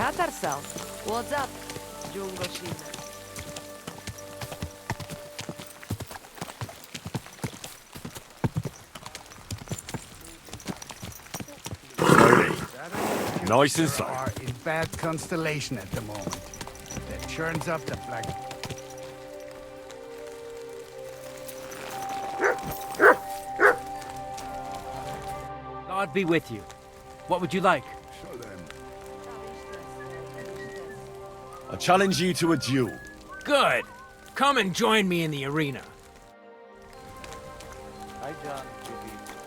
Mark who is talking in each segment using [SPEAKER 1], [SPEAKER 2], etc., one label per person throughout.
[SPEAKER 1] Got ourselves. What's up, Jungo Shima?
[SPEAKER 2] Slowly. Nice and slow.
[SPEAKER 3] Are in bad constellation at the moment. That churns up the black.
[SPEAKER 4] God be with you. What would you like?
[SPEAKER 3] So then,
[SPEAKER 2] I challenge you to a duel.
[SPEAKER 4] Good. Come and join me in the arena.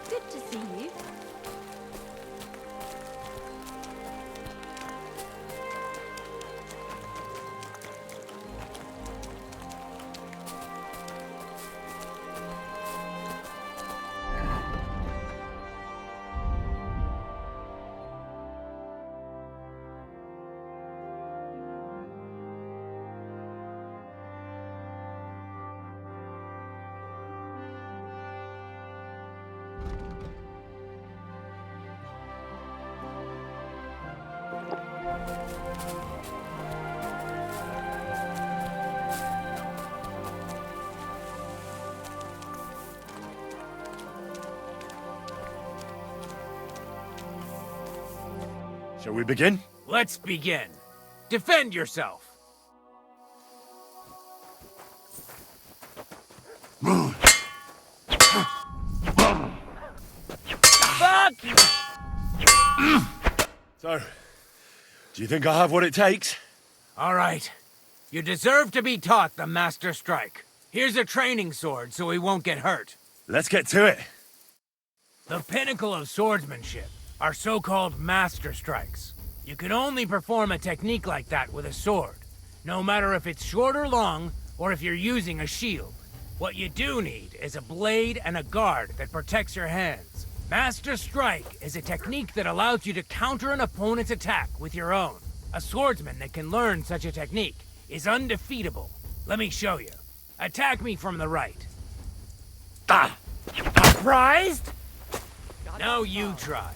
[SPEAKER 1] Good to see you.
[SPEAKER 2] Shall we begin?
[SPEAKER 4] Let's begin. Defend yourself. Fuck!
[SPEAKER 2] So, do you think I have what it takes?
[SPEAKER 4] All right. You deserve to be taught the Master Strike. Here's a training sword so he won't get hurt.
[SPEAKER 2] Let's get to it.
[SPEAKER 4] The pinnacle of swordsmanship are so-called Master Strikes. You can only perform a technique like that with a sword, no matter if it's short or long, or if you're using a shield. What you do need is a blade and a guard that protects your hands. Master Strike is a technique that allows you to counter an opponent's attack with your own. A swordsman that can learn such a technique is undefeatable. Let me show you. Attack me from the right.
[SPEAKER 2] Ah!
[SPEAKER 4] Surprised? Now you try.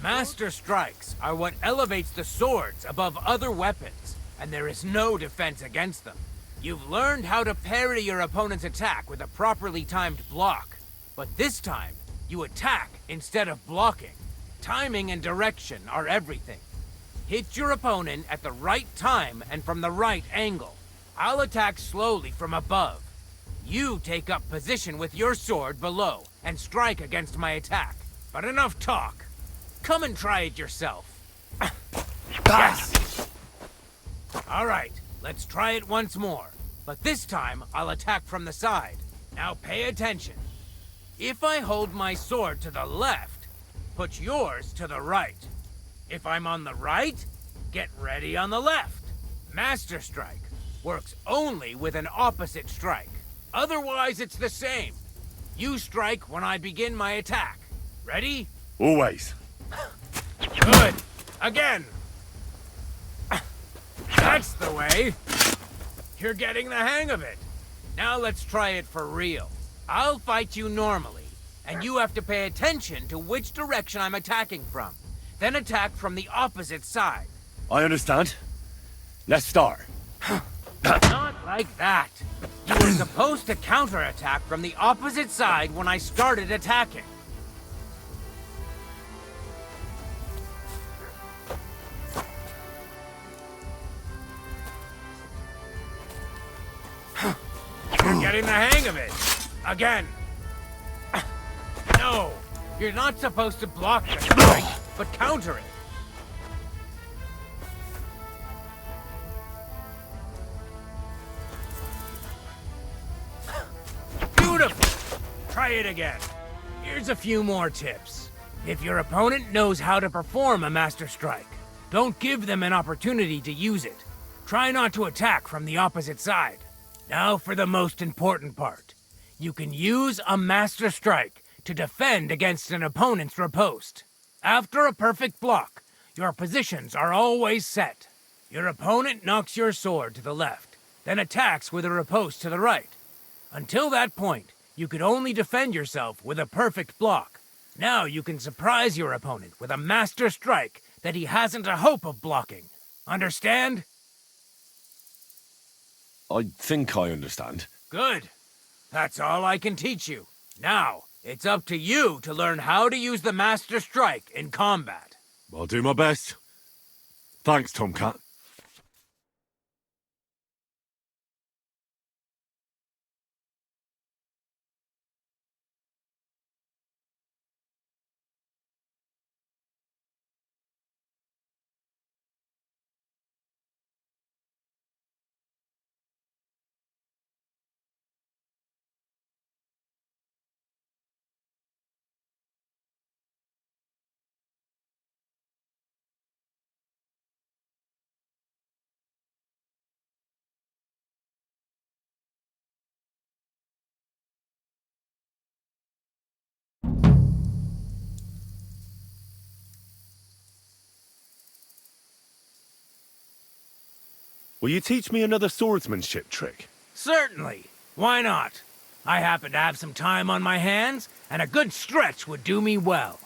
[SPEAKER 4] Master Strikes are what elevates the swords above other weapons, and there is no defense against them. You've learned how to parry your opponent's attack with a properly timed block, but this time, you attack instead of blocking. Timing and direction are everything. Hit your opponent at the right time and from the right angle. I'll attack slowly from above. You take up position with your sword below and strike against my attack. But enough talk. Come and try it yourself. Yes! All right, let's try it once more. But this time, I'll attack from the side. Now pay attention. If I hold my sword to the left, put yours to the right. If I'm on the right, get ready on the left. Master Strike works only with an opposite strike. Otherwise, it's the same. You strike when I begin my attack. Ready?
[SPEAKER 2] Always.
[SPEAKER 4] Good. Again. That's the way. You're getting the hang of it. Now let's try it for real. I'll fight you normally, and you have to pay attention to which direction I'm attacking from. Then attack from the opposite side.
[SPEAKER 2] I understand. Let's start.
[SPEAKER 4] Not like that. You were supposed to counterattack from the opposite side when I started attacking. You're getting the hang of it. Again. No, you're not supposed to block the strike, but counter it. Beautiful. Try it again. Here's a few more tips. If your opponent knows how to perform a Master Strike, don't give them an opportunity to use it. Try not to attack from the opposite side. Now for the most important part. You can use a Master Strike to defend against an opponent's riposte. After a perfect block, your positions are always set. Your opponent knocks your sword to the left, then attacks with a riposte to the right. Until that point, you could only defend yourself with a perfect block. Now you can surprise your opponent with a Master Strike that he hasn't a hope of blocking. Understand?
[SPEAKER 2] I think I understand.
[SPEAKER 4] Good. That's all I can teach you. Now, it's up to you to learn how to use the Master Strike in combat.
[SPEAKER 2] I'll do my best. Thanks, Tomcat. Will you teach me another swordsmanship trick?
[SPEAKER 4] Certainly. Why not? I happen to have some time on my hands, and a good stretch would do me well.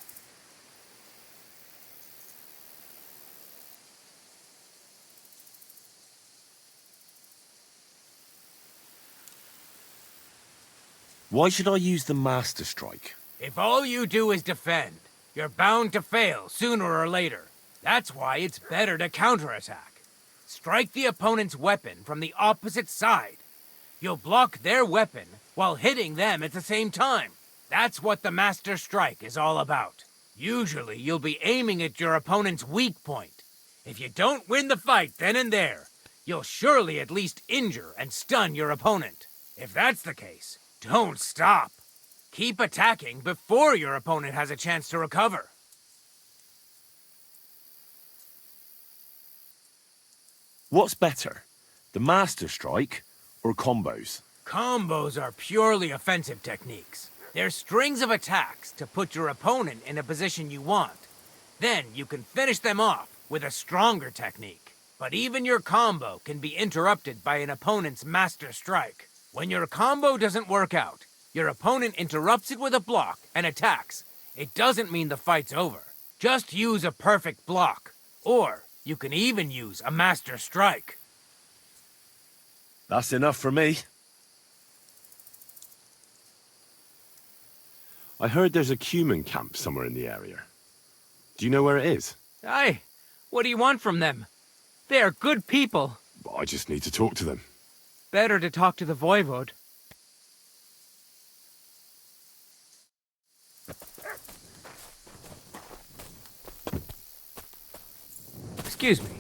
[SPEAKER 2] Why should I use the Master Strike?
[SPEAKER 4] If all you do is defend, you're bound to fail sooner or later. That's why it's better to counterattack. Strike the opponent's weapon from the opposite side. You'll block their weapon while hitting them at the same time. That's what the Master Strike is all about. Usually, you'll be aiming at your opponent's weak point. If you don't win the fight then and there, you'll surely at least injure and stun your opponent. If that's the case, don't stop. Keep attacking before your opponent has a chance to recover.
[SPEAKER 2] What's better, the Master Strike or combos?
[SPEAKER 4] Combos are purely offensive techniques. They're strings of attacks to put your opponent in a position you want. Then you can finish them off with a stronger technique. But even your combo can be interrupted by an opponent's Master Strike. When your combo doesn't work out, your opponent interrupts it with a block and attacks. It doesn't mean the fight's over. Just use a perfect block. Or you can even use a Master Strike.
[SPEAKER 2] That's enough for me. I heard there's a Cuman camp somewhere in the area. Do you know where it is?
[SPEAKER 4] Aye, what do you want from them? They are good people.
[SPEAKER 2] I just need to talk to them.
[SPEAKER 4] Better to talk to the Voivode. Excuse me.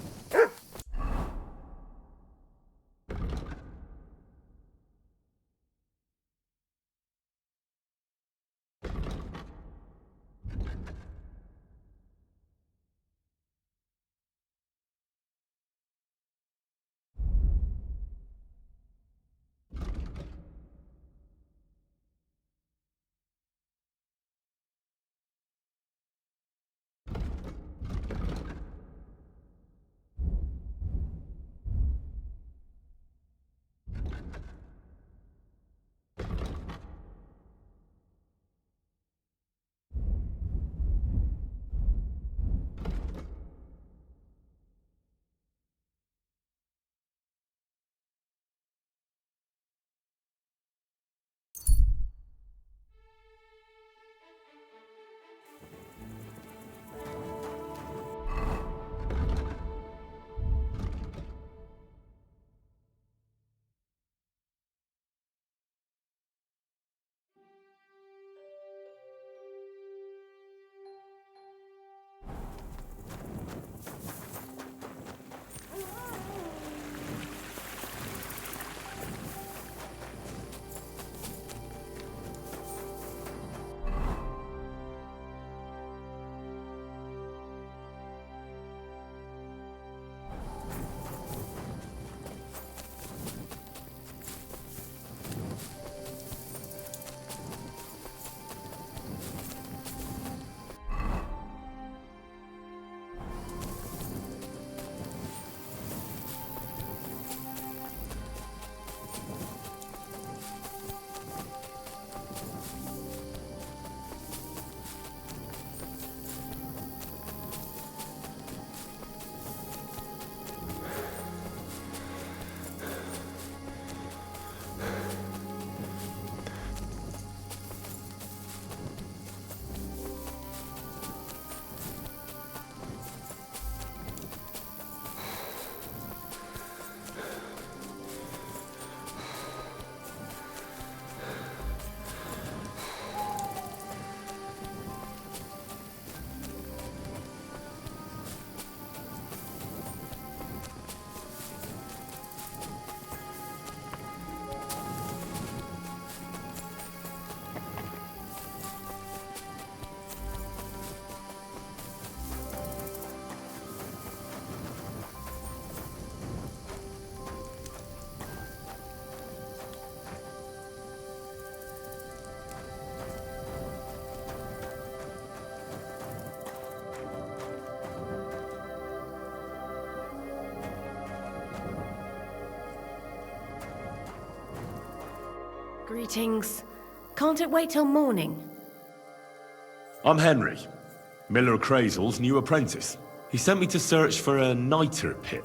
[SPEAKER 5] Greetings. Can't it wait till morning?
[SPEAKER 2] I'm Henry, Miller Crazel's new apprentice. He sent me to search for a niter pit,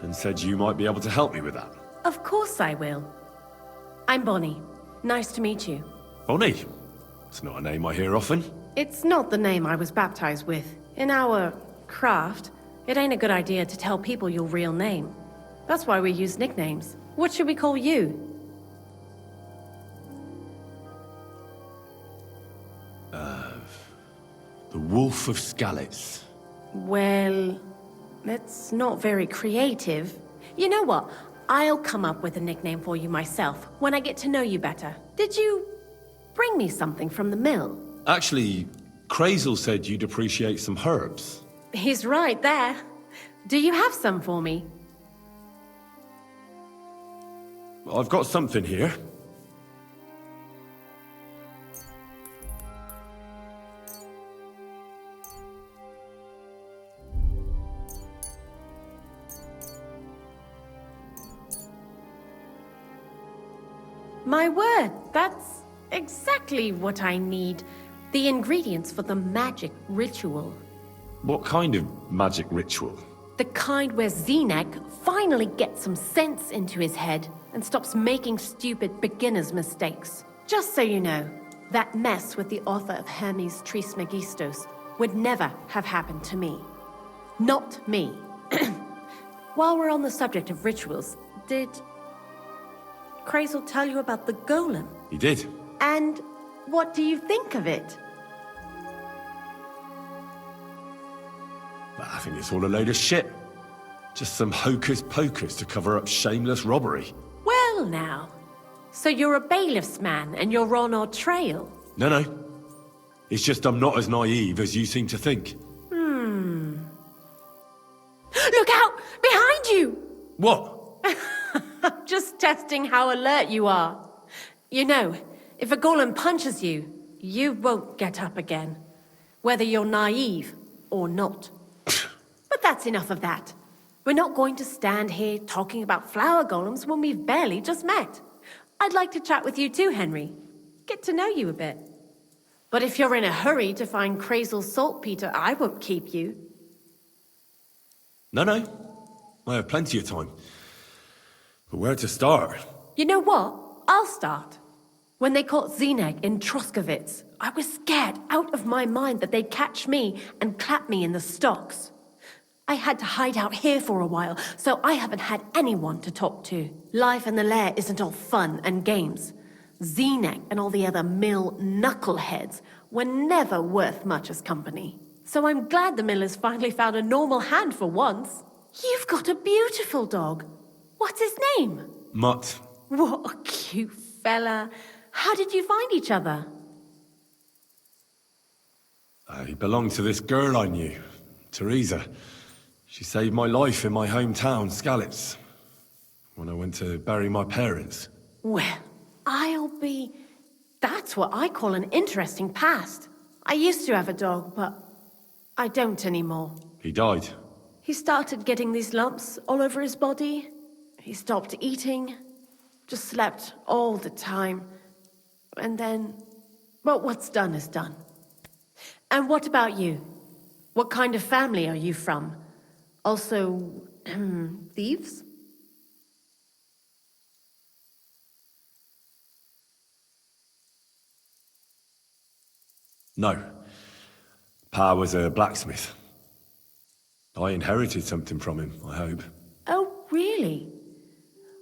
[SPEAKER 2] and said you might be able to help me with that.
[SPEAKER 5] Of course I will. I'm Bonnie. Nice to meet you.
[SPEAKER 2] Bonnie? It's not a name I hear often.
[SPEAKER 5] It's not the name I was baptized with. In our craft, it ain't a good idea to tell people your real name. That's why we use nicknames. What should we call you?
[SPEAKER 2] The Wolf of Skalitz.
[SPEAKER 5] Well, that's not very creative. You know what? I'll come up with a nickname for you myself when I get to know you better. Did you bring me something from the mill?
[SPEAKER 2] Actually, Crazel said you'd appreciate some herbs.
[SPEAKER 5] He's right there. Do you have some for me?
[SPEAKER 2] I've got something here.
[SPEAKER 5] My word, that's exactly what I need. The ingredients for the magic ritual.
[SPEAKER 2] What kind of magic ritual?
[SPEAKER 5] The kind where Zenek finally gets some sense into his head and stops making stupid beginner's mistakes. Just so you know, that mess with the author of Hermes Trismegistos would never have happened to me. Not me. While we're on the subject of rituals, did Crazel tell you about the golem?
[SPEAKER 2] He did.
[SPEAKER 5] And what do you think of it?
[SPEAKER 2] I think it's all a load of shit. Just some hocus pocus to cover up shameless robbery.
[SPEAKER 5] Well now, so you're a bailiff's man and you're on our trail?
[SPEAKER 2] No. It's just I'm not as naive as you seem to think.
[SPEAKER 5] Look out! Behind you!
[SPEAKER 2] What?
[SPEAKER 5] Just testing how alert you are. You know, if a golem punches you, you won't get up again. Whether you're naive or not. But that's enough of that. We're not going to stand here talking about flower golems when we've barely just met. I'd like to chat with you too, Henry. Get to know you a bit. But if you're in a hurry to find Crazel's saltpeter, I won't keep you.
[SPEAKER 2] No. I have plenty of time. But where to start?
[SPEAKER 5] You know what? I'll start. When they caught Zenek in Troskovitz, I was scared out of my mind that they'd catch me and clap me in the stocks. I had to hide out here for a while, so I haven't had anyone to talk to. Life in the lair isn't all fun and games. Zenek and all the other mill knuckleheads were never worth much as company. So I'm glad the miller's finally found a normal hand for once. You've got a beautiful dog. What's his name?
[SPEAKER 2] Mutt.
[SPEAKER 5] What a cute fella. How did you find each other?
[SPEAKER 2] He belonged to this girl I knew, Teresa. She saved my life in my hometown, Skalitz, when I went to bury my parents.
[SPEAKER 5] Well, that's what I call an interesting past. I used to have a dog, but I don't anymore.
[SPEAKER 2] He died.
[SPEAKER 5] He started getting these lumps all over his body. He stopped eating, just slept all the time. And then, well, what's done is done. And what about you? What kind of family are you from? Also, thieves?
[SPEAKER 2] No. Pa was a blacksmith. I inherited something from him, I hope.
[SPEAKER 5] Oh, really?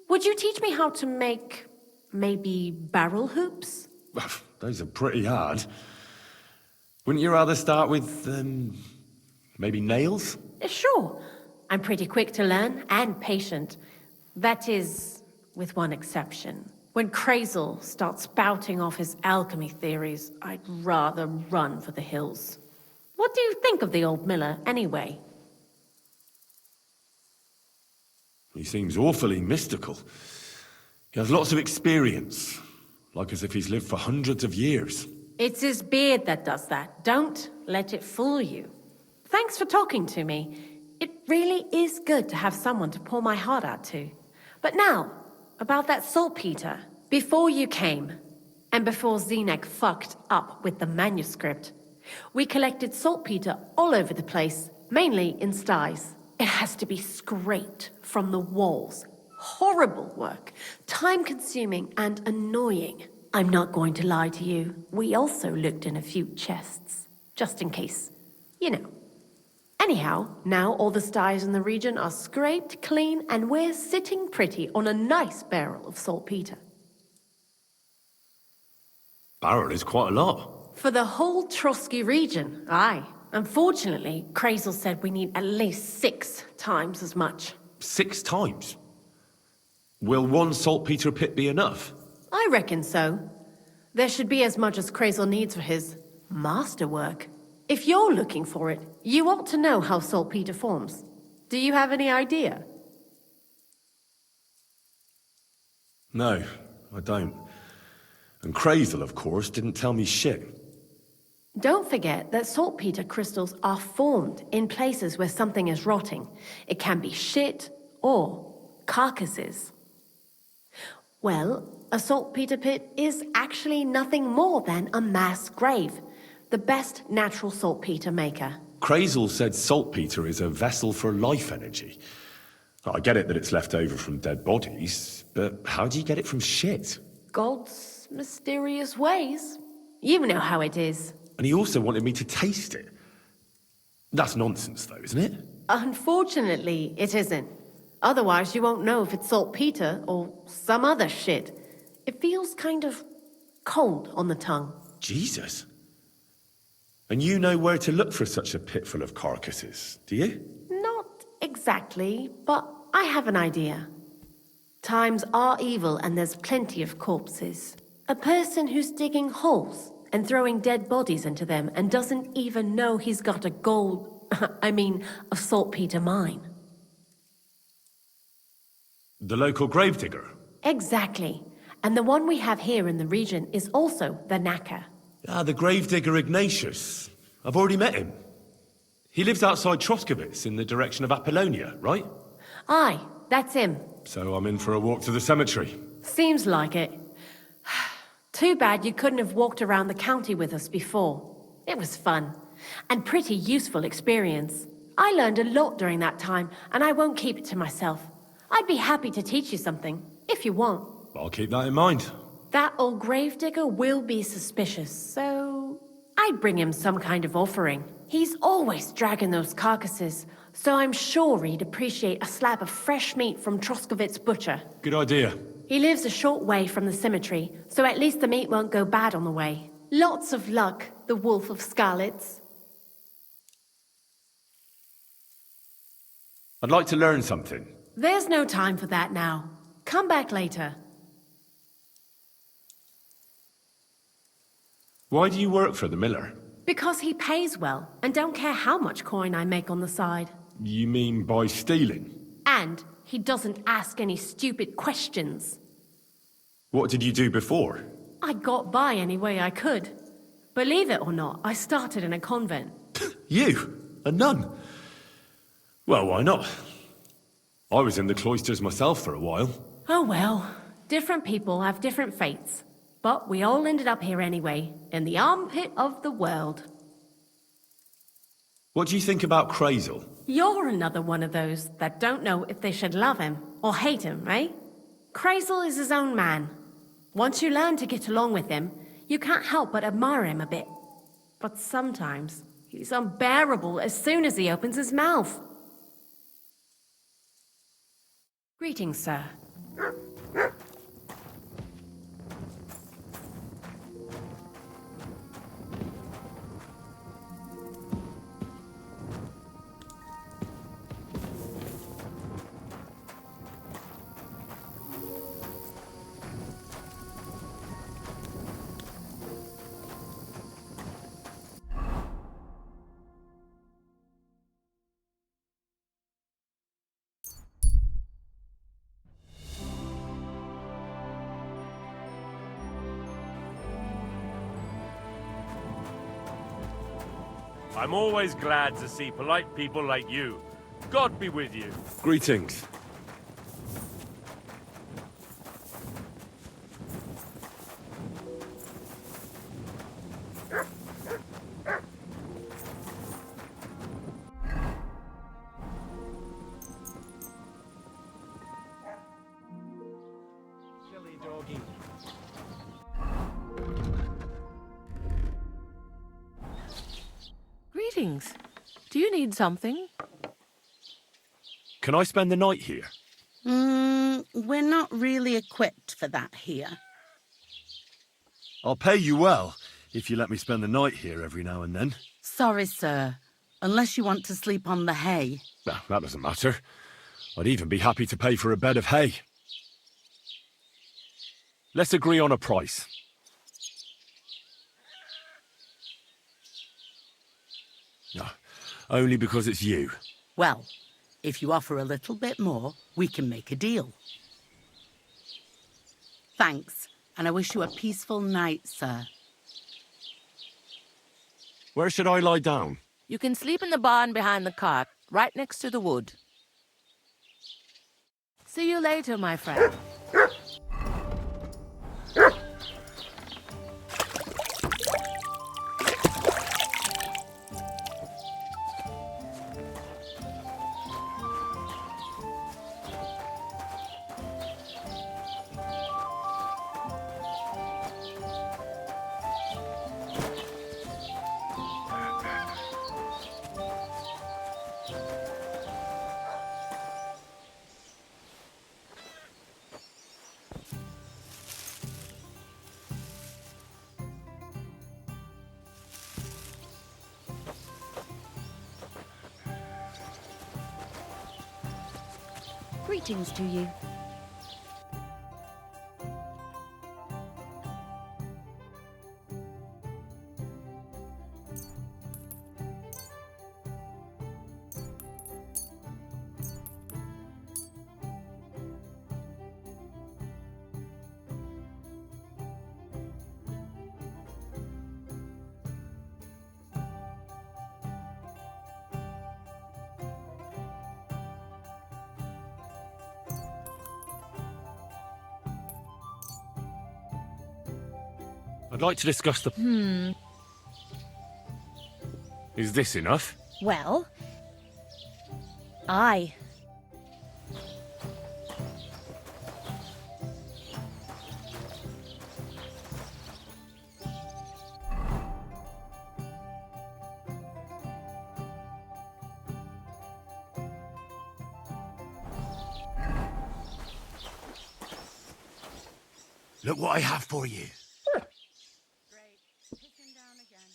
[SPEAKER 5] Would you teach me how to make, maybe, barrel hoops?
[SPEAKER 2] Those are pretty hard. Wouldn't you rather start with, maybe nails?
[SPEAKER 5] Sure. I'm pretty quick to learn and patient. That is, with one exception. When Crazel starts spouting off his alchemy theories, I'd rather run for the hills. What do you think of the old miller, anyway?
[SPEAKER 2] He seems awfully mystical. He has lots of experience, like as if he's lived for hundreds of years.
[SPEAKER 5] It's his beard that does that. Don't let it fool you. Thanks for talking to me. It really is good to have someone to pour my heart out to. But now, about that saltpeter. Before you came, and before Zenek fucked up with the manuscript, we collected saltpeter all over the place, mainly in sties. It has to be scraped from the walls. Horrible work, time-consuming and annoying. I'm not going to lie to you. We also looked in a few chests, just in case. You know. Anyhow, now all the sties in the region are scraped clean and we're sitting pretty on a nice barrel of saltpeter.
[SPEAKER 2] Barrel is quite a lot.
[SPEAKER 5] For the whole Trotsky region, aye. Unfortunately, Krazel said we need at least 6 times as much.
[SPEAKER 2] 6 times? Will one saltpeter pit be enough?
[SPEAKER 5] I reckon so. There should be as much as Krazel needs for his masterwork. If you're looking for it, you ought to know how saltpeter forms. Do you have any idea?
[SPEAKER 2] No, I don't. And Krazel, of course, didn't tell me shit.
[SPEAKER 5] Don't forget that saltpeter crystals are formed in places where something is rotting. It can be shit or carcasses. Well, a saltpeter pit is actually nothing more than a mass grave. The best natural saltpeter maker.
[SPEAKER 2] Krazel said saltpeter is a vessel for life energy. I get it that it's left over from dead bodies, but how do you get it from shit?
[SPEAKER 5] God's mysterious ways. You know how it is.
[SPEAKER 2] And he also wanted me to taste it. That's nonsense though, isn't it?
[SPEAKER 5] Unfortunately, it isn't. Otherwise, you won't know if it's saltpeter or some other shit. It feels kind of cold on the tongue.
[SPEAKER 2] Jesus. And you know where to look for such a pit full of carcasses, do you?
[SPEAKER 5] Not exactly, but I have an idea. Times are evil and there's plenty of corpses. A person who's digging holes and throwing dead bodies into them and doesn't even know he's got a a saltpeter mine.
[SPEAKER 2] The local gravedigger?
[SPEAKER 5] Exactly. And the one we have here in the region is also the knacker.
[SPEAKER 2] Ah, the gravedigger Ignatius. I've already met him. He lives outside Troskowitz in the direction of Apollonia, right?
[SPEAKER 5] Aye, that's him.
[SPEAKER 2] So I'm in for a walk to the cemetery.
[SPEAKER 5] Seems like it. Too bad you couldn't have walked around the county with us before. It was fun. And pretty useful experience. I learned a lot during that time, and I won't keep it to myself. I'd be happy to teach you something, if you want.
[SPEAKER 2] I'll keep that in mind.
[SPEAKER 5] That old gravedigger will be suspicious, so I'd bring him some kind of offering. He's always dragging those carcasses, so I'm sure he'd appreciate a slab of fresh meat from Troskowitz butcher.
[SPEAKER 2] Good idea.
[SPEAKER 5] He lives a short way from the cemetery, so at least the meat won't go bad on the way. Lots of luck, the Wolf of Skalitz.
[SPEAKER 2] I'd like to learn something.
[SPEAKER 5] There's no time for that now. Come back later.
[SPEAKER 2] Why do you work for the miller?
[SPEAKER 5] Because he pays well, and don't care how much coin I make on the side.
[SPEAKER 2] You mean by stealing?
[SPEAKER 5] And he doesn't ask any stupid questions.
[SPEAKER 2] What did you do before?
[SPEAKER 5] I got by any way I could. Believe it or not, I started in a convent.
[SPEAKER 2] You? A nun? Well, why not? I was in the cloisters myself for a while.
[SPEAKER 5] Oh well, different people have different fates. But we all ended up here anyway, in the armpit of the world.
[SPEAKER 2] What do you think about Krazel?
[SPEAKER 5] You're another one of those that don't know if they should love him or hate him, right? Krazel is his own man. Once you learn to get along with him, you can't help but admire him a bit. But sometimes, he's unbearable as soon as he opens his mouth. Greetings, sir.
[SPEAKER 6] I'm always glad to see polite people like you. God be with you.
[SPEAKER 2] Greetings.
[SPEAKER 3] Silly doggy.
[SPEAKER 1] Greetings. Do you need something?
[SPEAKER 2] Can I spend the night here?
[SPEAKER 7] We're not really equipped for that here.
[SPEAKER 2] I'll pay you well if you let me spend the night here every now and then.
[SPEAKER 7] Sorry, sir. Unless you want to sleep on the hay.
[SPEAKER 2] No, that doesn't matter. I'd even be happy to pay for a bed of hay. Let's agree on a price. No, only because it's you.
[SPEAKER 7] Well, if you offer a little bit more, we can make a deal. Thanks, and I wish you a peaceful night, sir.
[SPEAKER 2] Where should I lie down?
[SPEAKER 1] You can sleep in the barn behind the cart, right next to the wood. See you later, my friend.
[SPEAKER 5] Greetings to you.
[SPEAKER 2] I'd like to discuss the... Is this enough?
[SPEAKER 8] Well, aye.
[SPEAKER 3] Look what I have for you.
[SPEAKER 7] Great. Pissing down again.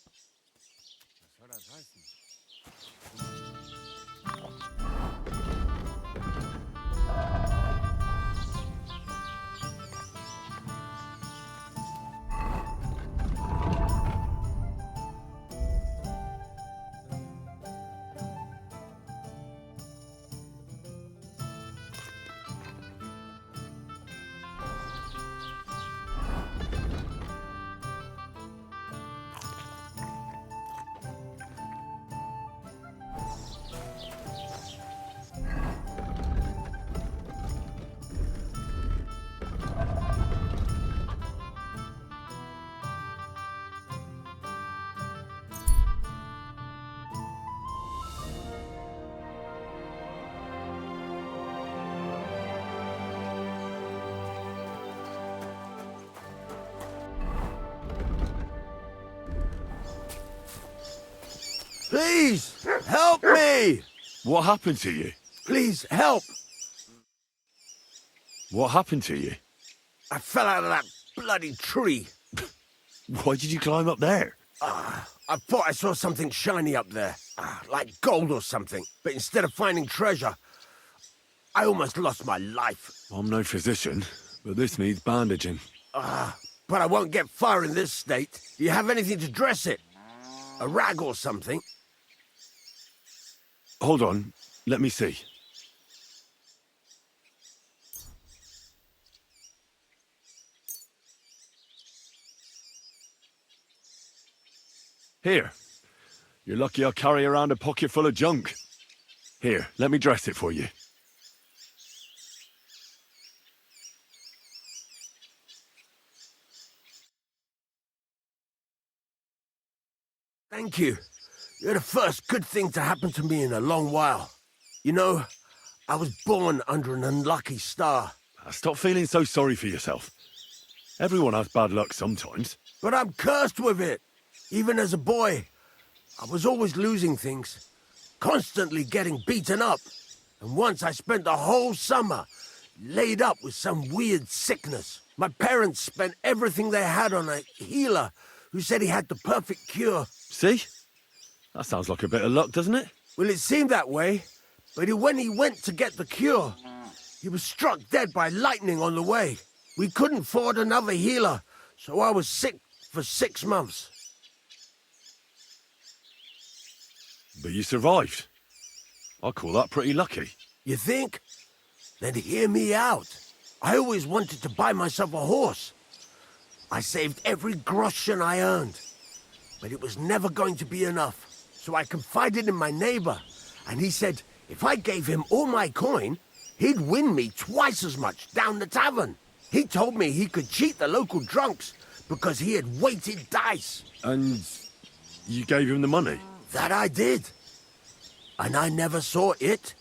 [SPEAKER 9] Please, help me!
[SPEAKER 2] What happened to you?
[SPEAKER 9] Please, help!
[SPEAKER 2] What happened to you?
[SPEAKER 9] I fell out of that bloody tree.
[SPEAKER 2] Why did you climb up there?
[SPEAKER 9] I thought I saw something shiny up there, like gold or something. But instead of finding treasure, I almost lost my life.
[SPEAKER 2] I'm no physician, but this needs bandaging.
[SPEAKER 9] But I won't get far in this state. Do you have anything to dress it? A rag or something?
[SPEAKER 2] Hold on, let me see. Here. You're lucky I carry around a pocket full of junk. Here, let me dress it for you.
[SPEAKER 9] Thank you. You're the first good thing to happen to me in a long while. You know, I was born under an unlucky star.
[SPEAKER 2] Stop feeling so sorry for yourself. Everyone has bad luck sometimes.
[SPEAKER 9] But I'm cursed with it. Even as a boy, I was always losing things. Constantly getting beaten up. And once I spent the whole summer laid up with some weird sickness. My parents spent everything they had on a healer who said he had the perfect cure.
[SPEAKER 2] See? That sounds like a bit of luck, doesn't it?
[SPEAKER 9] Well, it seemed that way. But when he went to get the cure, he was struck dead by lightning on the way. We couldn't afford another healer, so I was sick for 6 months.
[SPEAKER 2] But you survived. I call that pretty lucky.
[SPEAKER 9] You think? Then hear me out. I always wanted to buy myself a horse. I saved every groschen I earned. But it was never going to be enough. So I confided in my neighbor, and he said if I gave him all my coin, he'd win me twice as much down the tavern. He told me he could cheat the local drunks because he had weighted dice.
[SPEAKER 2] And you gave him the money?
[SPEAKER 9] That I did. And I never saw it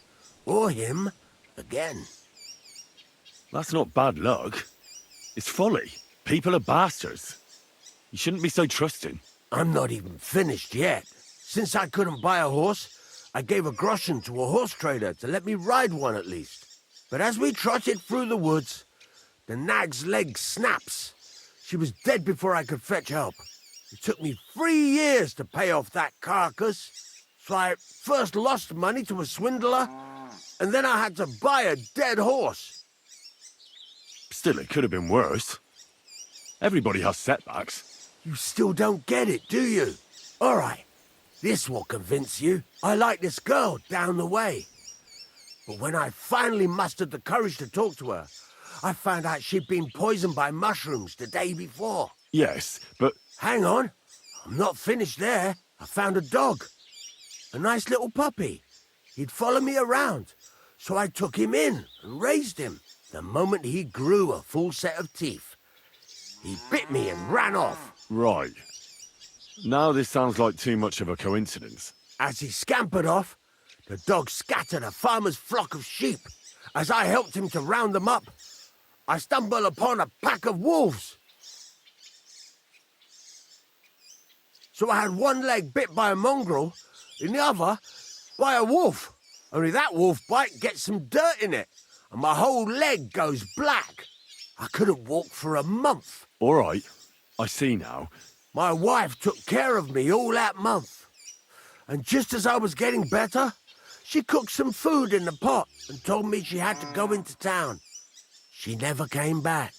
[SPEAKER 9] or him again.
[SPEAKER 2] That's not bad luck. It's folly. People are bastards. You shouldn't be so trusting.
[SPEAKER 9] I'm not even finished yet. Since I couldn't buy a horse, I gave a groschen to a horse trader to let me ride one at least. But as we trotted through the woods, the nag's leg snaps. She was dead before I could fetch help. It took me 3 years to pay off that carcass. So I first lost money to a swindler, and then I had to buy a dead horse.
[SPEAKER 2] Still, it could have been worse. Everybody has setbacks.
[SPEAKER 9] You still don't get it, do you? All right, this will convince you. I like this girl down the way. But when I finally mustered the courage to talk to her, I found out she'd been poisoned by mushrooms the day before.
[SPEAKER 2] Yes, but...
[SPEAKER 9] Hang on, I'm not finished there. I found a dog. A nice little puppy. He'd follow me around, so I took him in and raised him. The moment he grew a full set of teeth, he bit me and ran off.
[SPEAKER 2] Right. Now this sounds like too much of a coincidence.
[SPEAKER 9] As he scampered off, the dog scattered a farmer's flock of sheep. As I helped him to round them up, I stumbled upon a pack of wolves. So I had one leg bit by a mongrel, and the other by a wolf. Only that wolf bite gets some dirt in it, and my whole leg goes black. I couldn't walk for a month.
[SPEAKER 2] All right, I see now.
[SPEAKER 9] My wife took care of me all that month. And just as I was getting better, she cooked some food in the pot and told me she had to go into town. She never came back.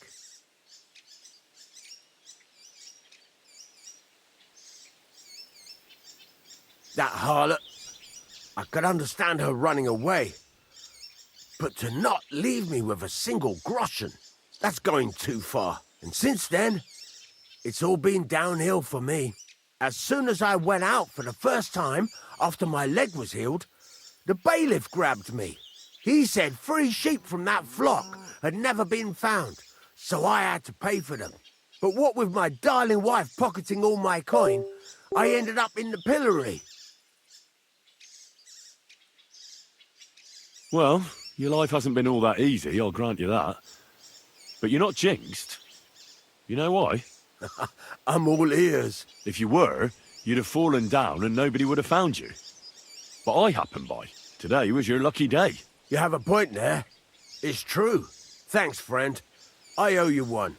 [SPEAKER 9] That harlot, I could understand her running away. But to not leave me with a single groschen, that's going too far. And since then, it's all been downhill for me. As soon as I went out for the first time after my leg was healed, the bailiff grabbed me. He said 3 sheep from that flock had never been found, so I had to pay for them. But what with my darling wife pocketing all my coin, I ended up in the pillory.
[SPEAKER 2] Well, your life hasn't been all that easy, I'll grant you that. But you're not jinxed. You know why?
[SPEAKER 9] I'm all ears.
[SPEAKER 2] If you were, you'd have fallen down and nobody would have found you. But I happened by. Today was your lucky day.
[SPEAKER 9] You have a point there. It's true. Thanks, friend. I owe you one.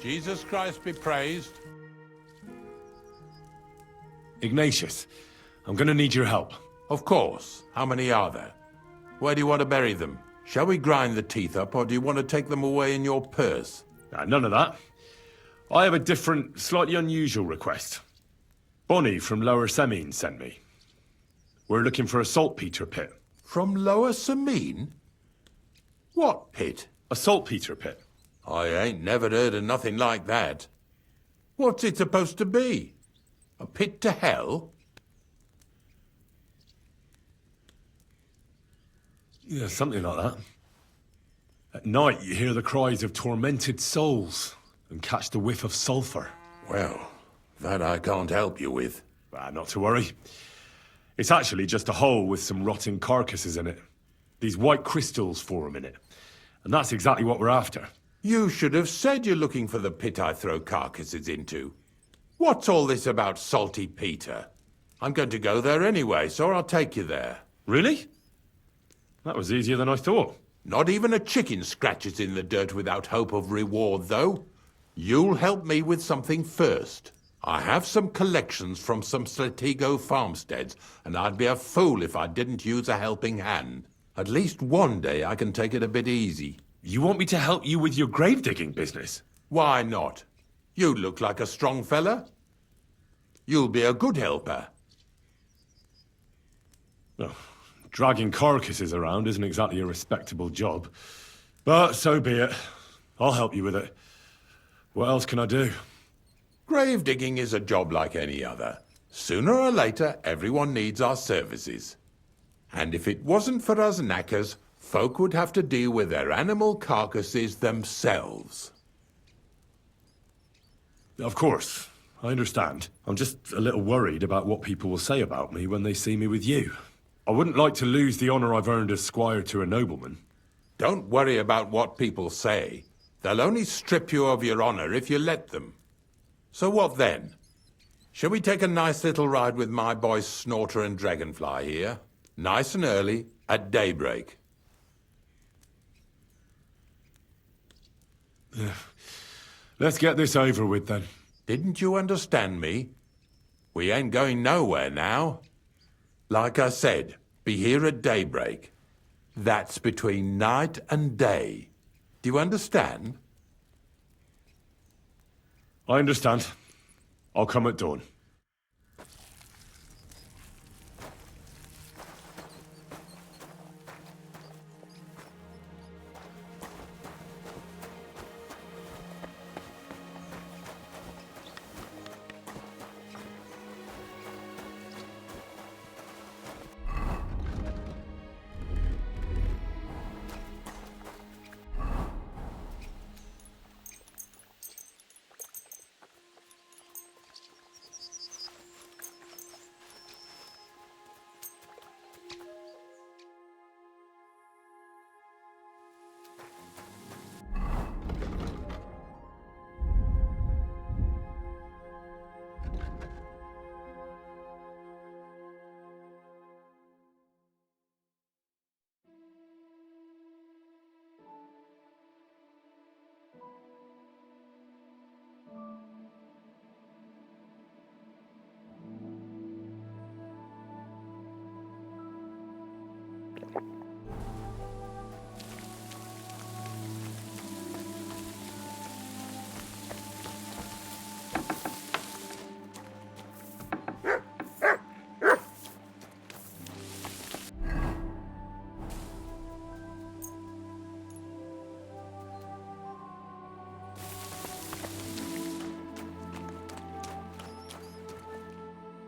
[SPEAKER 8] Jesus Christ be praised.
[SPEAKER 2] Ignatius, I'm gonna need your help.
[SPEAKER 8] Of course. How many are there? Where do you want to bury them? Shall we grind the teeth up, or do you want to take them away in your purse?
[SPEAKER 2] None of that. I have a different, slightly unusual request. Bonnie from Lower Semine sent me. We're looking for a saltpeter pit.
[SPEAKER 8] From Lower Semine? What pit?
[SPEAKER 2] A saltpeter pit.
[SPEAKER 8] I ain't never heard of nothing like that. What's it supposed to be? A pit to hell?
[SPEAKER 2] Yeah, something like that. At night, you hear the cries of tormented souls and catch the whiff of sulphur.
[SPEAKER 8] Well, that I can't help you with.
[SPEAKER 2] Not to worry. It's actually just a hole with some rotting carcasses in it. These white crystals form in it. And that's exactly what we're after.
[SPEAKER 8] You should have said you're looking for the pit I throw carcasses into. What's all this about Salty Peter? I'm going to go there anyway, so I'll take you there.
[SPEAKER 2] Really? That was easier than I thought.
[SPEAKER 8] Not even a chicken scratches in the dirt without hope of reward, though. You'll help me with something first. I have some collections from some Slatigo farmsteads, and I'd be a fool if I didn't use a helping hand. At least one day I can take it a bit easy.
[SPEAKER 2] You want me to help you with your grave-digging business?
[SPEAKER 8] Why not? You look like a strong fella. You'll be a good helper.
[SPEAKER 2] Oh, dragging carcasses around isn't exactly a respectable job. But so be it. I'll help you with it. What else can I do?
[SPEAKER 8] Grave digging is a job like any other. Sooner or later, everyone needs our services. And if it wasn't for us knackers, folk would have to deal with their animal carcasses themselves.
[SPEAKER 2] Of course, I understand. I'm just a little worried about what people will say about me when they see me with you. I wouldn't like to lose the honor I've earned as squire to a nobleman.
[SPEAKER 8] Don't worry about what people say. They'll only strip you of your honor if you let them. So what then? Shall we take a nice little ride with my boys Snorter and Dragonfly here? Nice and early, at daybreak.
[SPEAKER 2] Let's get this over with then.
[SPEAKER 8] Didn't you understand me? We ain't going nowhere now. Like I said, be here at daybreak. That's between night and day. Do you understand?
[SPEAKER 2] I understand. I'll come at dawn.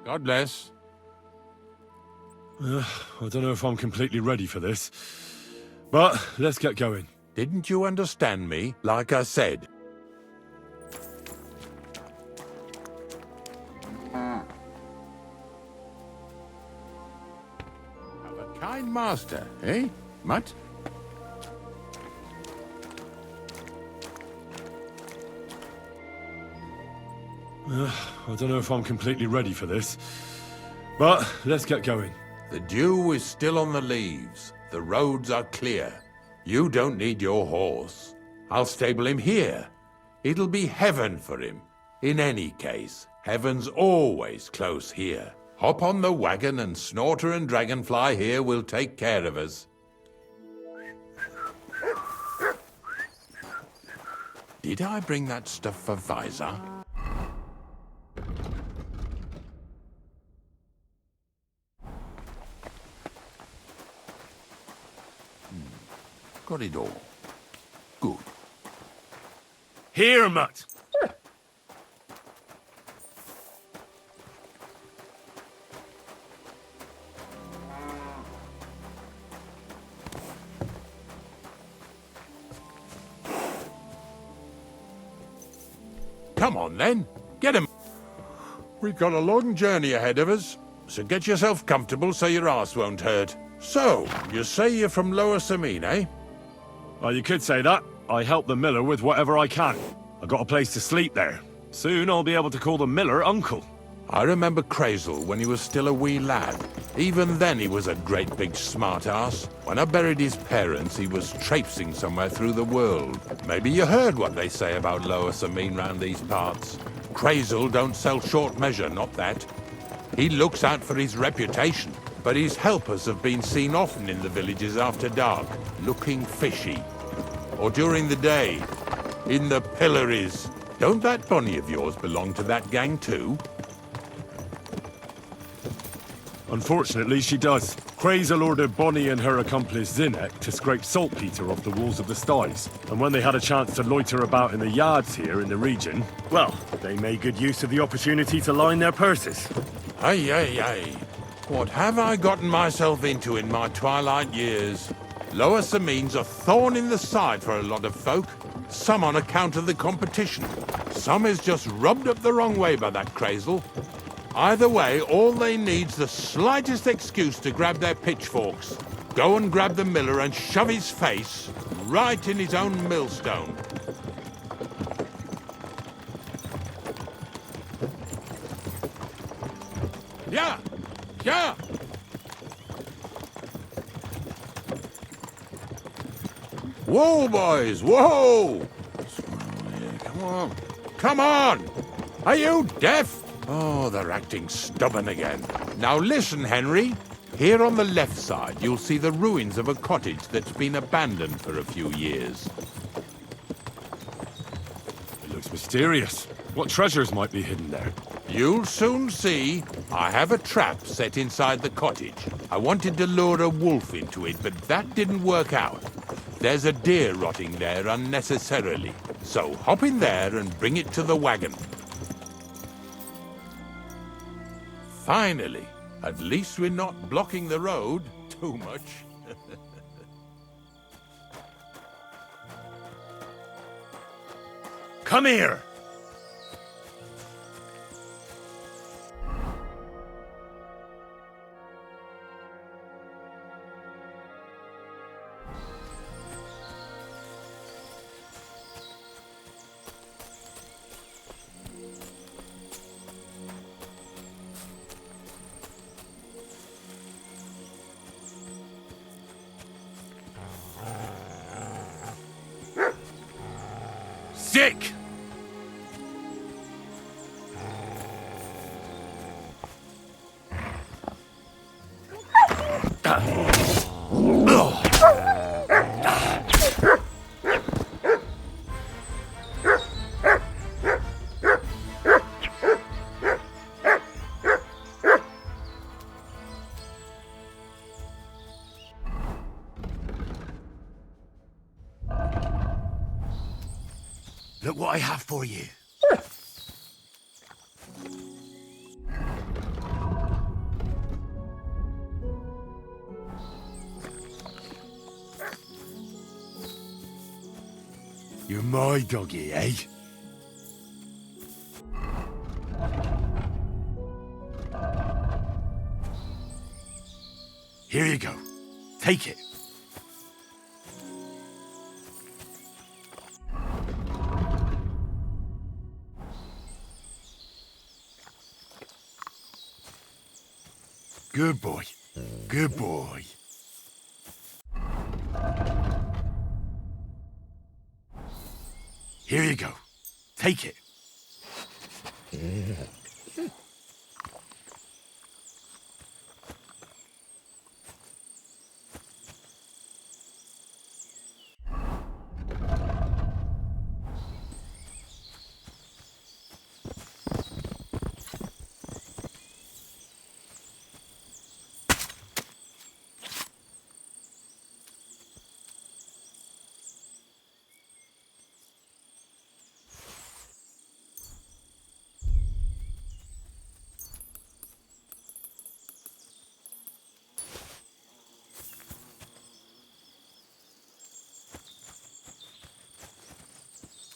[SPEAKER 8] God bless.
[SPEAKER 2] I don't know if I'm completely ready for this, but let's get going.
[SPEAKER 8] Didn't you understand me? Like I said. Have a kind master, eh, Mutt?
[SPEAKER 2] I don't know if I'm completely ready for this, but let's get going.
[SPEAKER 8] The dew is still on the leaves. The roads are clear. You don't need your horse. I'll stable him here. It'll be heaven for him. In any case, heaven's always close here. Hop on the wagon and Snorter and Dragonfly here will take care of us. Did I bring that stuff for Visor? Got it all. Good.
[SPEAKER 6] Here, Mutt.
[SPEAKER 8] Come on, then. Get him. We've got a long journey ahead of us, so get yourself comfortable so your arse won't hurt. So, you say you're from Lower Samine, eh?
[SPEAKER 2] Well, you could say that. I help the miller with whatever I can. I got a place to sleep there. Soon I'll be able to call the miller uncle.
[SPEAKER 8] I remember Crazel when he was still a wee lad. Even then he was a great big smart-ass. When I buried his parents, he was traipsing somewhere through the world. Maybe you heard what they say about Lower Samine round these parts. Crazel don't sell short measure, not that. He looks out for his reputation, but his helpers have been seen often in the villages after dark, looking fishy. Or during the day, in the pillories. Don't that bunny of yours belong to that gang too?
[SPEAKER 2] Unfortunately, she does. Crazel ordered Bonnie and her accomplice Zinnek to scrape saltpeter off the walls of the sties. And when they had a chance to loiter about in the yards here in the region, well, they made good use of the opportunity to line their purses.
[SPEAKER 8] Ay, ay, ay. What have I gotten myself into in my twilight years? Lower Samine's a thorn in the side for a lot of folk. Some on account of the competition. Some is just rubbed up the wrong way by that Crazel. Either way, all they need's the slightest excuse to grab their pitchforks. Go and grab the miller and shove his face right in his own millstone. Yeah! Yeah! Whoa, boys, whoa! Come on, come on! Are you deaf? Oh, they're acting stubborn again. Now listen, Henry. Here on the left side, you'll see the ruins of a cottage that's been abandoned for a few years.
[SPEAKER 2] It looks mysterious. What treasures might be hidden there?
[SPEAKER 8] You'll soon see. I have a trap set inside the cottage. I wanted to lure a wolf into it, but that didn't work out. There's a deer rotting there unnecessarily. So hop in there and bring it to the wagon. Finally, at least we're not blocking the road too much.
[SPEAKER 2] Come here! Sick! Look what I have for you. You're my doggy, eh? Here you go. Take it. Good boy. Good boy. Here you go.
[SPEAKER 3] Take it.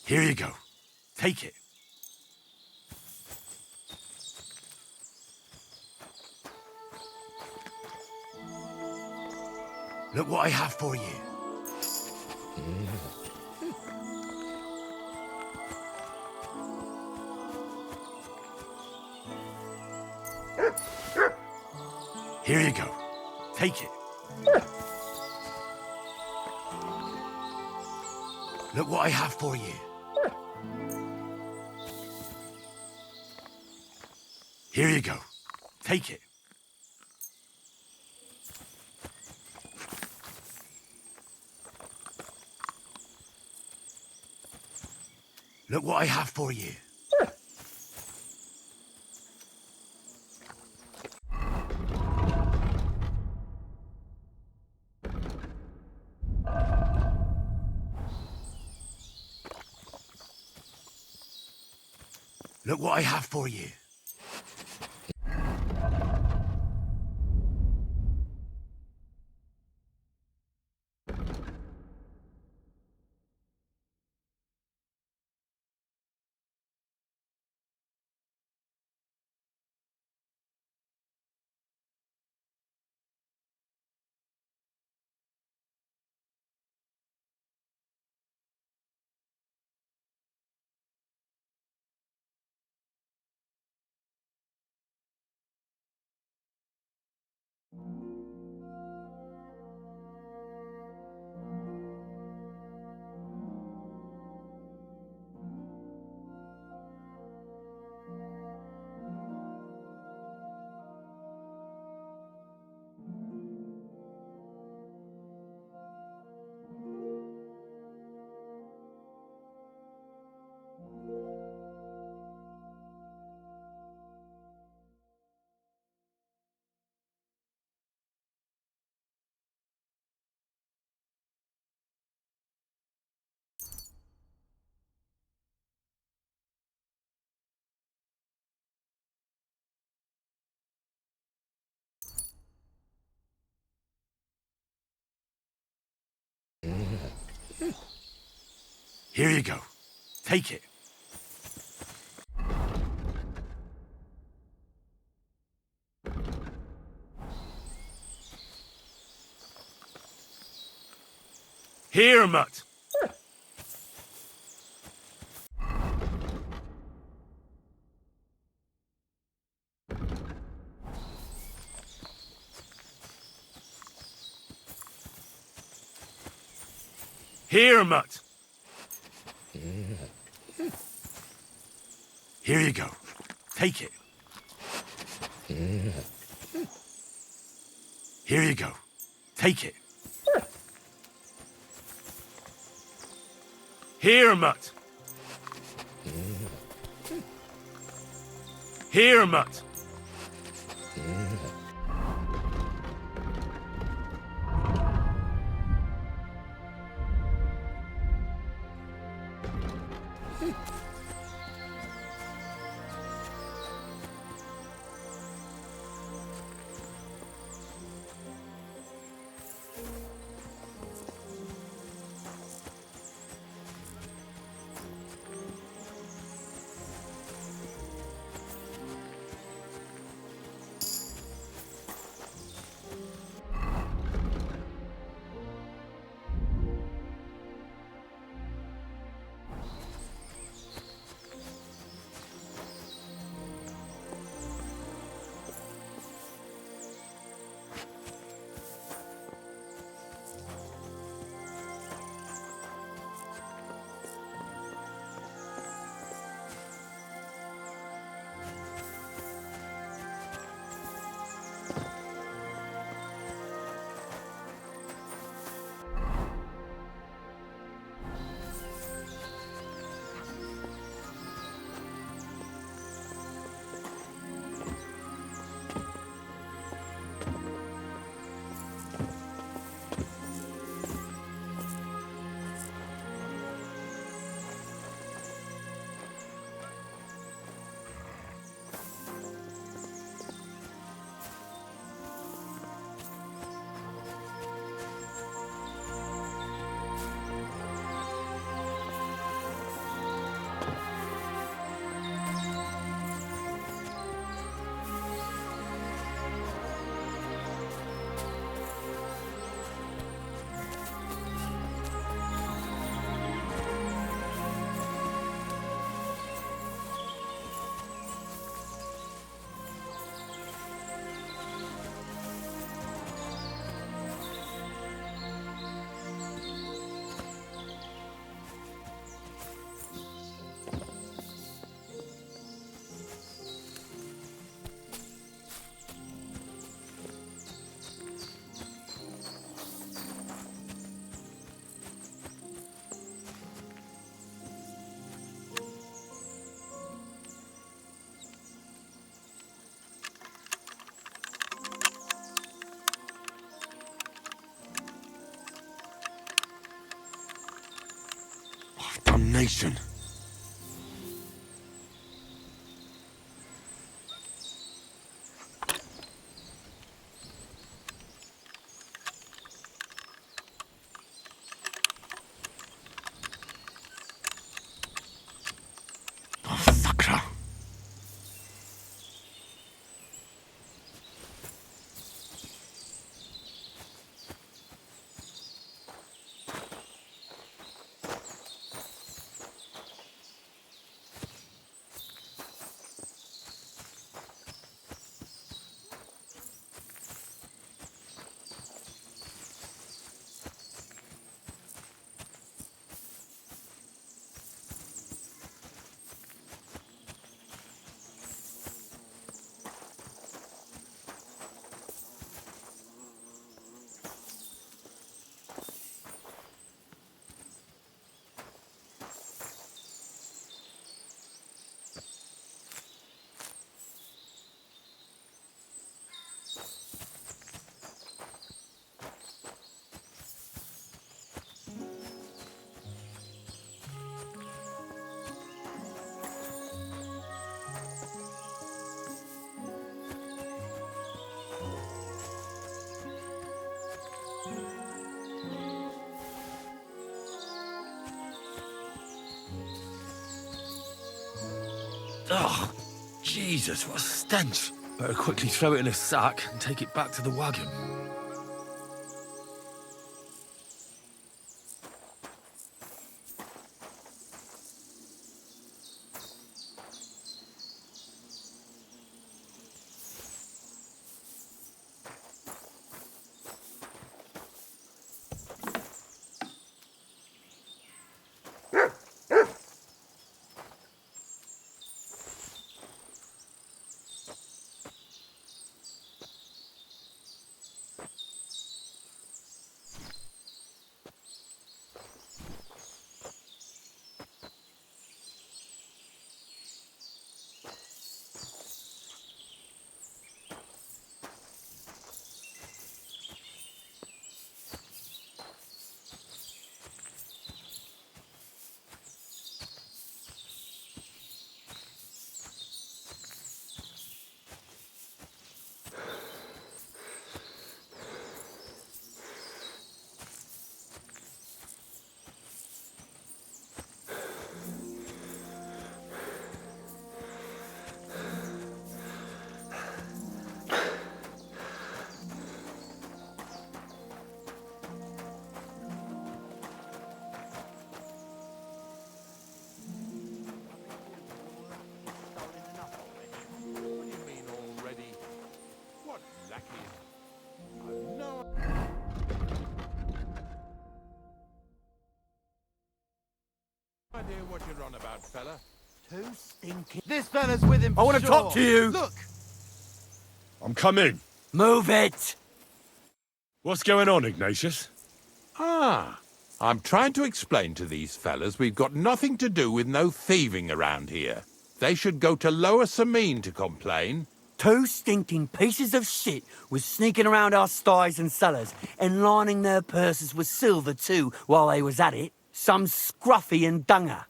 [SPEAKER 3] Here you go. Take it. Look what I have for you. Here you go. Take it. Look what I have for you. Here you go. Take it. Look what I have for you. Look what I have for you. Here you go. Take it. Here, mutt. Here, mutt. Here you go. Take it. Here you go. Take it. Here, mutt. Here, mutt.
[SPEAKER 2] direction. Oh, Sakra. Oh, Jesus, what a stench. Better quickly throw it in a sack and take it back to the wagon.
[SPEAKER 8] Idea what you're on about, fella.
[SPEAKER 9] Too stinking.
[SPEAKER 3] This fella's with him.
[SPEAKER 9] I want to talk to you.
[SPEAKER 3] Look,
[SPEAKER 2] I'm coming.
[SPEAKER 9] Move it.
[SPEAKER 2] What's going on, Ignatius?
[SPEAKER 8] Ah, I'm trying to explain to these fellas we've got nothing to do with no thieving around here. They should go to Lower Samine to complain.
[SPEAKER 10] Two stinking pieces of shit was sneaking around our sties and cellars and lining their purses with silver too while they was at it. Some scruffy and dunger.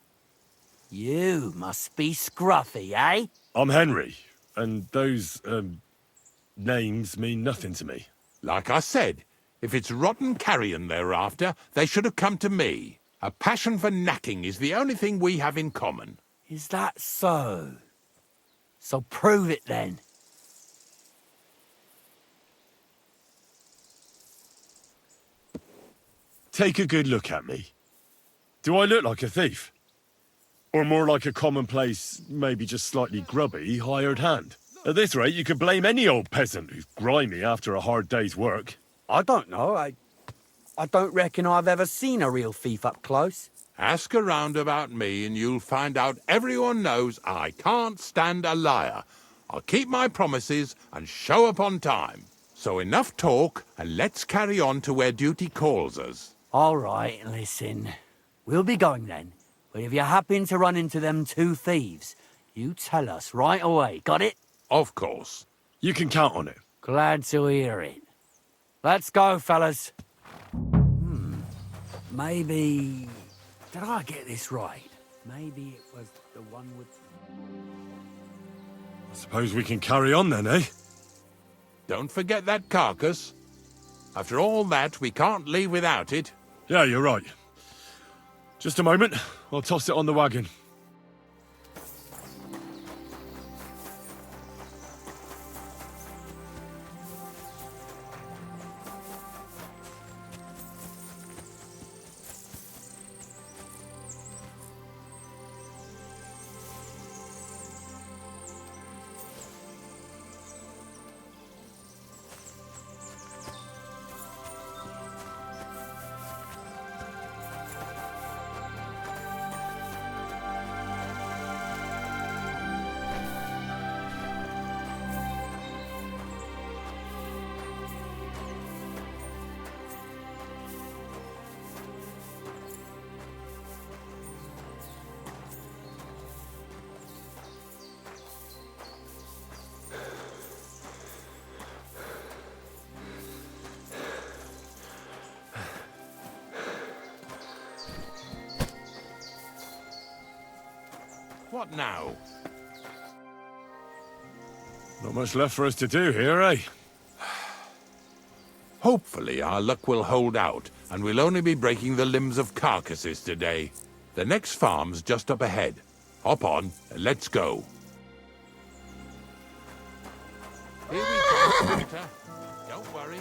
[SPEAKER 10] You must be scruffy, eh?
[SPEAKER 2] I'm Henry, and those, names mean nothing to me.
[SPEAKER 8] Like I said, if it's rotten carrion they're after, they should have come to me. A passion for knacking is the only thing we have in common.
[SPEAKER 10] Is that so? So prove it then.
[SPEAKER 2] Take a good look at me. Do I look like a thief? Or more like a commonplace, maybe just slightly grubby, hired hand? At this rate, you could blame any old peasant who's grimy after a hard day's work.
[SPEAKER 10] I don't know. I don't reckon I've ever seen a real thief up close.
[SPEAKER 8] Ask around about me and you'll find out everyone knows I can't stand a liar. I'll keep my promises and show up on time. So enough talk and let's carry on to where duty calls us.
[SPEAKER 10] All right, listen. We'll be going then. But if you happen to run into them two thieves, you tell us right away. Got it?
[SPEAKER 8] Of course.
[SPEAKER 2] You can count on it.
[SPEAKER 10] Glad to hear it. Let's go, fellas. Maybe... Did I get this right? Maybe it was the one with...
[SPEAKER 2] I suppose we can carry on then, eh?
[SPEAKER 8] Don't forget that carcass. After all that, we can't leave without it.
[SPEAKER 2] Yeah, you're right. Just a moment. I'll toss it on the wagon.
[SPEAKER 8] What now?
[SPEAKER 2] Not much left for us to do here, eh?
[SPEAKER 8] Hopefully our luck will hold out, and we'll only be breaking the limbs of carcasses today. The next farm's just up ahead. Hop on, and let's go. Here we come, Peter. Don't worry.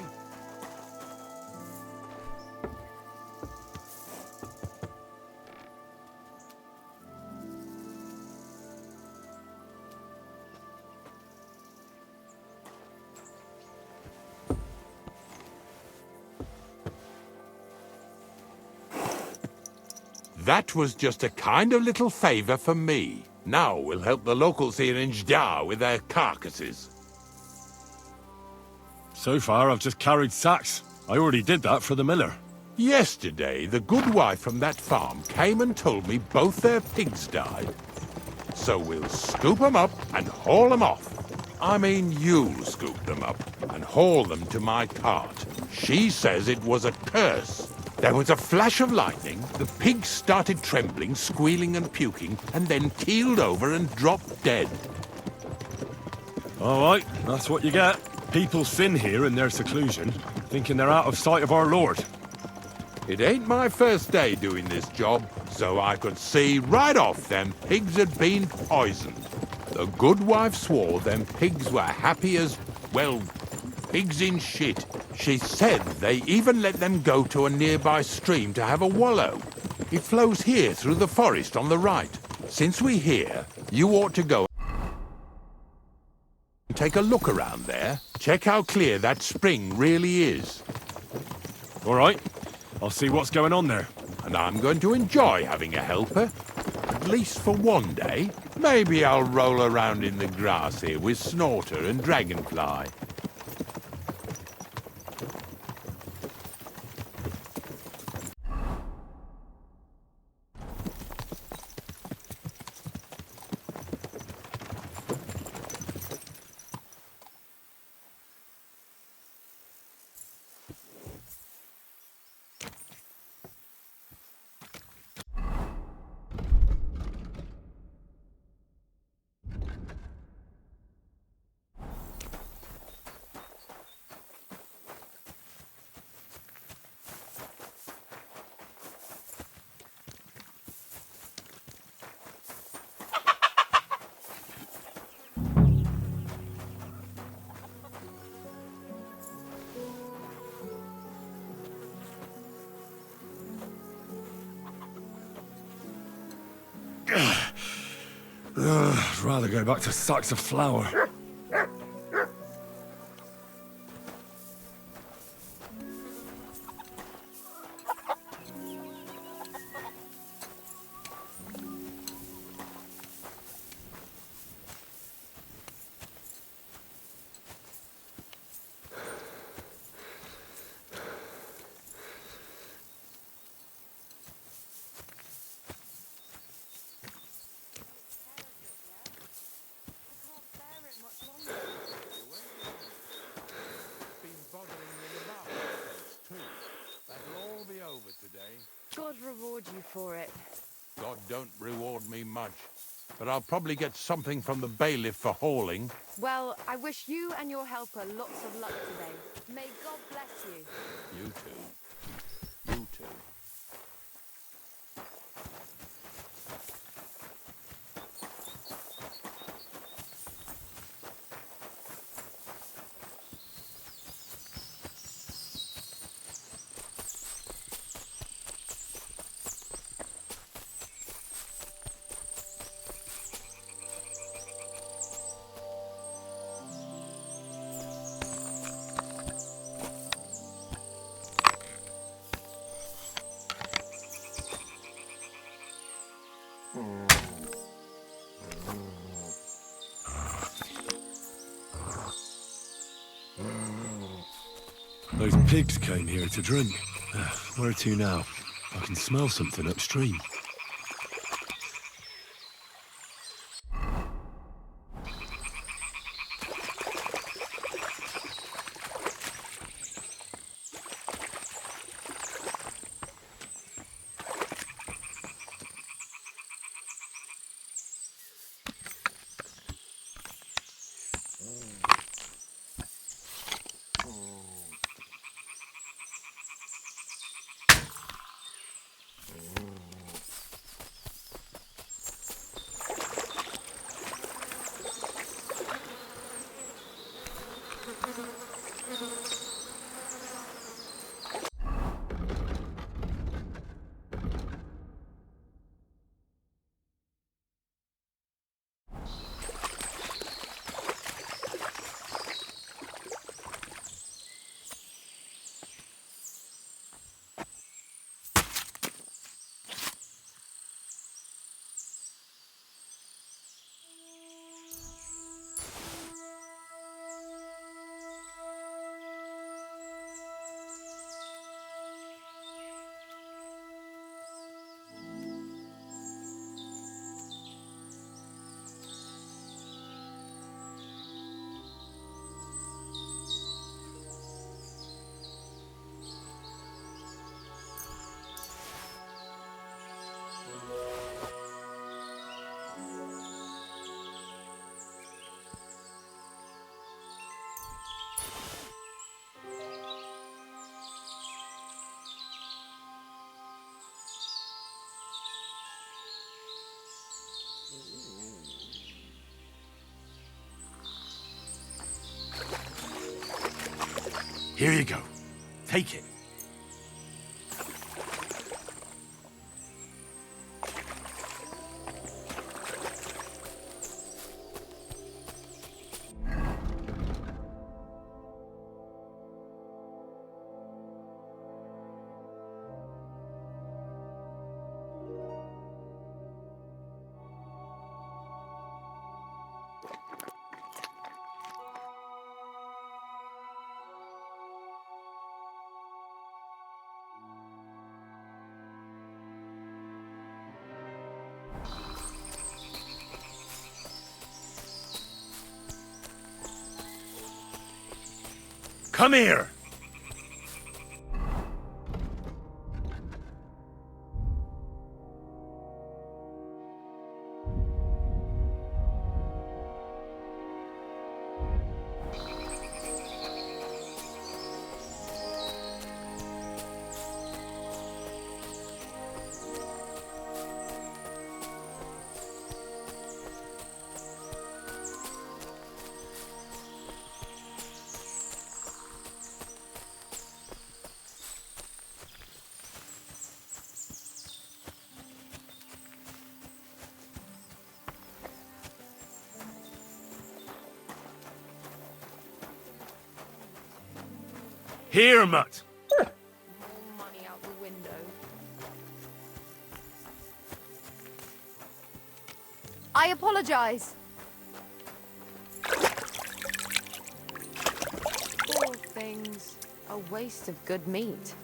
[SPEAKER 8] That was just a kind of little favor for me. Now we'll help the locals here in Jdar with their carcasses.
[SPEAKER 2] So far, I've just carried sacks. I already did that for the miller.
[SPEAKER 8] Yesterday, the good wife from that farm came and told me both their pigs died. So we'll scoop them up and haul them off. I mean, you'll scoop them up and haul them to my cart. She says it was a curse. There was a flash of lightning, the pigs started trembling, squealing and puking, and then keeled over and dropped dead.
[SPEAKER 2] All right, that's what you get. People sin here in their seclusion, thinking they're out of sight of our Lord.
[SPEAKER 8] It ain't my first day doing this job, so I could see right off them pigs had been poisoned. The good wife swore them pigs were happy as, well, pigs in shit. She said they even let them go to a nearby stream to have a wallow. It flows here through the forest on the right. Since we're here, you ought to go and take a look around there. Check how clear that spring really is.
[SPEAKER 2] All right, I'll see what's going on there.
[SPEAKER 8] And I'm going to enjoy having a helper. At least for one day. Maybe I'll roll around in the grass here with Snorter and Dragonfly.
[SPEAKER 2] I'd rather go back to sacks of flour.
[SPEAKER 11] God reward you for it.
[SPEAKER 8] God don't reward me much, but I'll probably get something from the bailiff for hauling.
[SPEAKER 11] Well, I wish you and your helper lots of luck today. May God bless you.
[SPEAKER 8] You too. You too.
[SPEAKER 2] Those pigs came here to drink. Where to now? I can smell something upstream.
[SPEAKER 6] Here you go. Take it. Come here! Here, mutt!
[SPEAKER 11] More money out the window. I apologize. Poor things. A waste of good meat.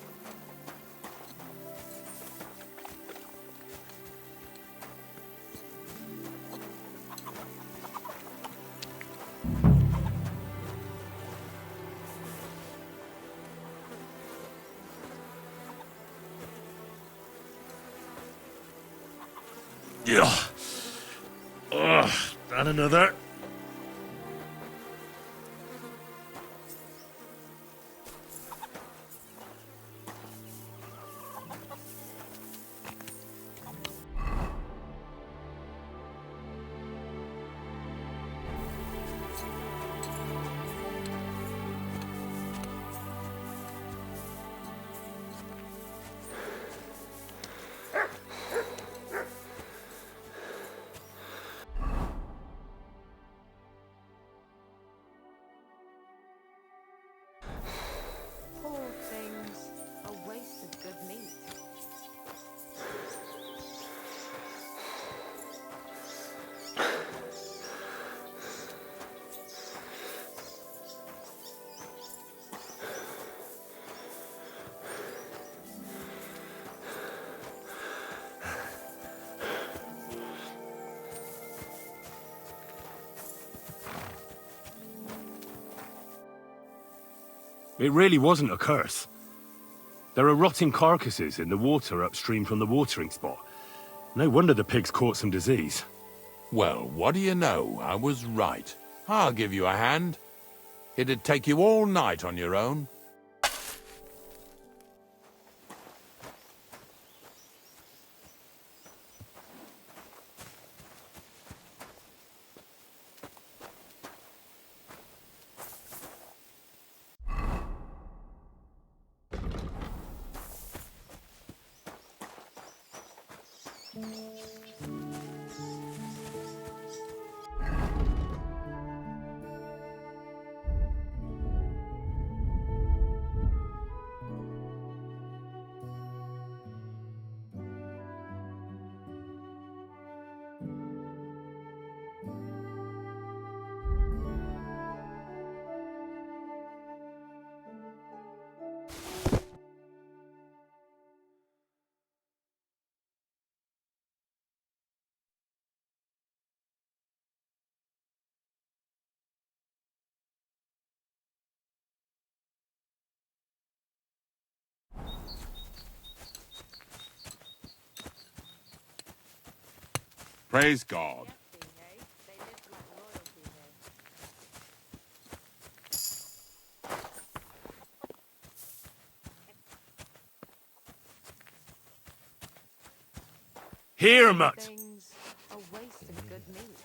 [SPEAKER 2] Yeah. Ugh, and another.
[SPEAKER 11] Poor things. A waste of good meat.
[SPEAKER 2] It really wasn't a curse. There are rotting carcasses in the water upstream from the watering spot. No wonder the pigs caught some disease.
[SPEAKER 8] Well, what do you know? I was right. I'll give you a hand. It'd take you all night on your own. Praise God.
[SPEAKER 2] Here, Mutt!
[SPEAKER 11] Things. A waste of good meat.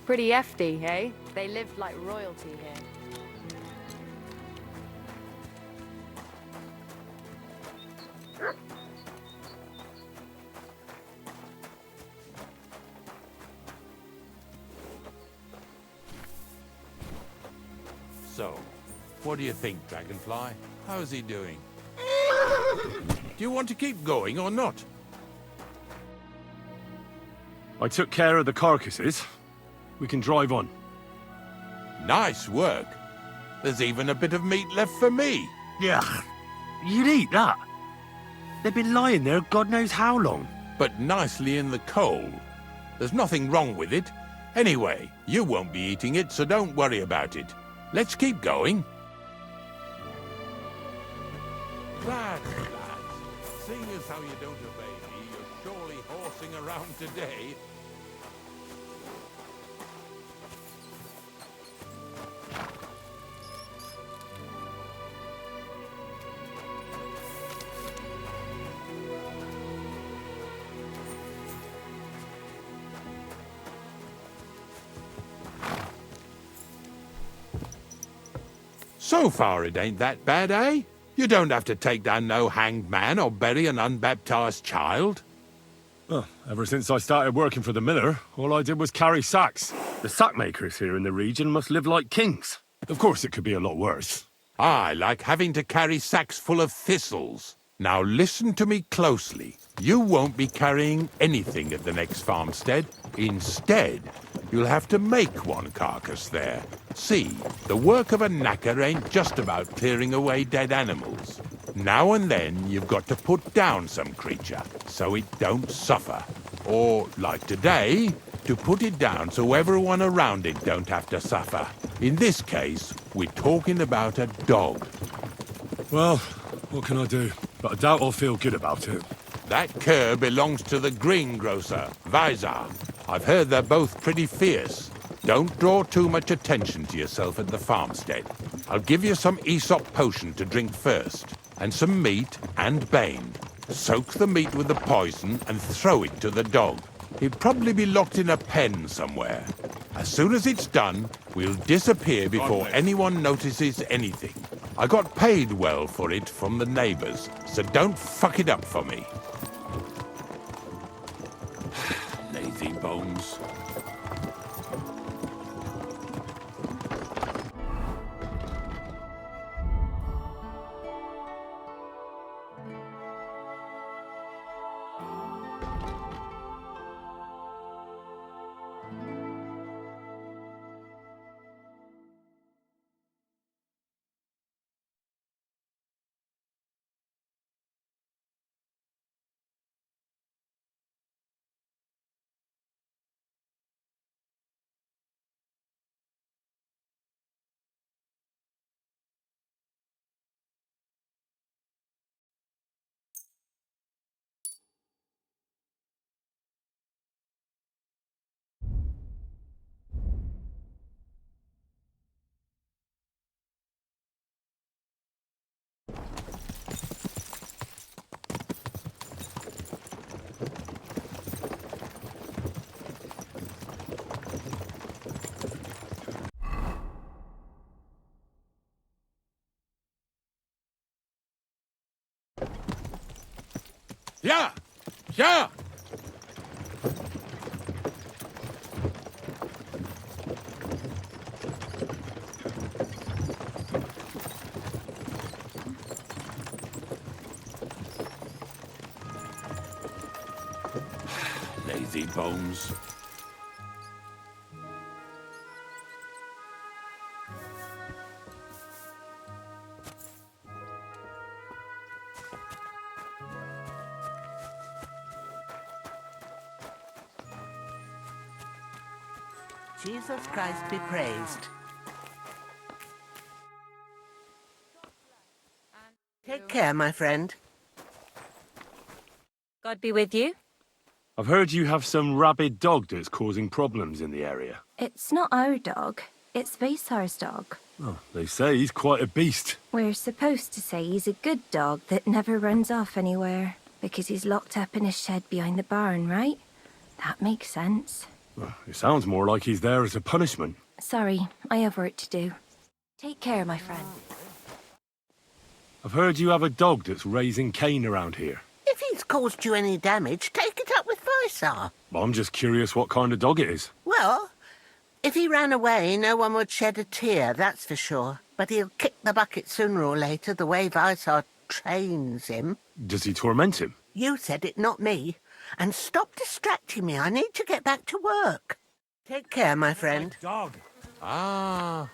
[SPEAKER 11] Pretty hefty, eh? They lived like royalty here.
[SPEAKER 8] So, what do you think, Dragonfly? How's he doing? Do you want to keep going or not?
[SPEAKER 2] I took care of the carcasses. We can drive on.
[SPEAKER 8] Nice work. There's even a bit of meat left for me.
[SPEAKER 2] Yeah, you'd eat that. They've been lying there God knows how long.
[SPEAKER 8] But nicely in the cold. There's nothing wrong with it. Anyway, you won't be eating it, so don't worry about it. Let's keep going. That's Seeing as how you don't obey me, you're surely horsing around today. So far, it ain't that bad, eh? You don't have to take down no hanged man or bury an unbaptized child.
[SPEAKER 2] Well, ever since I started working for the miller, all I did was carry sacks. The sack makers here in the region must live like kings. Of course, it could be a lot worse.
[SPEAKER 8] I like having to carry sacks full of thistles. Now listen to me closely. You won't be carrying anything at the next farmstead. Instead, you'll have to make one carcass there. See, the work of a knacker ain't just about clearing away dead animals. Now and then, you've got to put down some creature, so it don't suffer. Or, like today, to put it down so everyone around it don't have to suffer. In this case, we're talking about a dog.
[SPEAKER 2] Well, what can I do? But I doubt I'll feel good about it.
[SPEAKER 8] That cur belongs to the greengrocer, Visor. I've heard they're both pretty fierce. Don't draw too much attention to yourself at the farmstead. I'll give you some Aesop potion to drink first, and some meat and bane. Soak the meat with the poison and throw it to the dog. He'll probably be locked in a pen somewhere. As soon as it's done, we'll disappear before anyone notices anything. I got paid well for it from the neighbors, so don't fuck it up for me. Lazy bones. Yeah! Yeah! Lazy bones.
[SPEAKER 7] Jesus Christ be praised. Take care, my friend.
[SPEAKER 11] God be with you.
[SPEAKER 2] I've heard you have some rabid dog that's causing problems in the area.
[SPEAKER 12] It's not our dog. It's Vaisar's dog.
[SPEAKER 2] Oh, they say he's quite a beast.
[SPEAKER 12] We're supposed to say he's a good dog that never runs off anywhere, because he's locked up in a shed behind the barn, right? That makes sense.
[SPEAKER 2] Well, it sounds more like he's there as a punishment.
[SPEAKER 12] Sorry, I have work to do. Take care, my friend.
[SPEAKER 2] I've heard you have a dog that's raising Cain around here.
[SPEAKER 7] If he's caused you any damage, take it up with Visar.
[SPEAKER 2] I'm just curious what kind of dog it is.
[SPEAKER 7] Well, if he ran away, no one would shed a tear, that's for sure. But he'll kick the bucket sooner or later, the way Visar trains him.
[SPEAKER 2] Does he torment him?
[SPEAKER 7] You said it, not me. And stop distracting me. I need to get back to work. Take care, my friend.
[SPEAKER 4] Dog.
[SPEAKER 8] Ah.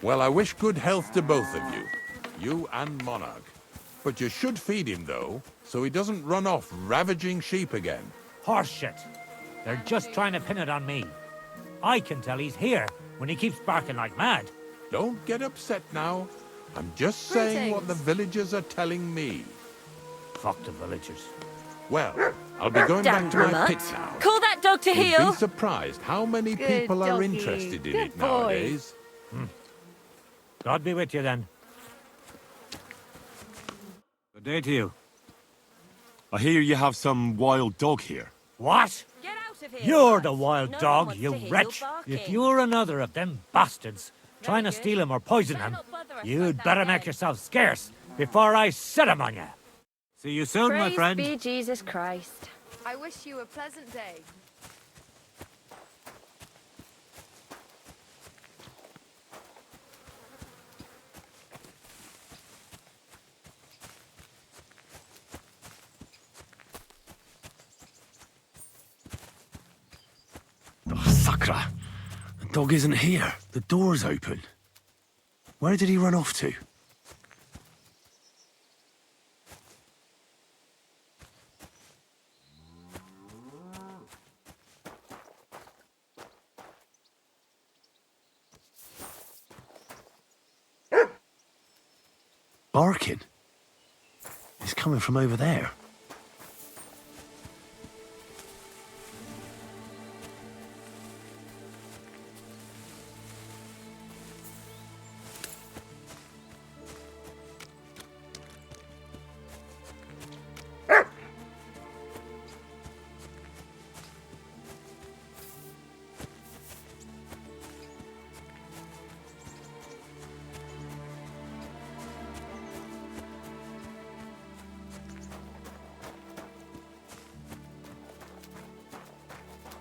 [SPEAKER 8] Well, I wish good health to both of you. You and Monarch. But you should feed him, though, so he doesn't run off ravaging sheep again.
[SPEAKER 4] Horseshit. They're just trying to pin it on me. I can tell he's here when he keeps barking like mad.
[SPEAKER 8] Don't get upset now. I'm just saying what the villagers are telling me.
[SPEAKER 4] Fuck the villagers.
[SPEAKER 8] Well, I'll be going
[SPEAKER 5] Damn
[SPEAKER 8] back to my
[SPEAKER 5] drummer.
[SPEAKER 8] pit now.
[SPEAKER 5] Call that dog to
[SPEAKER 8] You'd
[SPEAKER 5] heel.
[SPEAKER 8] be surprised how many
[SPEAKER 5] Good
[SPEAKER 8] people are
[SPEAKER 5] doggy.
[SPEAKER 8] interested in
[SPEAKER 5] Good
[SPEAKER 8] it
[SPEAKER 5] boy.
[SPEAKER 8] nowadays.
[SPEAKER 4] God be with you then. Good day to you.
[SPEAKER 2] I hear you have some wild dog here.
[SPEAKER 4] What?
[SPEAKER 12] Get out of here.
[SPEAKER 4] You're the
[SPEAKER 12] Buzz.
[SPEAKER 4] wild
[SPEAKER 12] No one
[SPEAKER 4] dog,
[SPEAKER 12] wants
[SPEAKER 4] you
[SPEAKER 12] to hear
[SPEAKER 4] wretch.
[SPEAKER 12] barking.
[SPEAKER 4] If you're another of them bastards trying to
[SPEAKER 12] good.
[SPEAKER 4] steal him or poison
[SPEAKER 12] Better
[SPEAKER 4] him,
[SPEAKER 12] not bother us
[SPEAKER 4] you'd
[SPEAKER 12] like that
[SPEAKER 4] better
[SPEAKER 12] again.
[SPEAKER 4] make yourself scarce before I set him on you. See you soon, my
[SPEAKER 12] Praise
[SPEAKER 4] friend.
[SPEAKER 12] be Jesus Christ.
[SPEAKER 11] I wish you a pleasant day.
[SPEAKER 2] Oh, Sakra! The dog isn't here. The door's open. Where did he run off to? Barking? He's coming from over there.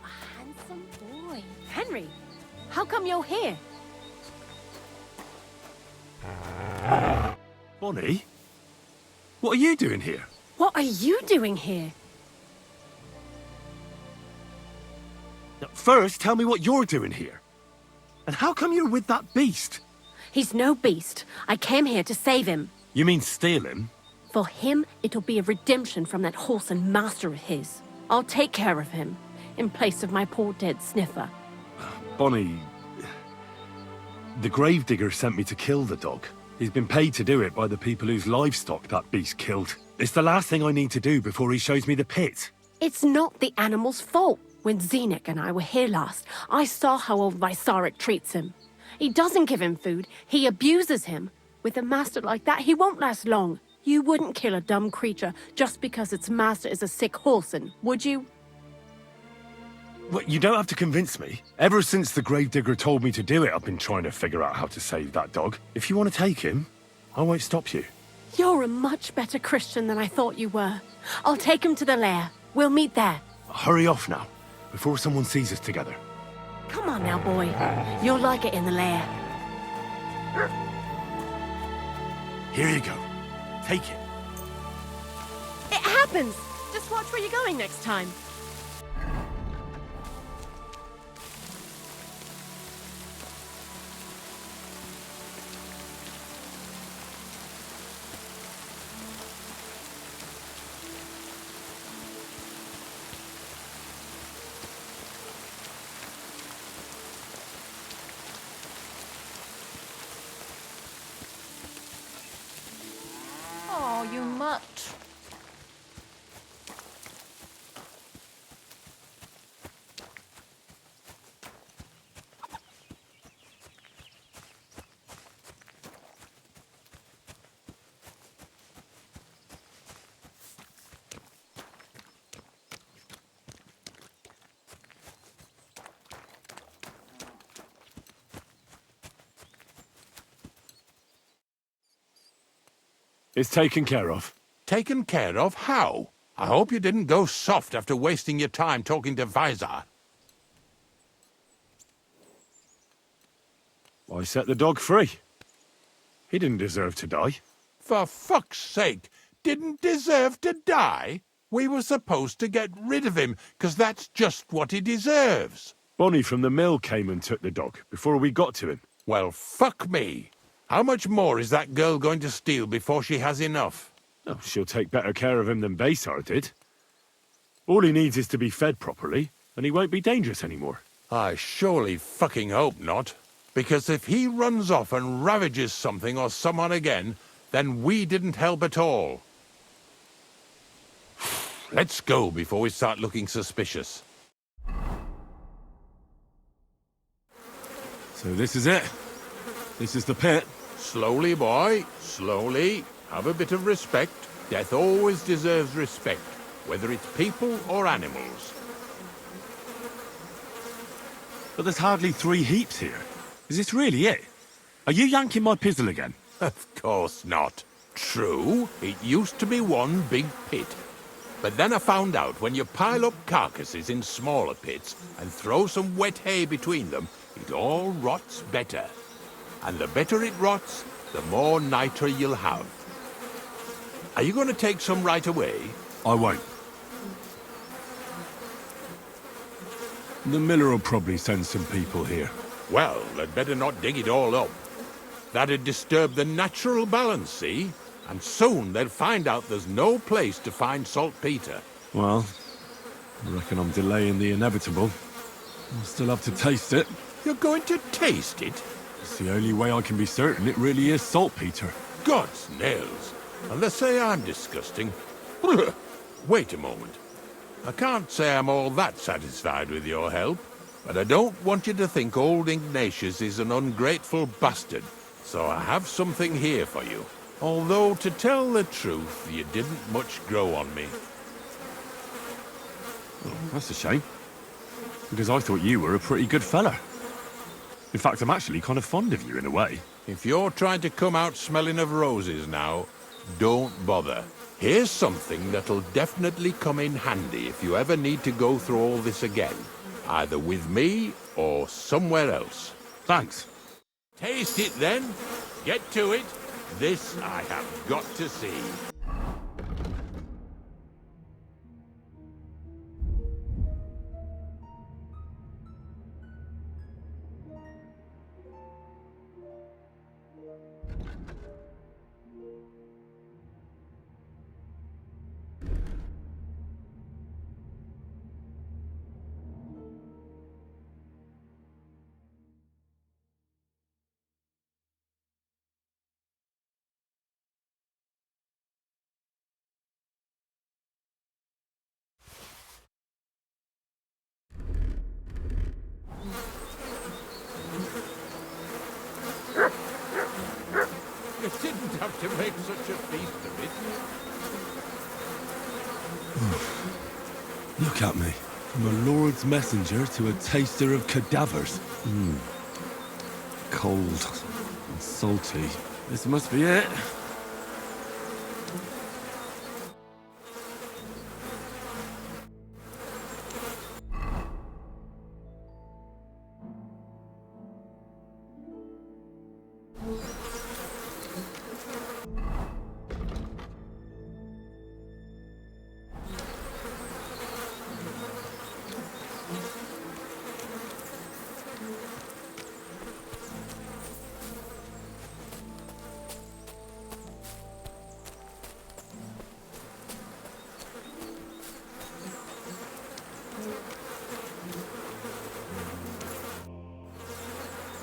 [SPEAKER 5] Handsome boy. Henry, how come you're here?
[SPEAKER 2] Bonnie? What are you doing here?
[SPEAKER 5] What are you doing here?
[SPEAKER 2] Now, first, tell me what you're doing here. And how come you're with that beast?
[SPEAKER 5] He's no beast. I came here to save him.
[SPEAKER 2] You mean steal him?
[SPEAKER 5] For him, it'll be a redemption from that horse and master of his. I'll take care of him, in place of my poor dead sniffer.
[SPEAKER 2] Bonnie... The gravedigger sent me to kill the dog. He's been paid to do it by the people whose livestock that beast killed. It's the last thing I need to do before he shows me the pit.
[SPEAKER 5] It's not the animal's fault. When Zenek and I were here last, I saw how old Vysarik treats him. He doesn't give him food, he abuses him. With a master like that, he won't last long. You wouldn't kill a dumb creature just because its master is a sick horseman, would you?
[SPEAKER 2] Well, you don't have to convince me. Ever since the gravedigger told me to do it, I've been trying to figure out how to save that dog. If you want to take him, I won't stop you.
[SPEAKER 5] You're a much better Christian than I thought you were. I'll take him to the lair. We'll meet there.
[SPEAKER 2] Hurry off now, before someone sees us together.
[SPEAKER 5] Come on now, boy. You'll like it in the lair.
[SPEAKER 2] Here you go. Take it.
[SPEAKER 5] It happens! Just watch where you're going next time.
[SPEAKER 11] Oh, you mutt.
[SPEAKER 2] It's taken care of.
[SPEAKER 8] Taken care of? How? I hope you didn't go soft after wasting your time talking to Visor.
[SPEAKER 2] I set the dog free. He didn't deserve to die.
[SPEAKER 8] For fuck's sake, didn't deserve to die? We were supposed to get rid of him, 'cause that's just what he deserves.
[SPEAKER 2] Bonnie from the mill came and took the dog before we got to him.
[SPEAKER 8] Well, fuck me. How much more is that girl going to steal before she has enough?
[SPEAKER 2] Oh, she'll take better care of him than Baysar did. All he needs is to be fed properly, and he won't be dangerous anymore.
[SPEAKER 8] I surely fucking hope not. Because if he runs off and ravages something or someone again, then we didn't help at all. Let's go before we start looking suspicious.
[SPEAKER 2] So this is it? This is the pit?
[SPEAKER 8] Slowly, boy, slowly. Have a bit of respect. Death always deserves respect, whether it's people or animals.
[SPEAKER 2] But there's hardly 3 heaps here. Is this really it? Are you yanking my pizzle again?
[SPEAKER 8] Of course not. True, it used to be one big pit. But then I found out when you pile up carcasses in smaller pits and throw some wet hay between them, it all rots better. And the better it rots, the more nitre you'll have. Are you going to take some right away?
[SPEAKER 2] I won't. The miller will probably send some people here.
[SPEAKER 8] Well, they'd better not dig it all up. That'd disturb the natural balance, see? And soon they'll find out there's no place to find saltpeter.
[SPEAKER 2] Well, I reckon I'm delaying the inevitable. I'll still have to taste it.
[SPEAKER 8] You're going to taste it?
[SPEAKER 2] It's the only way I can be certain it really is saltpeter.
[SPEAKER 8] God's nails. And they say I'm disgusting. Wait a moment. I can't say I'm all that satisfied with your help, but I don't want you to think old Ignatius is an ungrateful bastard, so I have something here for you. Although, to tell the truth, you didn't much grow on me.
[SPEAKER 2] Oh, that's a shame. Because I thought you were a pretty good fella. In fact, I'm actually kind of fond of you in a way.
[SPEAKER 8] If you're trying to come out smelling of roses now, don't bother. Here's something that'll definitely come in handy if you ever need to go through all this again. Either with me or somewhere else.
[SPEAKER 2] Thanks.
[SPEAKER 8] Taste it then. Get to it. This I have got to see. You didn't have to make such a feast of it.
[SPEAKER 2] Look at me. From a lord's messenger to a taster of cadavers. Cold and salty. This must be it.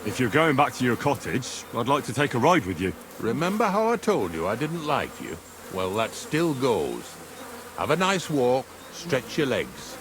[SPEAKER 2] If you're going back to your cottage, I'd like to take a ride with you.
[SPEAKER 8] Remember how I told you I didn't like you? Well, that still goes. Have a nice walk, stretch your legs.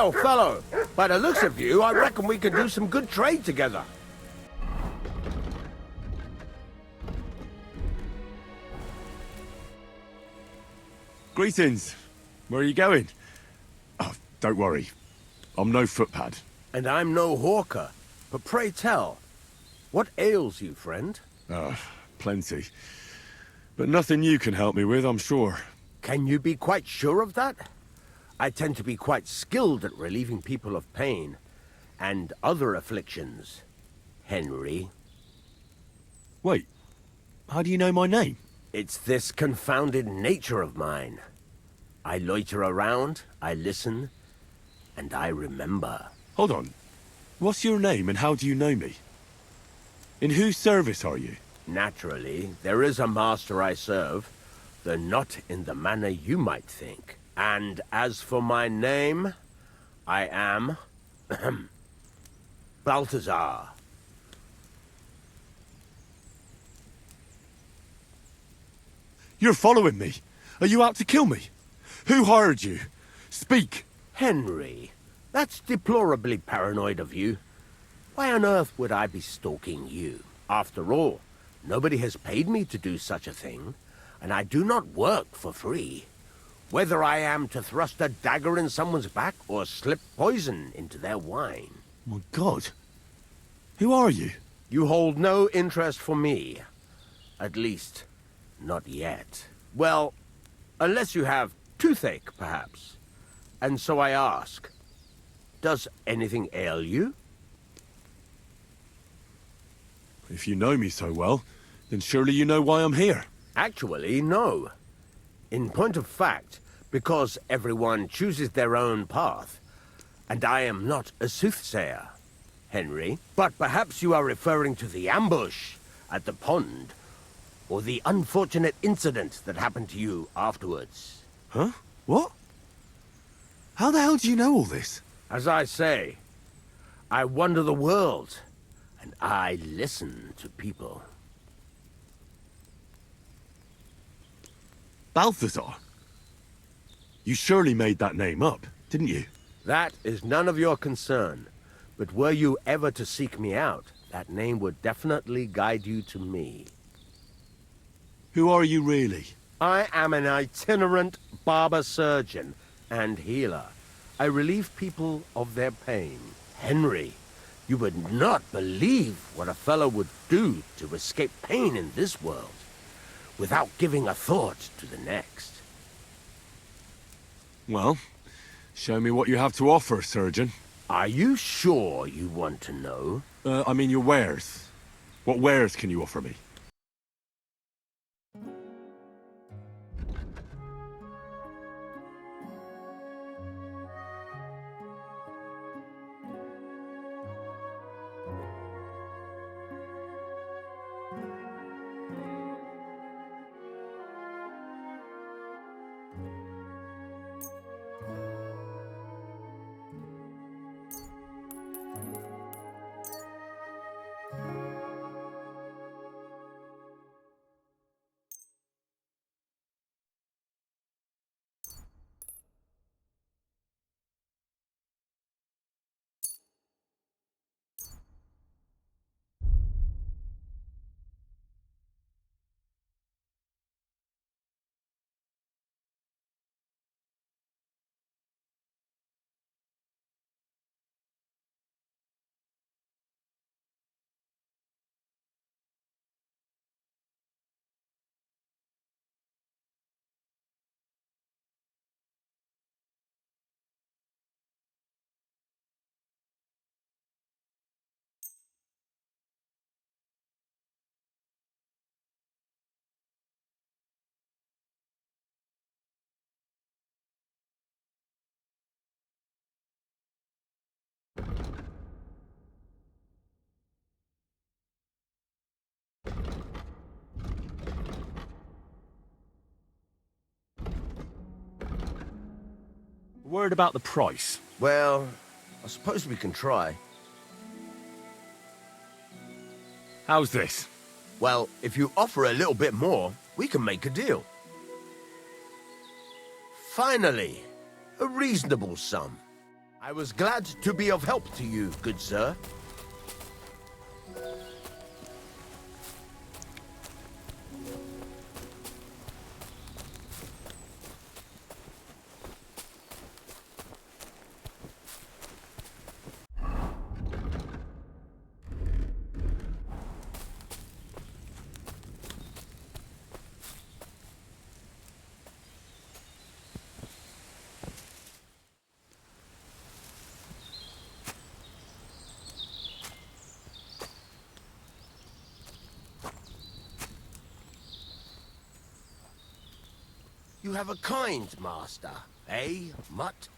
[SPEAKER 9] old fellow. By the looks of you, I reckon we could do some good trade together.
[SPEAKER 2] Greetings. Where are you going? Oh, don't worry. I'm no footpad.
[SPEAKER 9] And I'm no hawker. But pray tell, what ails you, friend?
[SPEAKER 2] Plenty. But nothing you can help me with, I'm sure.
[SPEAKER 9] Can you be quite sure of that? I tend to be quite skilled at relieving people of pain and other afflictions, Henry.
[SPEAKER 2] Wait, how do you know my name?
[SPEAKER 9] It's this confounded nature of mine. I loiter around, I listen, and I remember.
[SPEAKER 2] Hold on. What's your name and how do you know me? In whose service are you?
[SPEAKER 9] Naturally, there is a master I serve, though not in the manner you might think. And as for my name, I am... Balthazar.
[SPEAKER 2] You're following me. Are you out to kill me? Who hired you? Speak.
[SPEAKER 9] Henry, that's deplorably paranoid of you. Why on earth would I be stalking you? After all, nobody has paid me to do such a thing, and I do not work for free. Whether I am to thrust a dagger in someone's back or slip poison into their wine.
[SPEAKER 2] My God. Who are you?
[SPEAKER 9] You hold no interest for me. At least, not yet. Well, unless you have toothache, perhaps. And so I ask, does anything ail you?
[SPEAKER 2] If you know me so well, then surely you know why I'm here.
[SPEAKER 9] Actually, no. In point of fact, because everyone chooses their own path, and I am not a soothsayer, Henry. But perhaps you are referring to the ambush at the pond, or the unfortunate incident that happened to you afterwards.
[SPEAKER 2] Huh? What? How the hell do you know all this?
[SPEAKER 9] As I say, I wander the world, and I listen to people.
[SPEAKER 2] Balthazar? You surely made that name up, didn't you?
[SPEAKER 9] That is none of your concern. But were you ever to seek me out, that name would definitely guide you to me.
[SPEAKER 2] Who are you really?
[SPEAKER 9] I am an itinerant barber surgeon and healer. I relieve people of their pain. Henry, you would not believe what a fellow would do to escape pain in this world, without giving a thought to the next.
[SPEAKER 2] Well, show me what you have to offer, surgeon.
[SPEAKER 9] Are you sure you want to know?
[SPEAKER 2] I mean your wares. What wares can you offer me? Word about the price.
[SPEAKER 9] Well, I suppose we can try.
[SPEAKER 2] How's this?
[SPEAKER 9] Well, if you offer a little bit more, we can make a deal. Finally, a reasonable sum. I was glad to be of help to you, good sir. You have a kind master, eh, Mutt?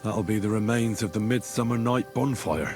[SPEAKER 2] That'll be the remains of the Midsummer Night bonfire.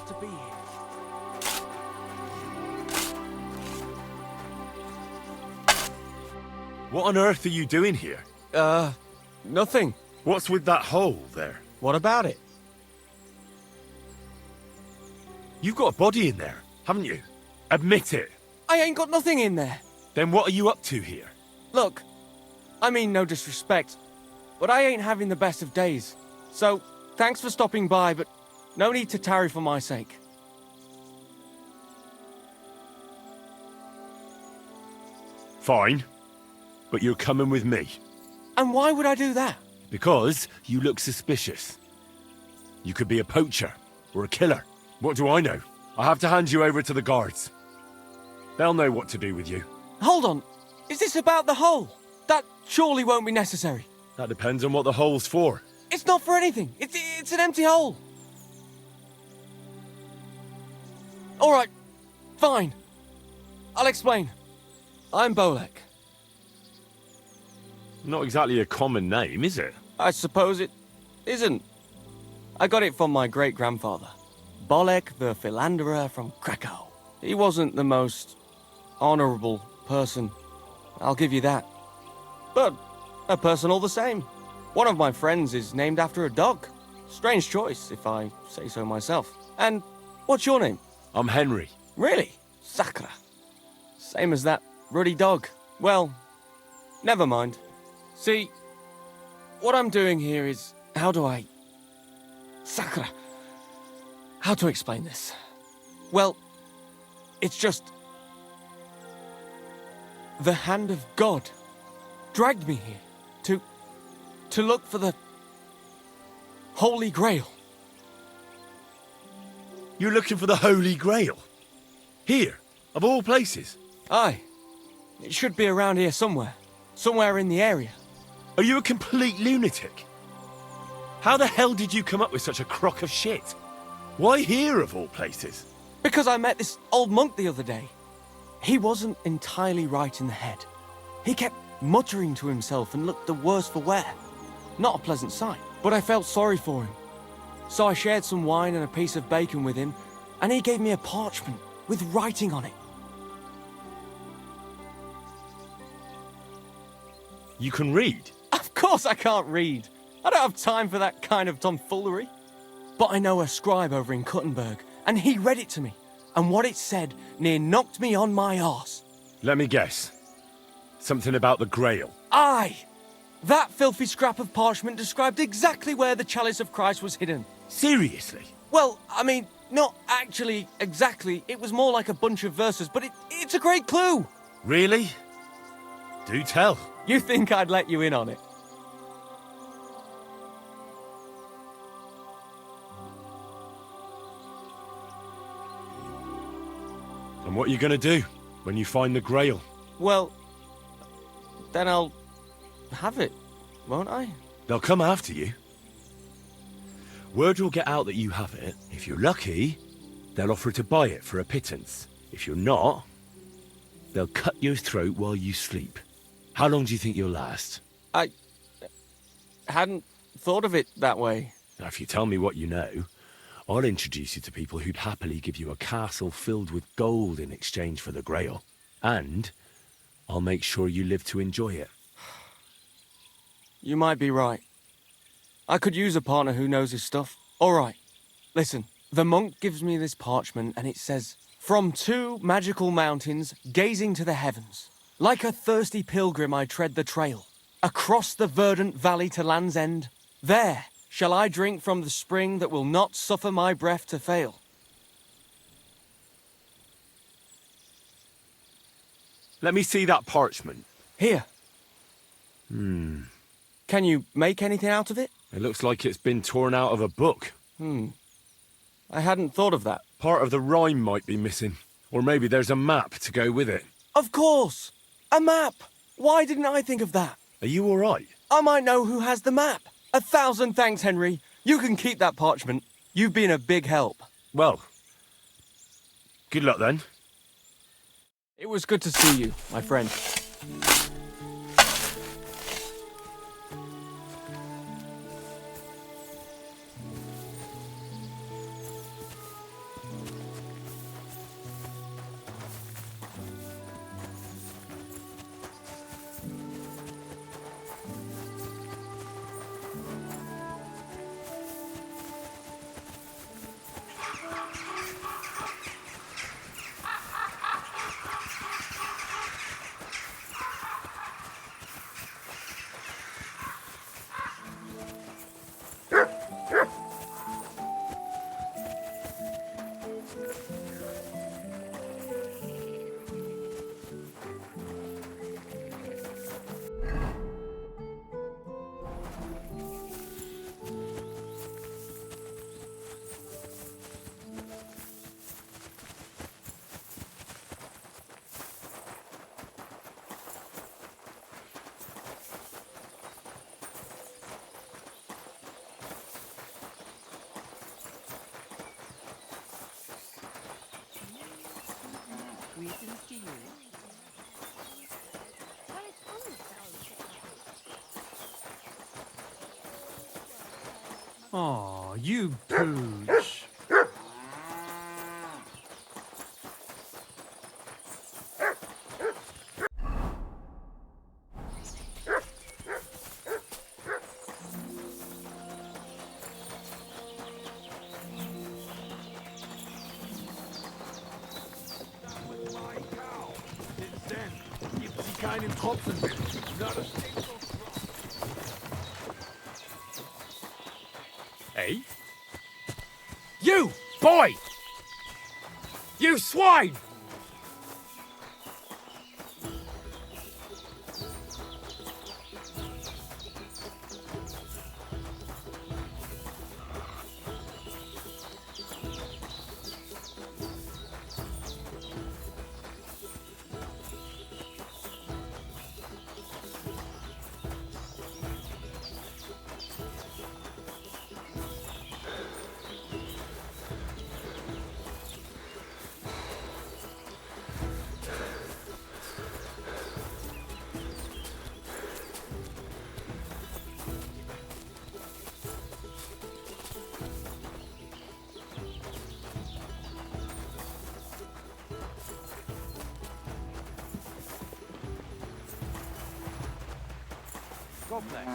[SPEAKER 10] to be here.
[SPEAKER 2] What on earth are you doing here?
[SPEAKER 13] Nothing.
[SPEAKER 2] What's with that hole there?
[SPEAKER 13] What about it?
[SPEAKER 2] You've got a body in there, haven't you? Admit it.
[SPEAKER 13] I ain't got nothing in there.
[SPEAKER 2] Then what are you up to here?
[SPEAKER 13] Look, I mean no disrespect, but I ain't having the best of days. So, thanks for stopping by, but no need to tarry for my sake.
[SPEAKER 2] Fine. But you're coming with me.
[SPEAKER 13] And why would I do that?
[SPEAKER 2] Because you look suspicious. You could be a poacher or a killer. What do I know? I have to hand you over to the guards. They'll know what to do with you.
[SPEAKER 13] Hold on. Is this about the hole? That surely won't be necessary.
[SPEAKER 2] That depends on what the hole's for.
[SPEAKER 13] It's not for anything. It's an empty hole. All right. Fine. I'll explain. I'm Bolek.
[SPEAKER 2] Not exactly a common name, is it?
[SPEAKER 13] I suppose it isn't. I got it from my great-grandfather, Bolek the Philanderer from Krakow. He wasn't the most honorable person, I'll give you that. But a person all the same. One of my friends is named after a dog. Strange choice, if I say so myself. And what's your name?
[SPEAKER 2] I'm Henry.
[SPEAKER 13] Really? Sakra. Same as that ruddy dog. Well, never mind. See, what I'm doing here is, Sakra. How to explain this? Well, it's just... the hand of God dragged me here to look for the Holy Grail.
[SPEAKER 2] You're looking for the Holy Grail? Here, of all places?
[SPEAKER 13] Aye. It should be around here somewhere. Somewhere in the area.
[SPEAKER 2] Are you a complete lunatic? How the hell did you come up with such a crock of shit? Why here, of all places?
[SPEAKER 13] Because I met this old monk the other day. He wasn't entirely right in the head. He kept muttering to himself and looked the worse for wear. Not a pleasant sight, but I felt sorry for him. So I shared some wine and a piece of bacon with him, and he gave me a parchment with writing on it.
[SPEAKER 2] You can read?
[SPEAKER 13] Of course I can't read. I don't have time for that kind of tomfoolery. But I know a scribe over in Kuttenberg, and he read it to me. And what it said near knocked me on my arse.
[SPEAKER 2] Let me guess. Something about the Grail.
[SPEAKER 13] Aye! That filthy scrap of parchment described exactly where the chalice of Christ was hidden.
[SPEAKER 2] Seriously?
[SPEAKER 13] Well, I mean, not actually exactly. It was more like a bunch of verses, but it's a great clue.
[SPEAKER 2] Really? Do tell.
[SPEAKER 13] You think I'd let you in on it?
[SPEAKER 2] And what are you going to do when you find the Grail?
[SPEAKER 13] Well, then I'll have it, won't I?
[SPEAKER 2] They'll come after you. Word will get out that you have it. If you're lucky, they'll offer to buy it for a pittance. If you're not, they'll cut your throat while you sleep. How long do you think you'll last?
[SPEAKER 13] I hadn't thought of it that way.
[SPEAKER 2] Now, if you tell me what you know, I'll introduce you to people who'd happily give you a castle filled with gold in exchange for the Grail. And I'll make sure you live to enjoy it.
[SPEAKER 13] You might be right. I could use a partner who knows his stuff. All right, listen. The monk gives me this parchment and it says, "From 2 magical mountains, gazing to the heavens. Like a thirsty pilgrim I tread the trail. Across the verdant valley to land's end. There shall I drink from the spring that will not suffer my breath to fail."
[SPEAKER 2] Let me see that parchment.
[SPEAKER 13] Here. Can you make anything out of it?
[SPEAKER 2] It looks like it's been torn out of a book.
[SPEAKER 13] I hadn't thought of that.
[SPEAKER 2] Part of the rhyme might be missing. Or maybe there's a map to go with it.
[SPEAKER 13] Of course! A map! Why didn't I think of that?
[SPEAKER 2] Are you all right?
[SPEAKER 13] I might know who has the map. 1,000 thanks, Henry. You can keep that parchment. You've been a big help.
[SPEAKER 2] Well, good luck then.
[SPEAKER 13] It was good to see you, my friend.
[SPEAKER 1] Greetings to you.
[SPEAKER 14] Aw, you pooch.
[SPEAKER 6] Keinen Tropfen will.
[SPEAKER 14] Hey? You, boy! You swine!
[SPEAKER 6] Complex.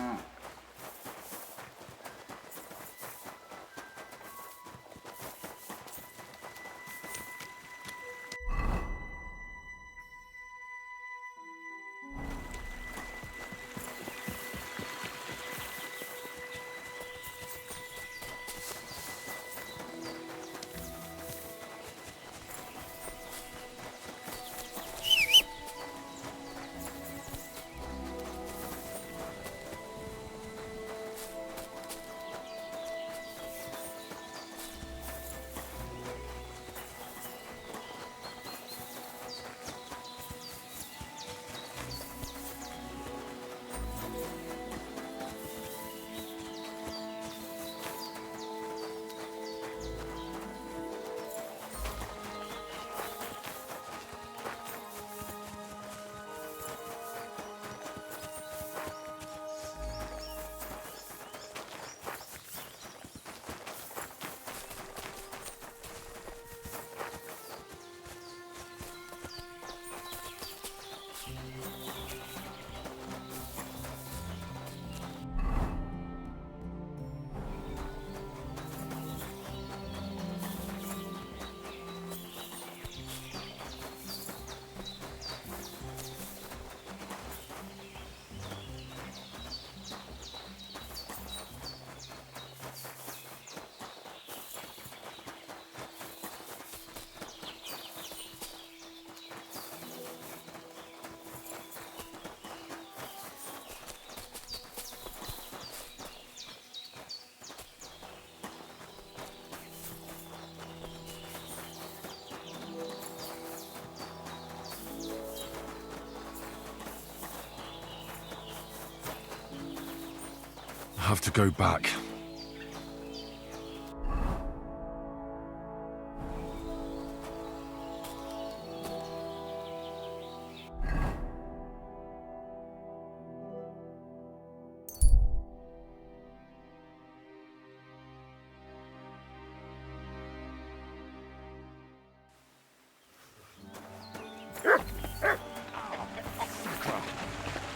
[SPEAKER 2] I have to go back.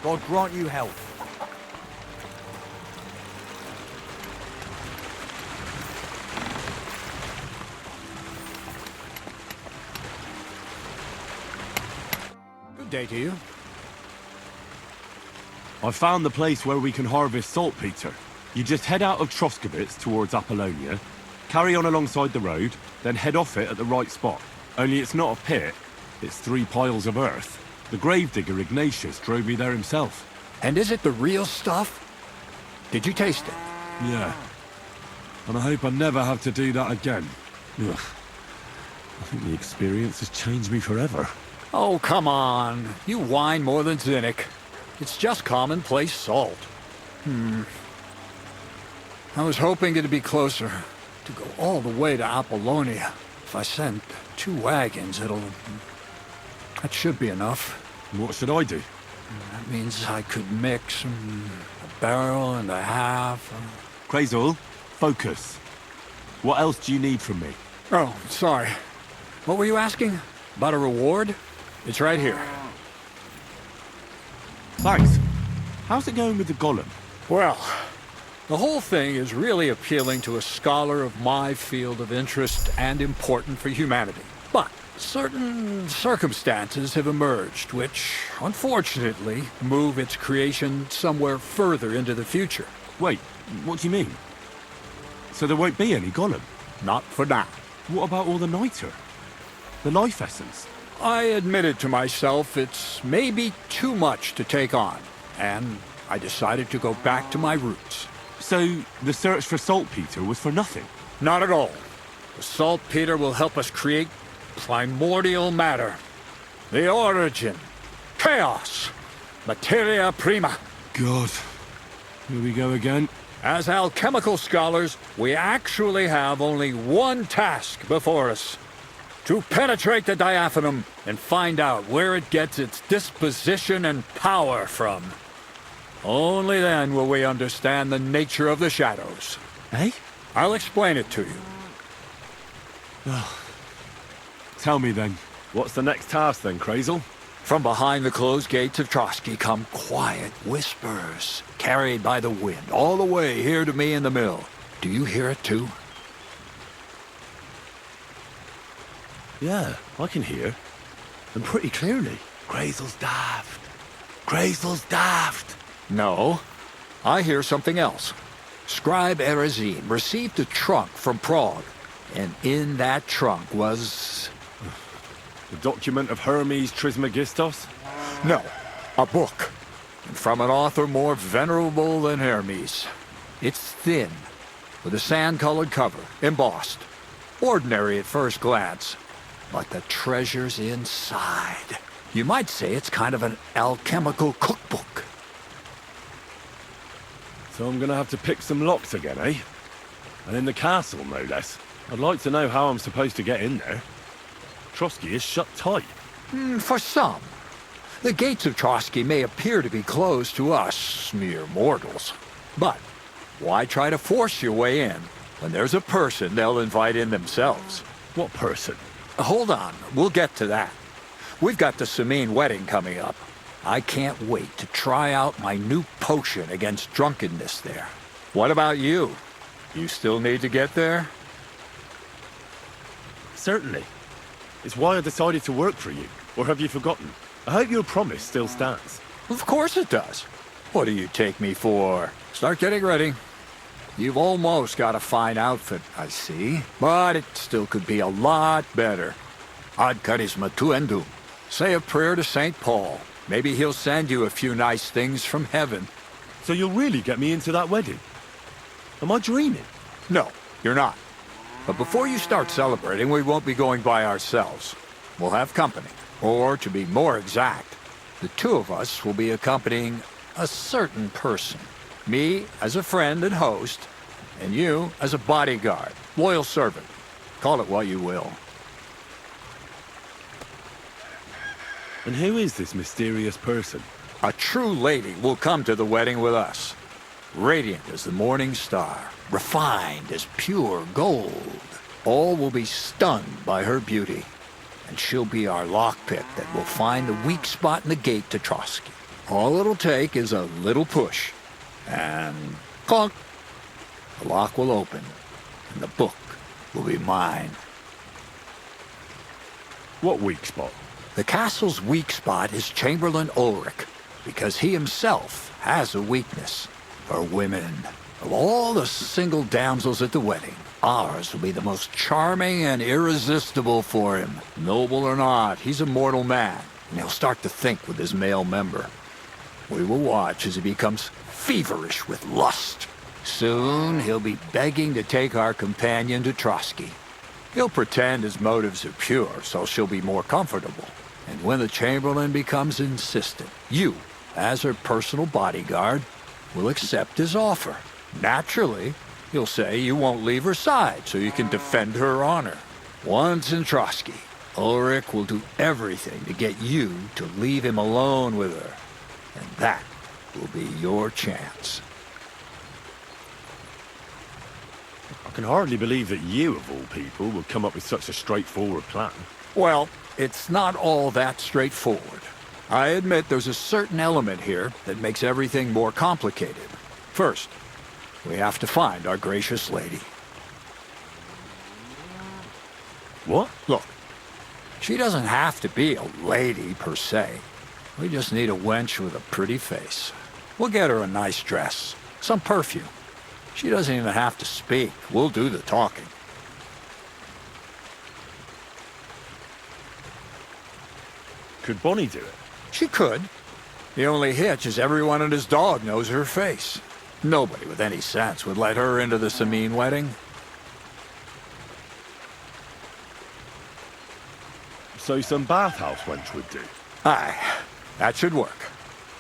[SPEAKER 14] God grant you health.
[SPEAKER 3] Good day to you.
[SPEAKER 2] I found the place where we can harvest saltpeter. You just head out of Troskovitz towards Apollonia, carry on alongside the road, then head off it at the right spot. Only it's not a pit, it's 3 piles of earth. The gravedigger Ignatius drove me there himself.
[SPEAKER 15] And is it the real stuff? Did you taste it?
[SPEAKER 2] Yeah. And I hope I never have to do that again. Ugh. I think the experience has changed me forever.
[SPEAKER 15] Oh, come on. You whine more than Zinnik. It's just commonplace salt. I was hoping it'd be closer. To go all the way to Apollonia. If I send 2 wagons, it'll... That should be enough.
[SPEAKER 2] What should I do?
[SPEAKER 15] That means I could mix a barrel and a half.
[SPEAKER 2] Crazel, focus. What else do you need from me?
[SPEAKER 15] Oh, sorry. What were you asking? About a reward? It's right here.
[SPEAKER 2] Thanks. How's it going with the golem?
[SPEAKER 15] Well, the whole thing is really appealing to a scholar of my field of interest and important for humanity. But certain circumstances have emerged which, unfortunately, move its creation somewhere further into the future.
[SPEAKER 2] Wait, what do you mean? So there won't be any golem?
[SPEAKER 15] Not for now.
[SPEAKER 2] What about all the niter? The life essence?
[SPEAKER 15] I admitted to myself it's maybe too much to take on, and I decided to go back to my roots.
[SPEAKER 2] So the search for saltpeter was for nothing?
[SPEAKER 15] Not at all. The saltpeter will help us create primordial matter. The origin. Chaos. Materia prima.
[SPEAKER 2] God. Here we go again.
[SPEAKER 15] As alchemical scholars, we actually have only one task before us. To penetrate the diaphanum and find out where it gets its disposition and power from. Only then will we understand the nature of the shadows.
[SPEAKER 2] Eh?
[SPEAKER 15] I'll explain it to you.
[SPEAKER 2] Tell me then, what's the next task then, Crazel?
[SPEAKER 15] From behind the closed gates of Trotsky come quiet whispers, carried by the wind, all the way here to me in the mill. Do you hear it too?
[SPEAKER 2] Yeah, I can hear. And pretty clearly.
[SPEAKER 9] Crazel's daft. Crazel's daft.
[SPEAKER 15] No, I hear something else. Scribe Erezine received a trunk from Prague, and in that trunk was...
[SPEAKER 2] The document of Hermes Trismegistos?
[SPEAKER 15] No, a book. And from an author more venerable than Hermes. It's thin, with a sand-colored cover, embossed. Ordinary at first glance. But the treasure's inside. You might say it's kind of an alchemical cookbook.
[SPEAKER 2] So I'm gonna have to pick some locks again, eh? And in the castle, no less. I'd like to know how I'm supposed to get in there. Trotsky is shut tight.
[SPEAKER 15] For some. The gates of Trotsky may appear to be closed to us, mere mortals. But why try to force your way in when there's a person they'll invite in themselves?
[SPEAKER 2] What person?
[SPEAKER 15] Hold on, we'll get to that. We've got the Samine wedding coming up. I can't wait to try out my new potion against drunkenness there. What about you? You still need to get there?
[SPEAKER 2] Certainly. It's why I decided to work for you. Or have you forgotten? I hope your promise still stands.
[SPEAKER 15] Of course it does. What do you take me for? Start getting ready. You've almost got a fine outfit, I see. But it still could be a lot better. Ad charisma tuendum. Say a prayer to St. Paul. Maybe he'll send you a few nice things from heaven.
[SPEAKER 2] So you'll really get me into that wedding? Am I dreaming?
[SPEAKER 15] No, you're not. But before you start celebrating, we won't be going by ourselves. We'll have company. Or, to be more exact, the two of us will be accompanying a certain person. Me as a friend and host, and you as a bodyguard, loyal servant. Call it what you will.
[SPEAKER 2] And who is this mysterious person?
[SPEAKER 15] A true lady will come to the wedding with us. Radiant as the morning star, refined as pure gold. All will be stunned by her beauty. And she'll be our lockpick that will find the weak spot in the gate to Trotsky. All it'll take is a little push. And clunk! The lock will open, and the book will be mine.
[SPEAKER 2] What weak spot?
[SPEAKER 15] The castle's weak spot is Chamberlain Ulrich, because he himself has a weakness for women. Of all the single damsels at the wedding, ours will be the most charming and irresistible for him. Noble or not, he's a mortal man, and he'll start to think with his male member. We will watch as he becomes feverish with lust. Soon, he'll be begging to take our companion to Trotsky. He'll pretend his motives are pure, so she'll be more comfortable. And when the Chamberlain becomes insistent, you, as her personal bodyguard, will accept his offer. Naturally, he'll say you won't leave her side so you can defend her honor. Once in Trotsky, Ulrich will do everything to get you to leave him alone with her. And that will be your chance.
[SPEAKER 2] I can hardly believe that you, of all people, would come up with such a straightforward plan.
[SPEAKER 15] Well, it's not all that straightforward. I admit there's a certain element here that makes everything more complicated. First, we have to find our gracious lady.
[SPEAKER 2] What?
[SPEAKER 15] Look, she doesn't have to be a lady per se. We just need a wench with a pretty face. We'll get her a nice dress, some perfume. She doesn't even have to speak. We'll do the talking.
[SPEAKER 2] Could Bonnie do it?
[SPEAKER 15] She could. The only hitch is everyone and his dog knows her face. Nobody with any sense would let her into the Sameen wedding.
[SPEAKER 2] So some bathhouse wench would do?
[SPEAKER 15] Aye, that should work.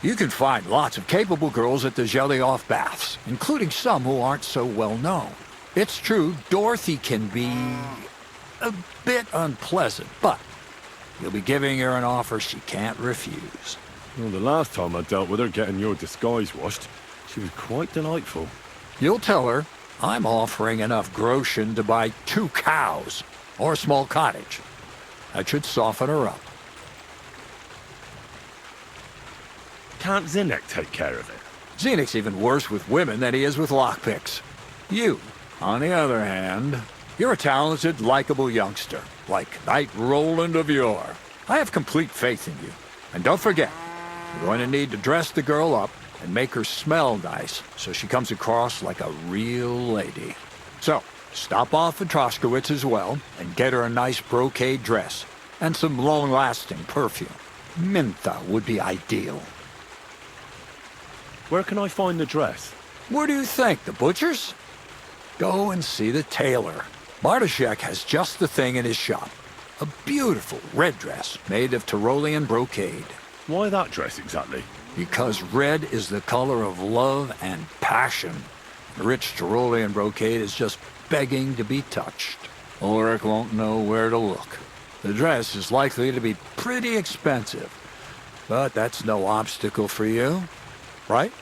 [SPEAKER 15] You can find lots of capable girls at the Jelly-Off Baths, including some who aren't so well known. It's true, Dorothy can be a bit unpleasant, but you'll be giving her an offer she can't refuse.
[SPEAKER 2] Well, the last time I dealt with her getting your disguise washed, she was quite delightful.
[SPEAKER 15] You'll tell her I'm offering enough groschen to buy 2 cows or a small cottage. That should soften her up.
[SPEAKER 2] Can't Zinnek take care of it?
[SPEAKER 15] Zenek's even worse with women than he is with lockpicks. You, on the other hand, you're a talented, likable youngster, like Knight Roland of yore. I have complete faith in you. And don't forget, you're going to need to dress the girl up and make her smell nice so she comes across like a real lady. So, stop off at Troskowitz as well and get her a nice brocade dress and some long-lasting perfume. Mintha would be ideal.
[SPEAKER 2] Where can I find the dress?
[SPEAKER 15] Where do you think? The butcher's? Go and see the tailor. Bartoszek has just the thing in his shop. A beautiful red dress made of Tyrolean brocade.
[SPEAKER 2] Why that dress exactly?
[SPEAKER 15] Because red is the color of love and passion. The rich Tyrolean brocade is just begging to be touched. Ulrich won't know where to look. The dress is likely to be pretty expensive, but that's no obstacle for you. Right?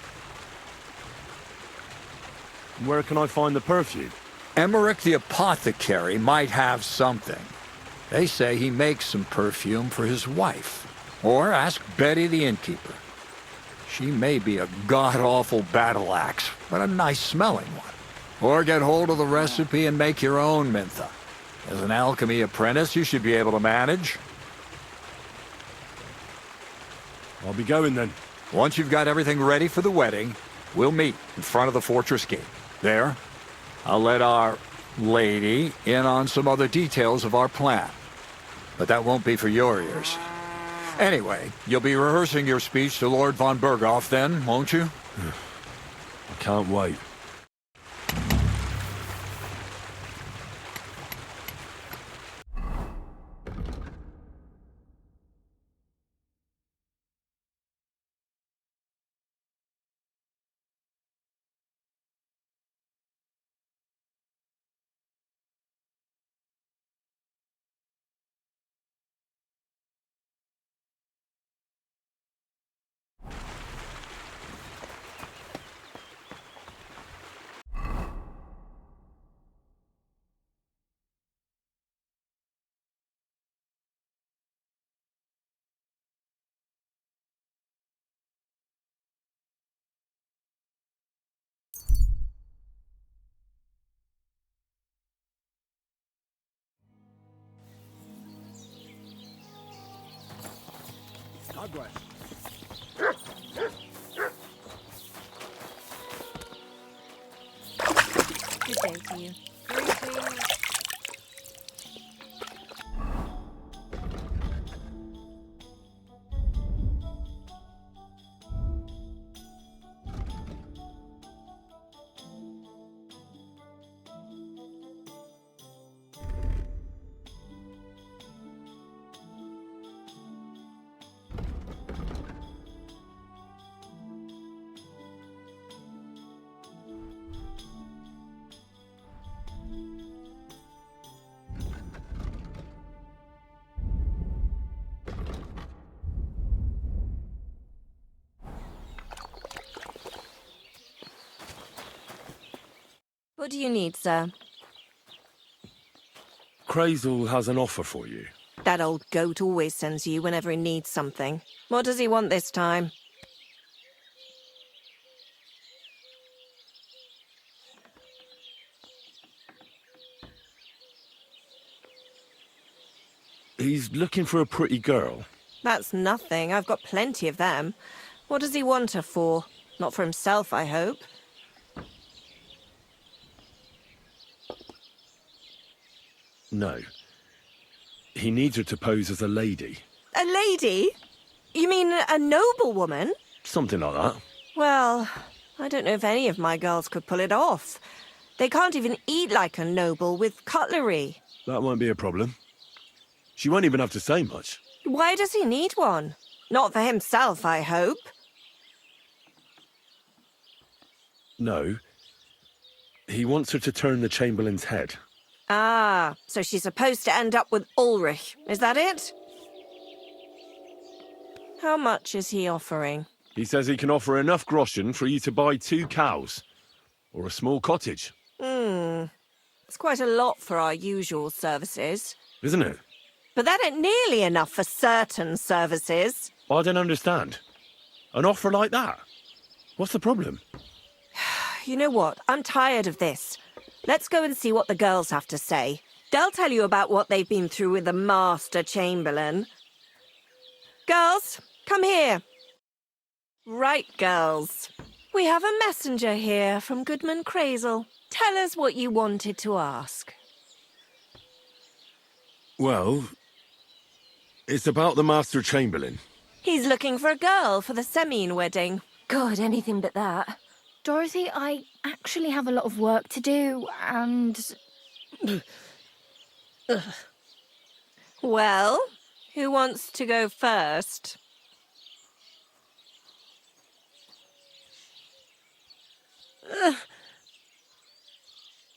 [SPEAKER 2] Where can I find the perfume?
[SPEAKER 15] Emmerich the apothecary might have something. They say he makes some perfume for his wife. Or ask Betty the innkeeper. She may be a god-awful battle axe, but a nice-smelling one. Or get hold of the recipe and make your own Mintha. As an alchemy apprentice, you should be able to manage.
[SPEAKER 2] I'll be going then.
[SPEAKER 15] Once you've got everything ready for the wedding, we'll meet in front of the fortress gate. There, I'll let our lady in on some other details of our plan. But that won't be for your ears. Anyway, you'll be rehearsing your speech to Lord von Berghoff then, won't you?
[SPEAKER 2] I can't wait.
[SPEAKER 3] God bless.
[SPEAKER 11] Good day to you. Greetings.
[SPEAKER 16] What do you need, sir?
[SPEAKER 2] Crazel has an offer for you.
[SPEAKER 16] That old goat always sends you whenever he needs something. What does he want this time?
[SPEAKER 2] He's looking for a pretty girl.
[SPEAKER 16] That's nothing. I've got plenty of them. What does he want her for? Not for himself, I hope.
[SPEAKER 2] No. He needs her to pose as a lady.
[SPEAKER 16] A lady? You mean a noblewoman?
[SPEAKER 2] Something like that.
[SPEAKER 16] Well, I don't know if any of my girls could pull it off. They can't even eat like a noble with cutlery.
[SPEAKER 2] That won't be a problem. She won't even have to say much.
[SPEAKER 16] Why does he need one? Not for himself, I hope.
[SPEAKER 2] No. He wants her to turn the Chamberlain's head.
[SPEAKER 16] Ah, so she's supposed to end up with Ulrich. Is that it? How much is he offering?
[SPEAKER 2] He says he can offer enough groschen for you to buy 2 cows. Or a small cottage.
[SPEAKER 16] It's quite a lot for our usual services.
[SPEAKER 2] Isn't it?
[SPEAKER 16] But that ain't nearly enough for certain services.
[SPEAKER 2] I don't understand. An offer like that? What's the problem?
[SPEAKER 16] You know what? I'm tired of this. Let's go and see what the girls have to say. They'll tell you about what they've been through with the Master Chamberlain. Girls, come here. Right, girls. We have a messenger here from Goodman Crazel. Tell us what you wanted to ask.
[SPEAKER 2] Well, it's about the Master Chamberlain.
[SPEAKER 16] He's looking for a girl for the Semine wedding.
[SPEAKER 12] God, anything but that.
[SPEAKER 17] Dorothy, I actually have a lot of work to do, and...
[SPEAKER 16] Well, who wants to go first?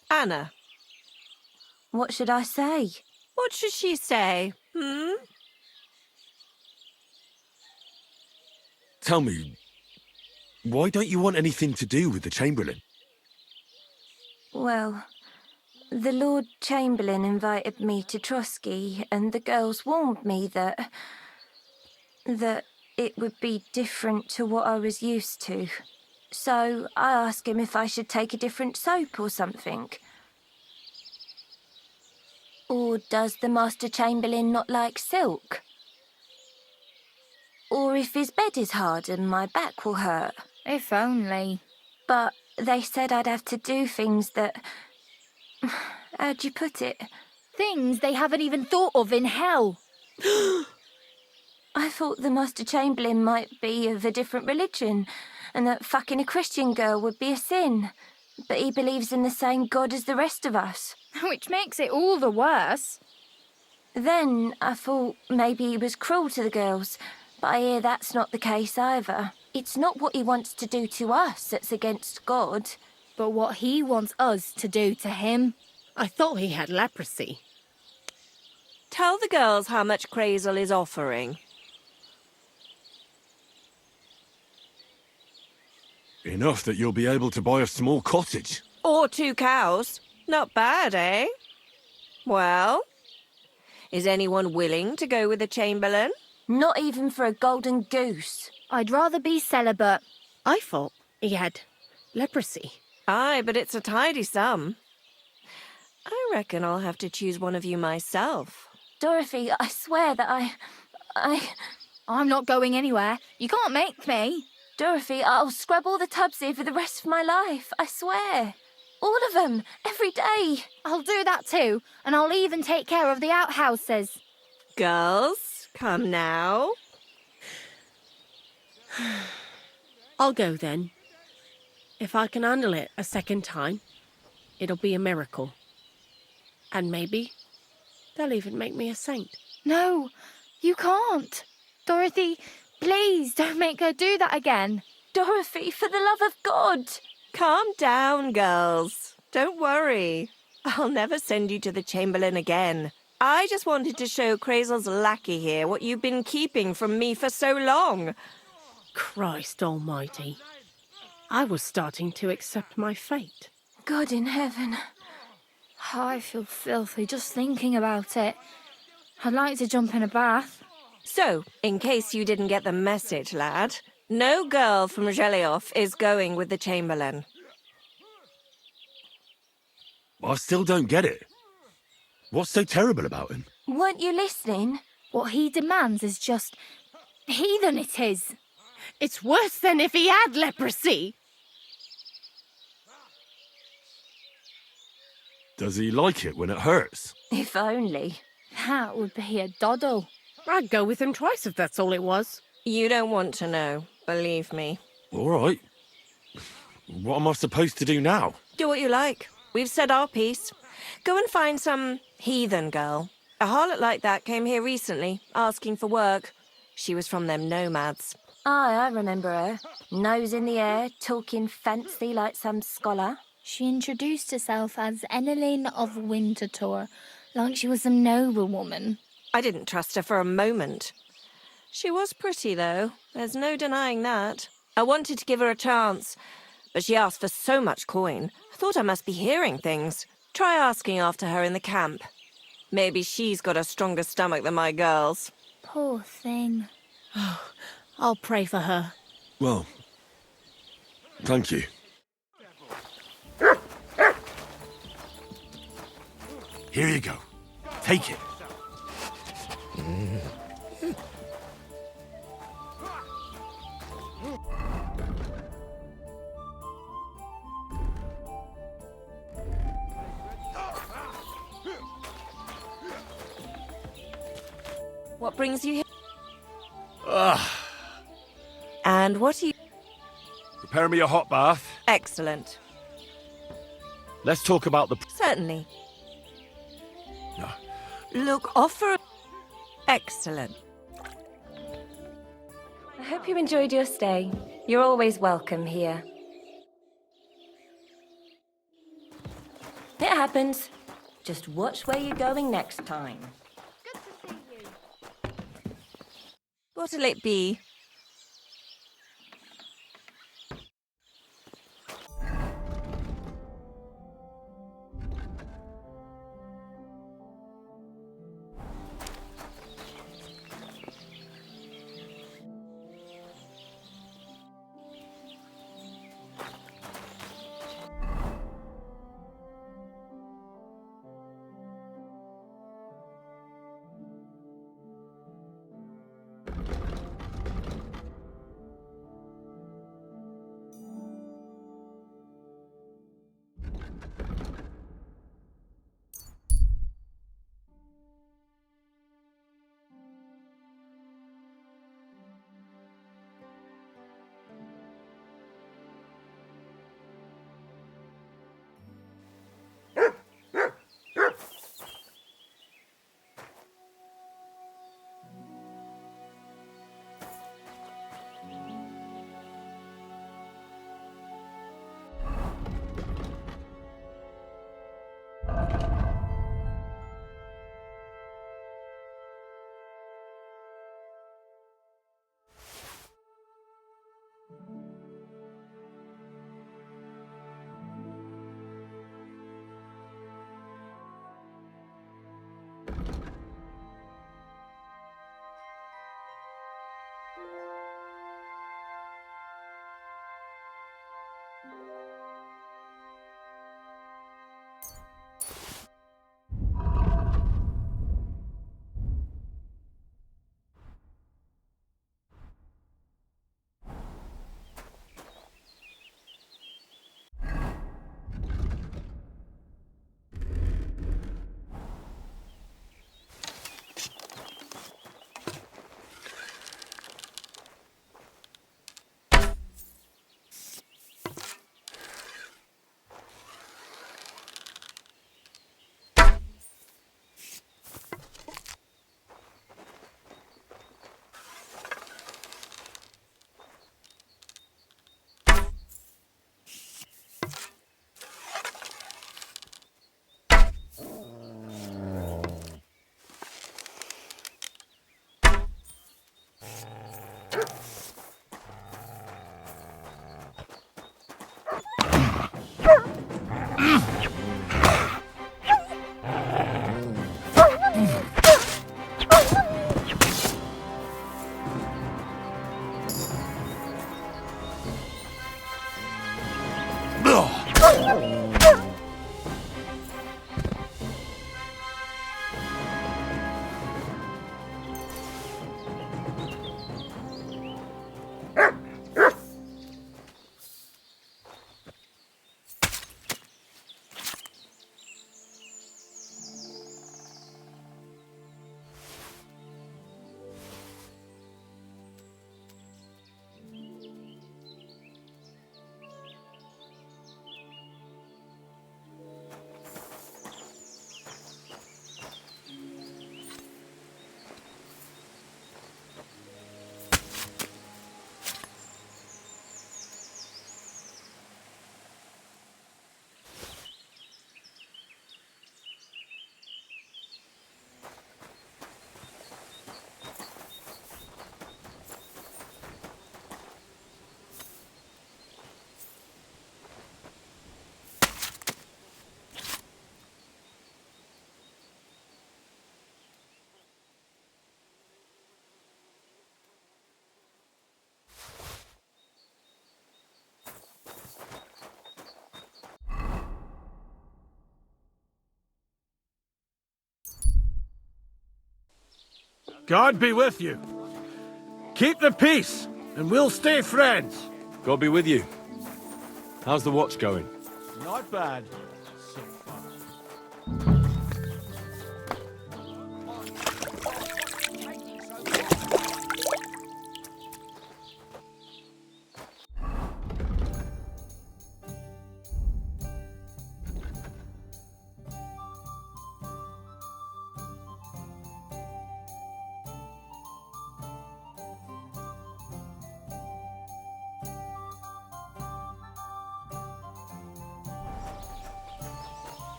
[SPEAKER 16] Anna.
[SPEAKER 12] What should I say?
[SPEAKER 16] What should she say,
[SPEAKER 2] Tell me, why don't you want anything to do with the Chamberlain?
[SPEAKER 12] Well, the Lord Chamberlain invited me to Trotsky, and the girls warned me that it would be different to what I was used to. So I asked him if I should take a different soap or something. Or does the Master Chamberlain not like silk? Or if his bed is hard and my back will hurt.
[SPEAKER 17] If only.
[SPEAKER 12] But they said I'd have to do things that... How'd you put it?
[SPEAKER 17] Things they haven't even thought of in hell.
[SPEAKER 12] I thought the Master Chamberlain might be of a different religion, and that fucking a Christian girl would be a sin. But he believes in the same God as the rest of us.
[SPEAKER 17] Which makes it all the worse.
[SPEAKER 12] Then I thought maybe he was cruel to the girls, but I hear that's not the case either. It's not what he wants to do to us that's against God.
[SPEAKER 17] But what he wants us to do to him.
[SPEAKER 5] I thought he had leprosy.
[SPEAKER 16] Tell the girls how much Crazel is offering.
[SPEAKER 2] Enough that you'll be able to buy a small cottage.
[SPEAKER 16] Or 2 cows. Not bad, eh? Well, is anyone willing to go with the Chamberlain?
[SPEAKER 12] Not even for a golden goose.
[SPEAKER 17] I'd rather be celibate.
[SPEAKER 5] I thought he had leprosy.
[SPEAKER 16] Aye, but it's a tidy sum. I reckon I'll have to choose one of you myself.
[SPEAKER 12] Dorothy, I swear that
[SPEAKER 17] I'm not going anywhere. You can't make me.
[SPEAKER 12] Dorothy, I'll scrub all the tubs here for the rest of my life, I swear. All of them, every day.
[SPEAKER 17] I'll do that too, and I'll even take care of the outhouses.
[SPEAKER 16] Girls, come now.
[SPEAKER 5] I'll go then. If I can handle it a second time, it'll be a miracle. And maybe they'll even make me a saint.
[SPEAKER 17] No, you can't. Dorothy, please don't make her do that again.
[SPEAKER 12] Dorothy, for the love of God.
[SPEAKER 16] Calm down, girls. Don't worry. I'll never send you to the Chamberlain again. I just wanted to show Crazel's lackey here what you've been keeping from me for so long.
[SPEAKER 5] Christ almighty. I was starting to accept my fate.
[SPEAKER 12] God in heaven.
[SPEAKER 17] Oh, I feel filthy just thinking about it. I'd like to jump in a bath.
[SPEAKER 16] So, in case you didn't get the message, lad, no girl from Zhelioff is going with the Chamberlain.
[SPEAKER 2] I still don't get it. What's so terrible about him?
[SPEAKER 12] Weren't you listening?
[SPEAKER 17] What he demands is just heathen it is.
[SPEAKER 5] It's worse than if he had leprosy.
[SPEAKER 2] Does he like it when it hurts?
[SPEAKER 12] If only.
[SPEAKER 17] That would be a doddle.
[SPEAKER 5] I'd go with him twice if that's all it was.
[SPEAKER 16] You don't want to know, believe me.
[SPEAKER 2] All right. What am I supposed to do now?
[SPEAKER 16] Do what you like. We've said our piece. Go and find some heathen girl. A harlot like that came here recently, asking for work. She was from them nomads.
[SPEAKER 12] Aye, I remember her. Nose in the air, talking fancy like some scholar.
[SPEAKER 17] She introduced herself as Enneline of Winterthur, like she was some noblewoman.
[SPEAKER 16] I didn't trust her for a moment. She was pretty, though. There's no denying that. I wanted to give her a chance, but she asked for so much coin. I thought I must be hearing things. Try asking after her in the camp. Maybe she's got a stronger stomach than my girls.
[SPEAKER 17] Poor thing.
[SPEAKER 5] I'll pray for her.
[SPEAKER 2] Well, thank you. Here you go. Take it.
[SPEAKER 16] What brings you here?
[SPEAKER 2] Ah,
[SPEAKER 16] And what are you...
[SPEAKER 2] prepare me a hot bath.
[SPEAKER 16] Excellent.
[SPEAKER 2] Let's talk about the...
[SPEAKER 16] Certainly.
[SPEAKER 2] No.
[SPEAKER 16] Look, offer... Excellent.
[SPEAKER 12] I hope you enjoyed your stay. You're always welcome here. It happens. Just watch where you're going next time.
[SPEAKER 16] What'll it be?
[SPEAKER 9] God be with you. Keep the peace, and we'll stay friends.
[SPEAKER 2] God be with you. How's the watch going?
[SPEAKER 14] Not bad.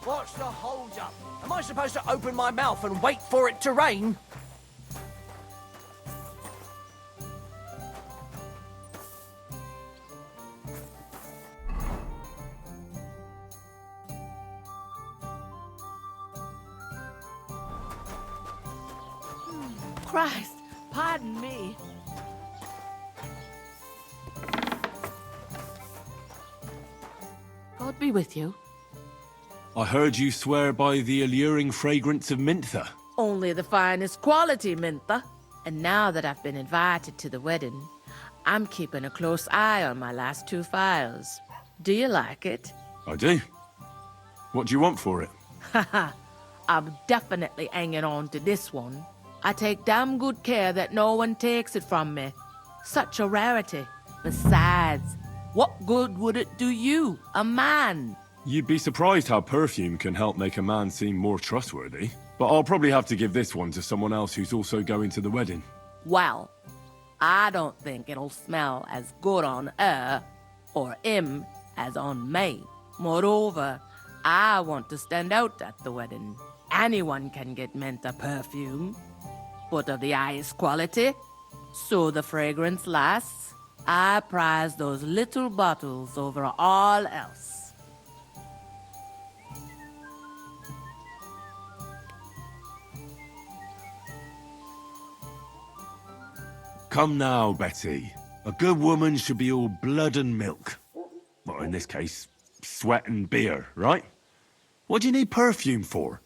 [SPEAKER 10] What's the hold up? Am I supposed to open my mouth and wait for it to rain?
[SPEAKER 1] Christ, pardon me. God be with you.
[SPEAKER 2] I heard you swear by the alluring fragrance of Mintha.
[SPEAKER 1] Only the finest quality, Mintha. And now that I've been invited to the wedding, I'm keeping a close eye on my last 2 files. Do you like it?
[SPEAKER 2] I do. What do you want for it?
[SPEAKER 1] Haha, I'm definitely hanging on to this one. I take damn good care that no one takes it from me. Such a rarity. Besides, what good would it do you, a man?
[SPEAKER 2] You'd be surprised how perfume can help make a man seem more trustworthy. But I'll probably have to give this one to someone else who's also going to the wedding.
[SPEAKER 1] Well, I don't think it'll smell as good on her or him as on me. Moreover, I want to stand out at the wedding. Anyone can get Menta perfume, but of the highest quality, so the fragrance lasts. I prize those little bottles over all else.
[SPEAKER 2] Come now, Betty. A good woman should be all blood and milk. Well, in this case, sweat and beer, right? What do you need perfume for?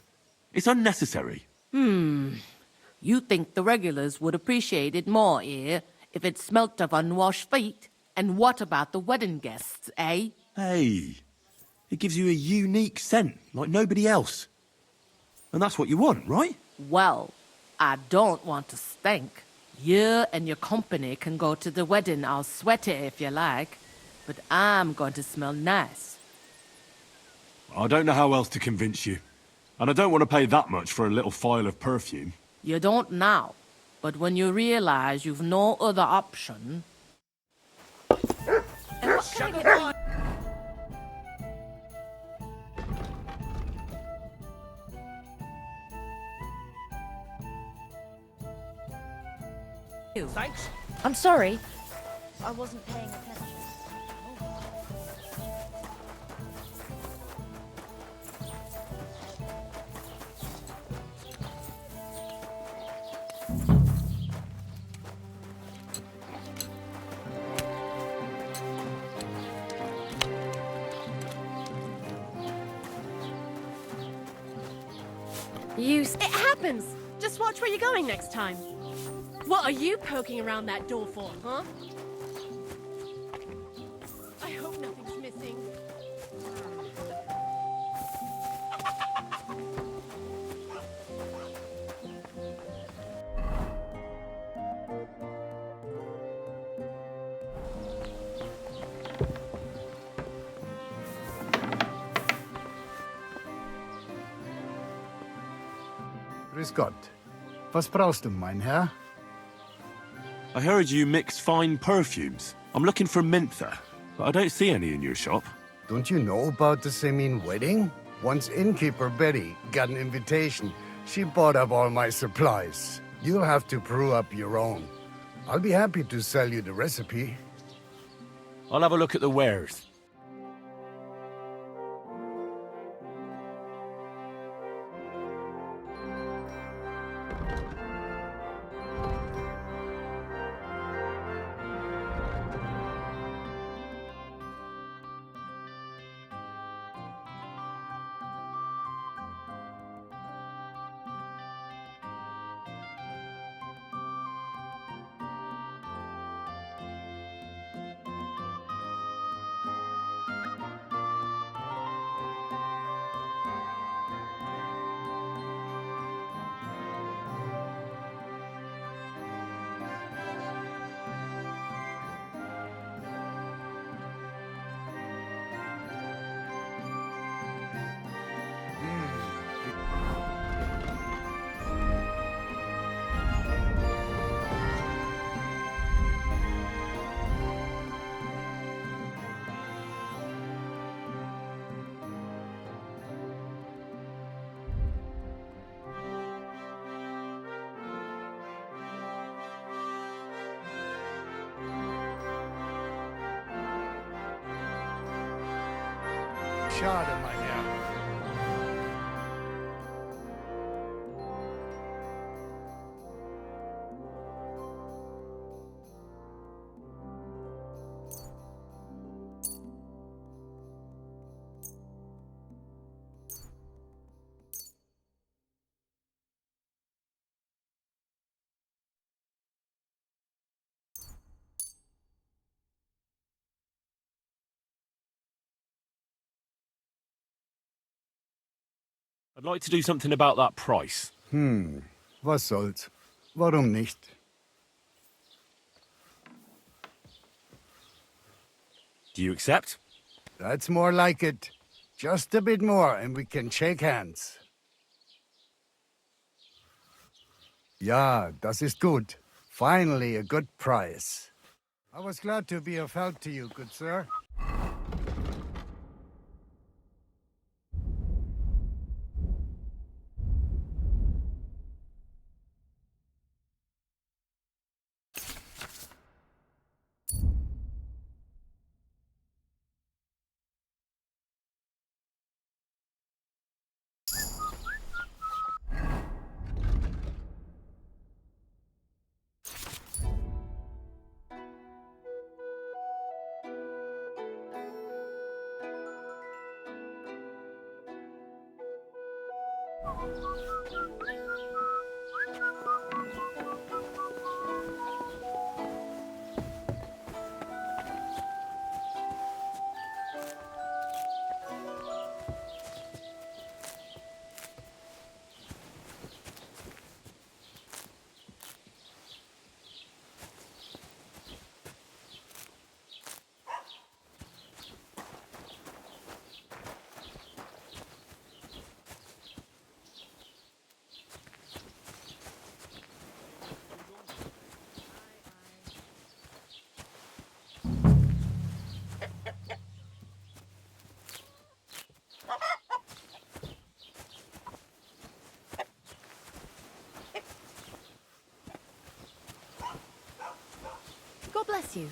[SPEAKER 2] It's unnecessary.
[SPEAKER 1] You think the regulars would appreciate it more here if it smelt of unwashed feet? And what about the wedding guests, eh?
[SPEAKER 2] Hey, it gives you a unique scent like nobody else. And that's what you want, right?
[SPEAKER 1] Well, I don't want to stink. You and your company can go to the wedding all sweaty if you like, but I'm going to smell nice.
[SPEAKER 2] I don't know how else to convince you. And I don't want to pay that much for a little phial of perfume.
[SPEAKER 1] You don't now, but when you realize you've no other option...
[SPEAKER 10] Thanks.
[SPEAKER 5] I'm sorry.
[SPEAKER 12] I wasn't paying attention.
[SPEAKER 5] It happens! Just watch where you're going next time. What are you poking around that door for, huh? I hope nothing's missing.
[SPEAKER 3] Grüß Gott. Was brauchst du, mein Herr?
[SPEAKER 2] I heard you mix fine perfumes. I'm looking for Mintha, but I don't see any in your shop.
[SPEAKER 3] Don't you know about the Semin wedding? Once innkeeper Betty got an invitation, she bought up all my supplies. You'll have to brew up your own. I'll be happy to sell you the recipe.
[SPEAKER 2] I'll have a look at the wares.
[SPEAKER 3] Schade, mein Herr.
[SPEAKER 2] I'd like to do something about that price.
[SPEAKER 3] Was soll's. Warum nicht?
[SPEAKER 2] Do you accept?
[SPEAKER 3] That's more like it. Just a bit more and we can shake hands. Ja, das ist gut. Finally a good price. I was glad to be of help to you, good sir.
[SPEAKER 11] God bless you.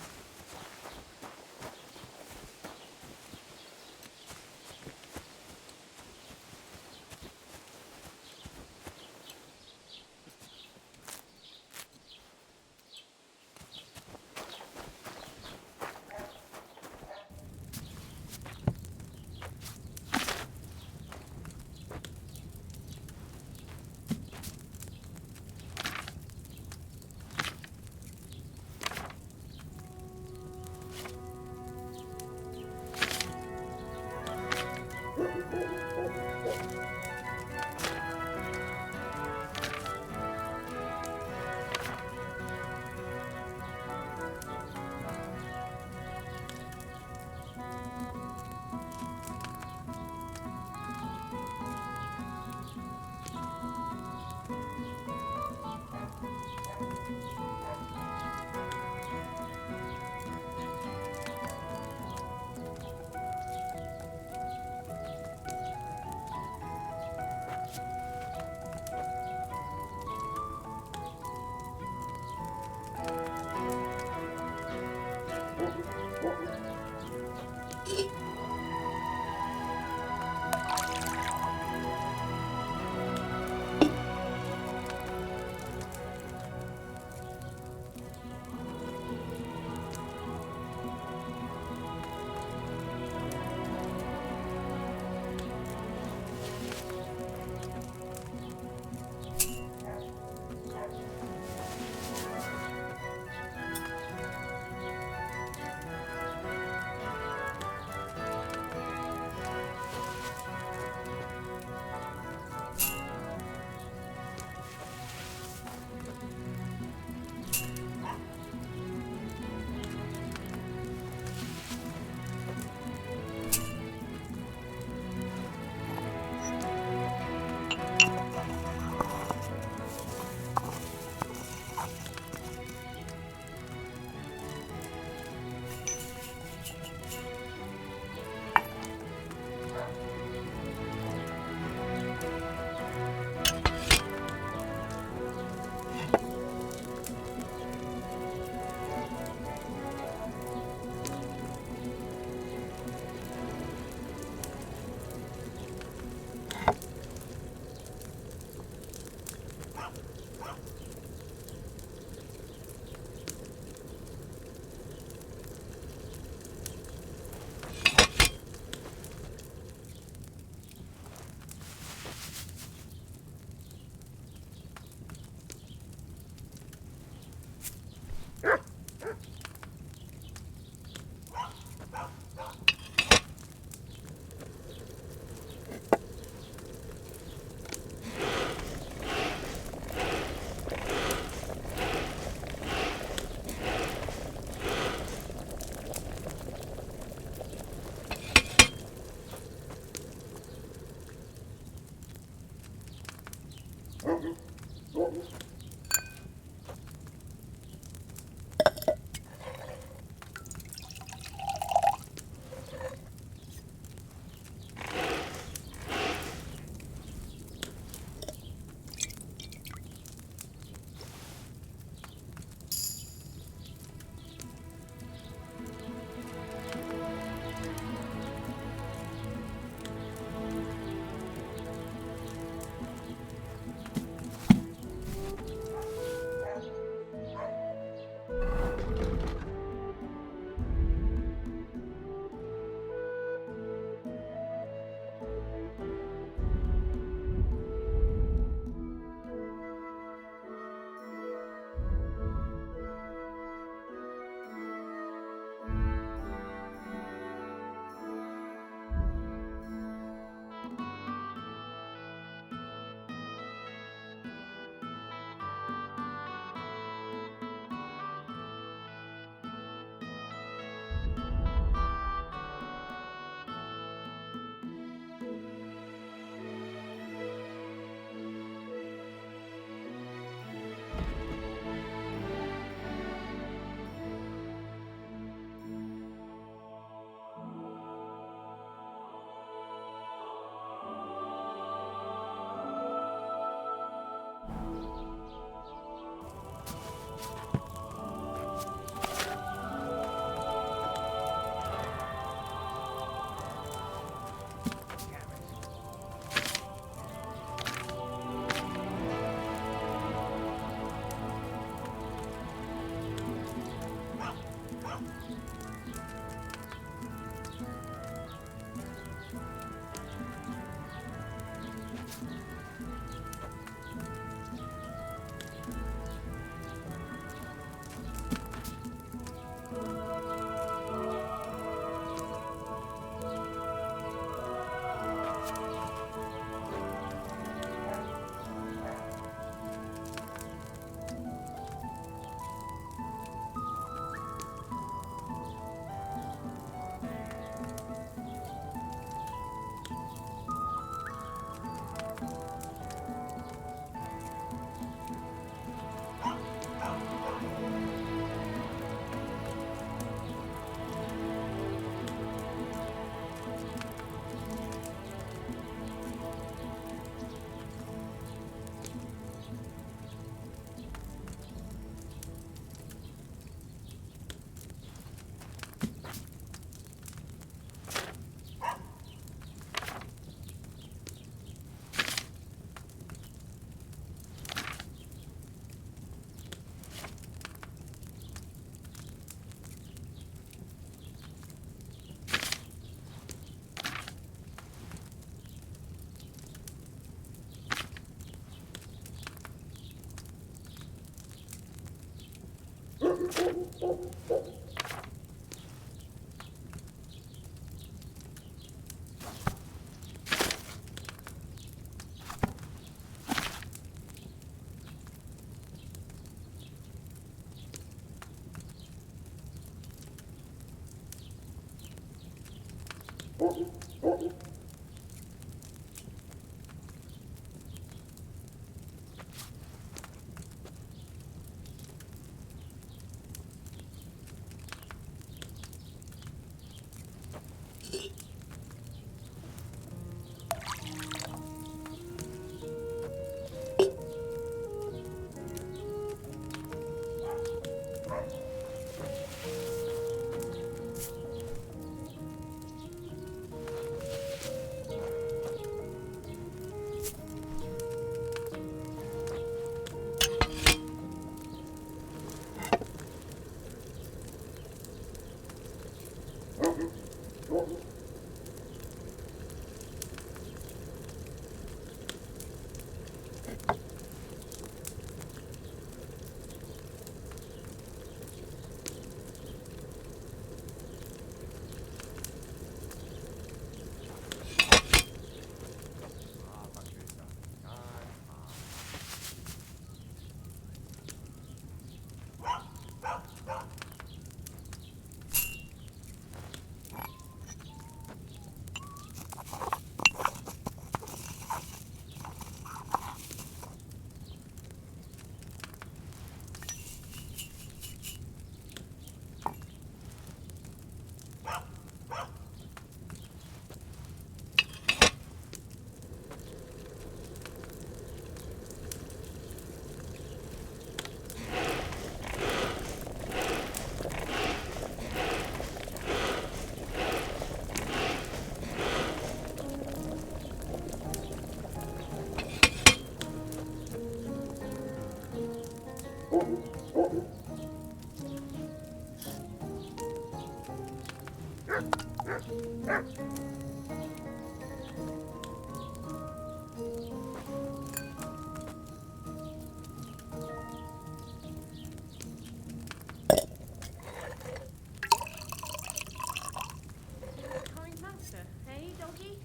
[SPEAKER 18] Kind master, eh, doggy?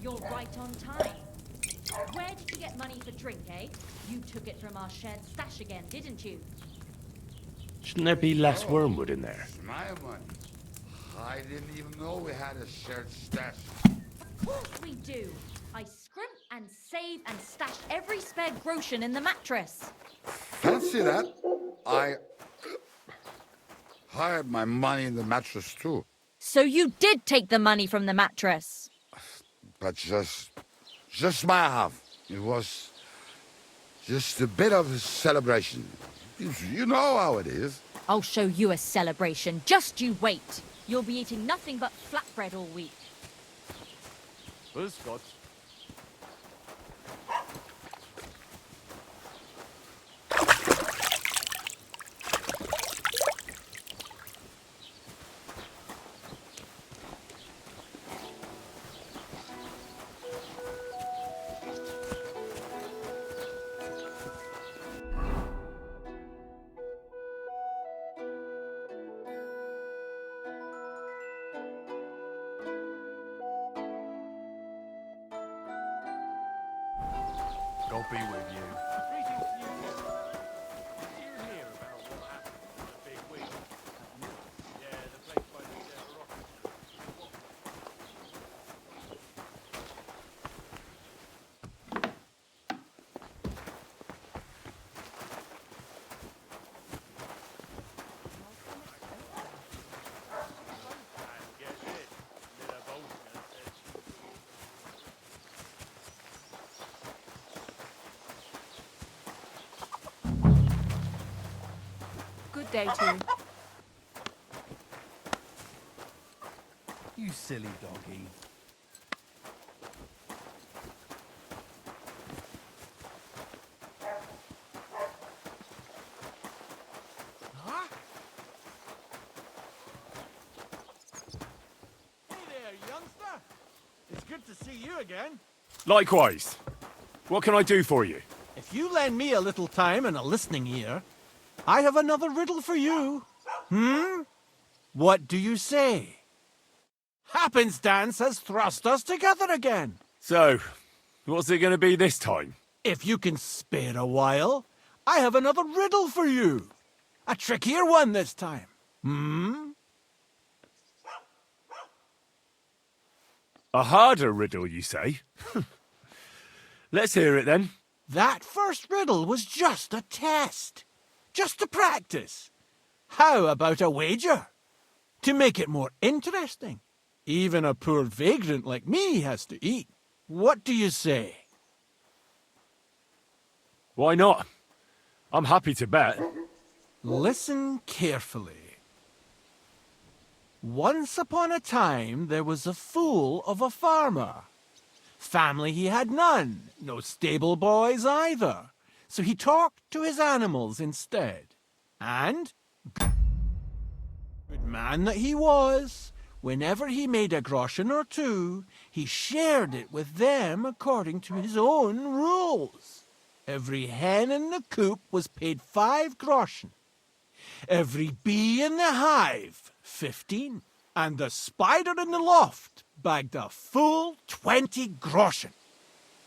[SPEAKER 18] You're right on time. Where did you get money for drink, eh? You took it from our shared stash again, didn't you?
[SPEAKER 6] Shouldn't there be less wormwood in there?
[SPEAKER 19] My money. I didn't even know we had a shared stash.
[SPEAKER 18] Of course we do. I scrimp and save and stash every spare groschen in the mattress.
[SPEAKER 19] Fancy that? I hired my money in the mattress too.
[SPEAKER 18] So you did take the money from the mattress?
[SPEAKER 19] But just my half. It was just a bit of a celebration. You know how it is.
[SPEAKER 18] I'll show you a celebration. Just you wait. You'll be eating nothing but flatbread all week.
[SPEAKER 6] Well, Scott. God be with you. Greetings to you, dear. Did you hear about what happened to the big wig? Yeah, the place by the rock. And guess it, little boatman said
[SPEAKER 16] Good day to you.
[SPEAKER 14] You silly doggy.
[SPEAKER 6] Huh? Hey there, youngster. It's good to see you again.
[SPEAKER 2] Likewise. What can I do for you?
[SPEAKER 13] If
[SPEAKER 6] If you lend me a little time and a listening ear, I have another riddle for you. What do you say? Happenstance has thrust us together again.
[SPEAKER 2] So, what's it going to be this time?
[SPEAKER 6] If you can spare a while, I have another riddle for you. A trickier one this time.
[SPEAKER 2] A harder riddle, you say? Let's hear it then.
[SPEAKER 6] That first riddle was just a test. Just to practice. How about a wager? To make it more interesting. Even a poor vagrant like me has to eat. What do you say?
[SPEAKER 2] Why not? I'm happy to bet.
[SPEAKER 6] Listen carefully. Once upon a time, there was a fool of a farmer. Family he had none, no stable boys either. So he talked to his animals instead. And, good man that he was, whenever he made a groschen or two, he shared it with them according to his own rules. Every hen in the coop was paid 5 groschen. Every bee in the hive, 15. And the spider in the loft bagged a full 20 groschen.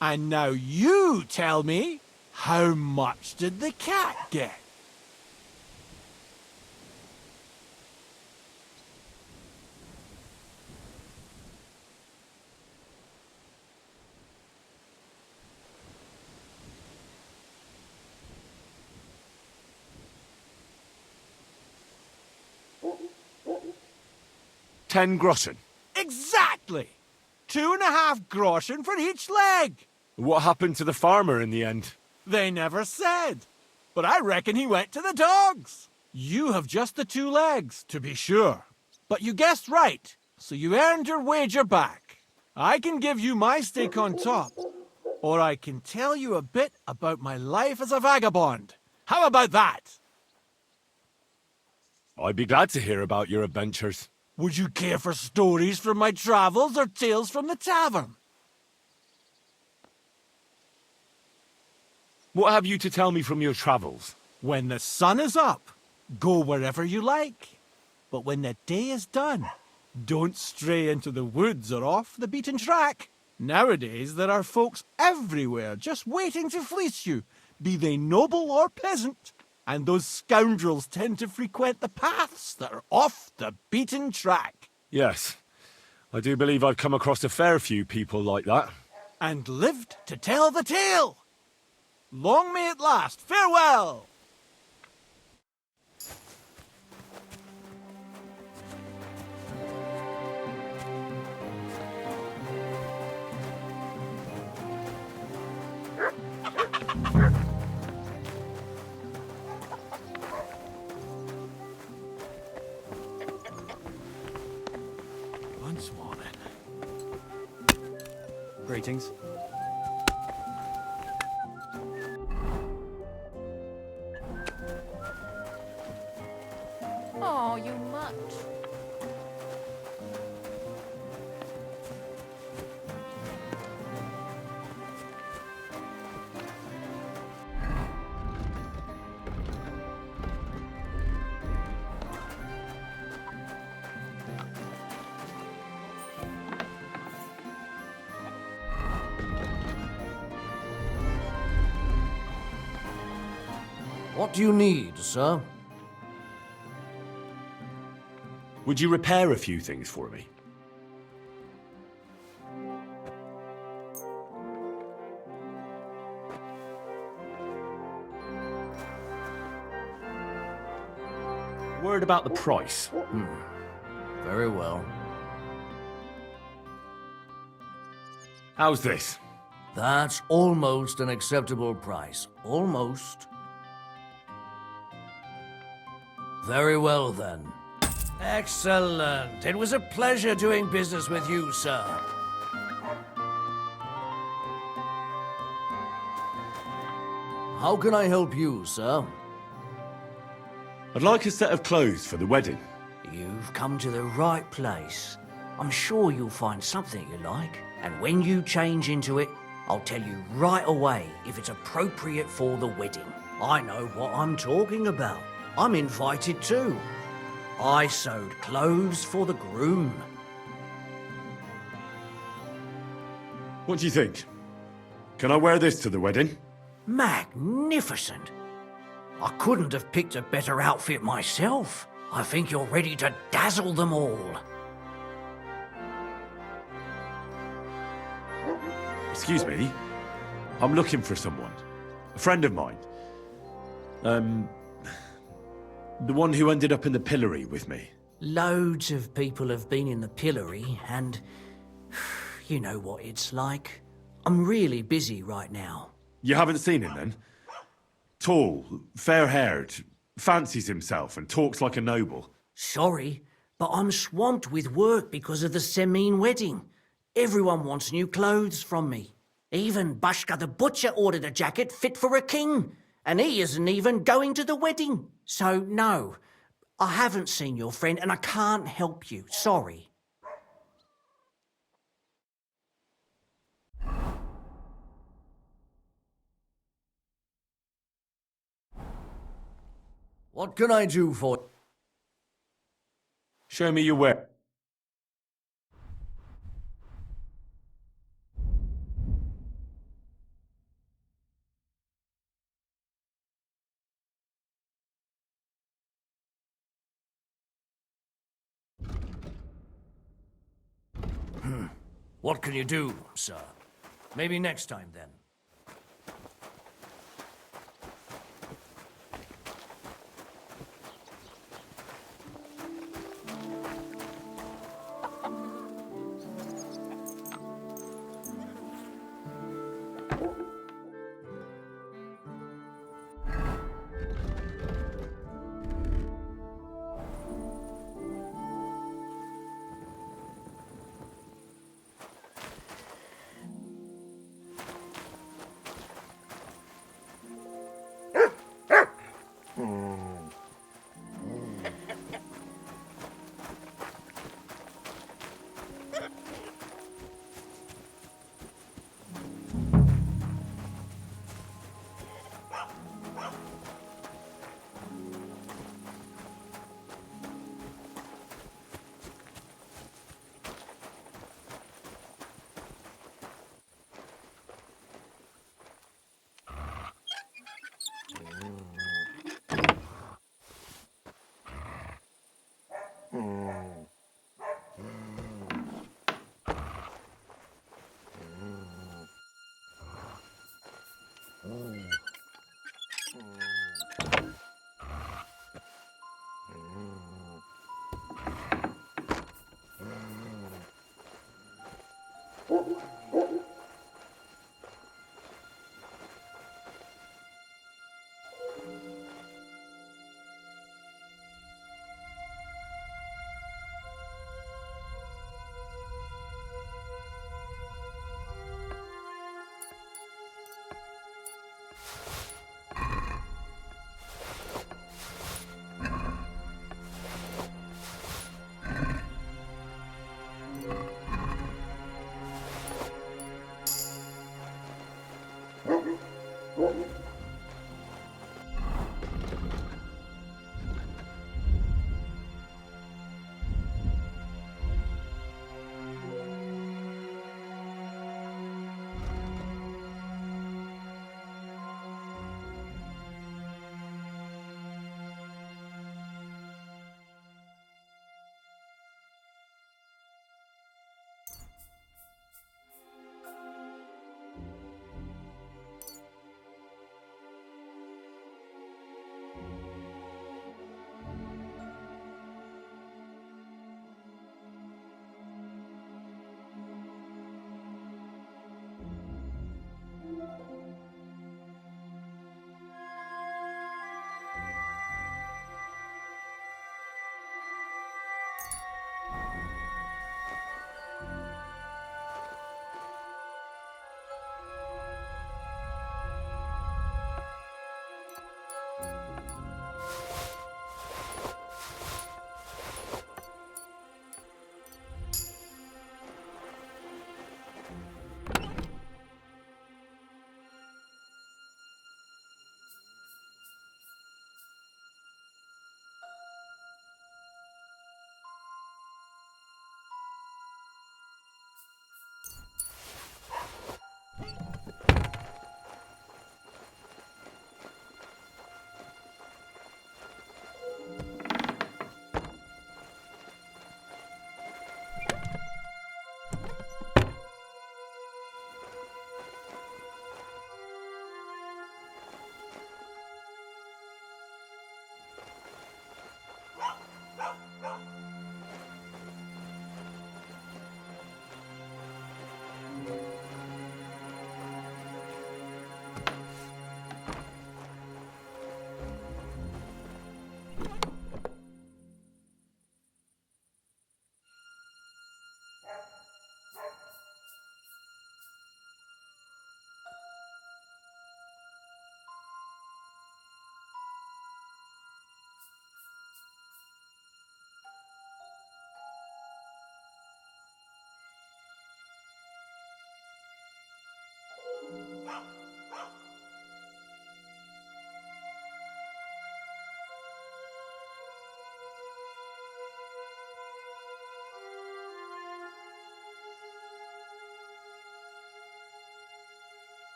[SPEAKER 6] And now you tell me, how much did the cat get?
[SPEAKER 2] $10 groschen.
[SPEAKER 6] Exactly! 2.5 groschen for each leg.
[SPEAKER 2] What happened to the farmer in the end?
[SPEAKER 6] They never said. But I reckon he went to the dogs. You have just the 2 legs, to be sure. But you guessed right, so you earned your wager back. I can give you my stake on top, or I can tell you a bit about my life as a vagabond. How about that?
[SPEAKER 2] I'd be glad to hear about your adventures.
[SPEAKER 6] Would you care for stories from my travels or tales from the tavern?
[SPEAKER 2] What have you to tell me from your travels?
[SPEAKER 6] When the sun is up, go wherever you like. But when the day is done, don't stray into the woods or off the beaten track. Nowadays, there are folks everywhere just waiting to fleece you, be they noble or peasant. And those scoundrels tend to frequent the paths that are off the beaten track.
[SPEAKER 2] Yes, I do believe I've come across a fair few people like that.
[SPEAKER 6] And lived to tell the tale. Long may it last. Farewell!
[SPEAKER 13] Once more, then. Greetings.
[SPEAKER 11] Oh, you much.
[SPEAKER 20] What do you need, sir?
[SPEAKER 2] Would you repair a few things for me? Word about the price.
[SPEAKER 20] Very well.
[SPEAKER 2] How's this?
[SPEAKER 20] That's almost an acceptable price. Almost. Very well, then. Excellent. It was a pleasure doing business with you, sir. How can I help you, sir?
[SPEAKER 2] I'd like a set of clothes for the wedding.
[SPEAKER 20] You've come to the right place. I'm sure you'll find something you like. And when you change into it, I'll tell you right away if it's appropriate for the wedding. I know what I'm talking about. I'm invited too. I sewed clothes for the groom.
[SPEAKER 2] What do you think? Can I wear this to the wedding?
[SPEAKER 20] Magnificent. I couldn't have picked a better outfit myself. I think you're ready to dazzle them all.
[SPEAKER 2] Excuse me? I'm looking for someone. A friend of mine. The one who ended up in the pillory with me.
[SPEAKER 20] Loads of people have been in the pillory, and you know what it's like. I'm really busy right now.
[SPEAKER 2] You haven't seen him then? Tall, fair-haired, fancies himself and talks like a noble.
[SPEAKER 20] Sorry, but I'm swamped with work because of the Semine wedding. Everyone wants new clothes from me. Even Bashka the butcher ordered a jacket fit for a king, and he isn't even going to the wedding. So no, I haven't seen your friend and I can't help you. Sorry. What can I do for...
[SPEAKER 2] Show me your wear.
[SPEAKER 20] What can you do, sir? Maybe next time, then.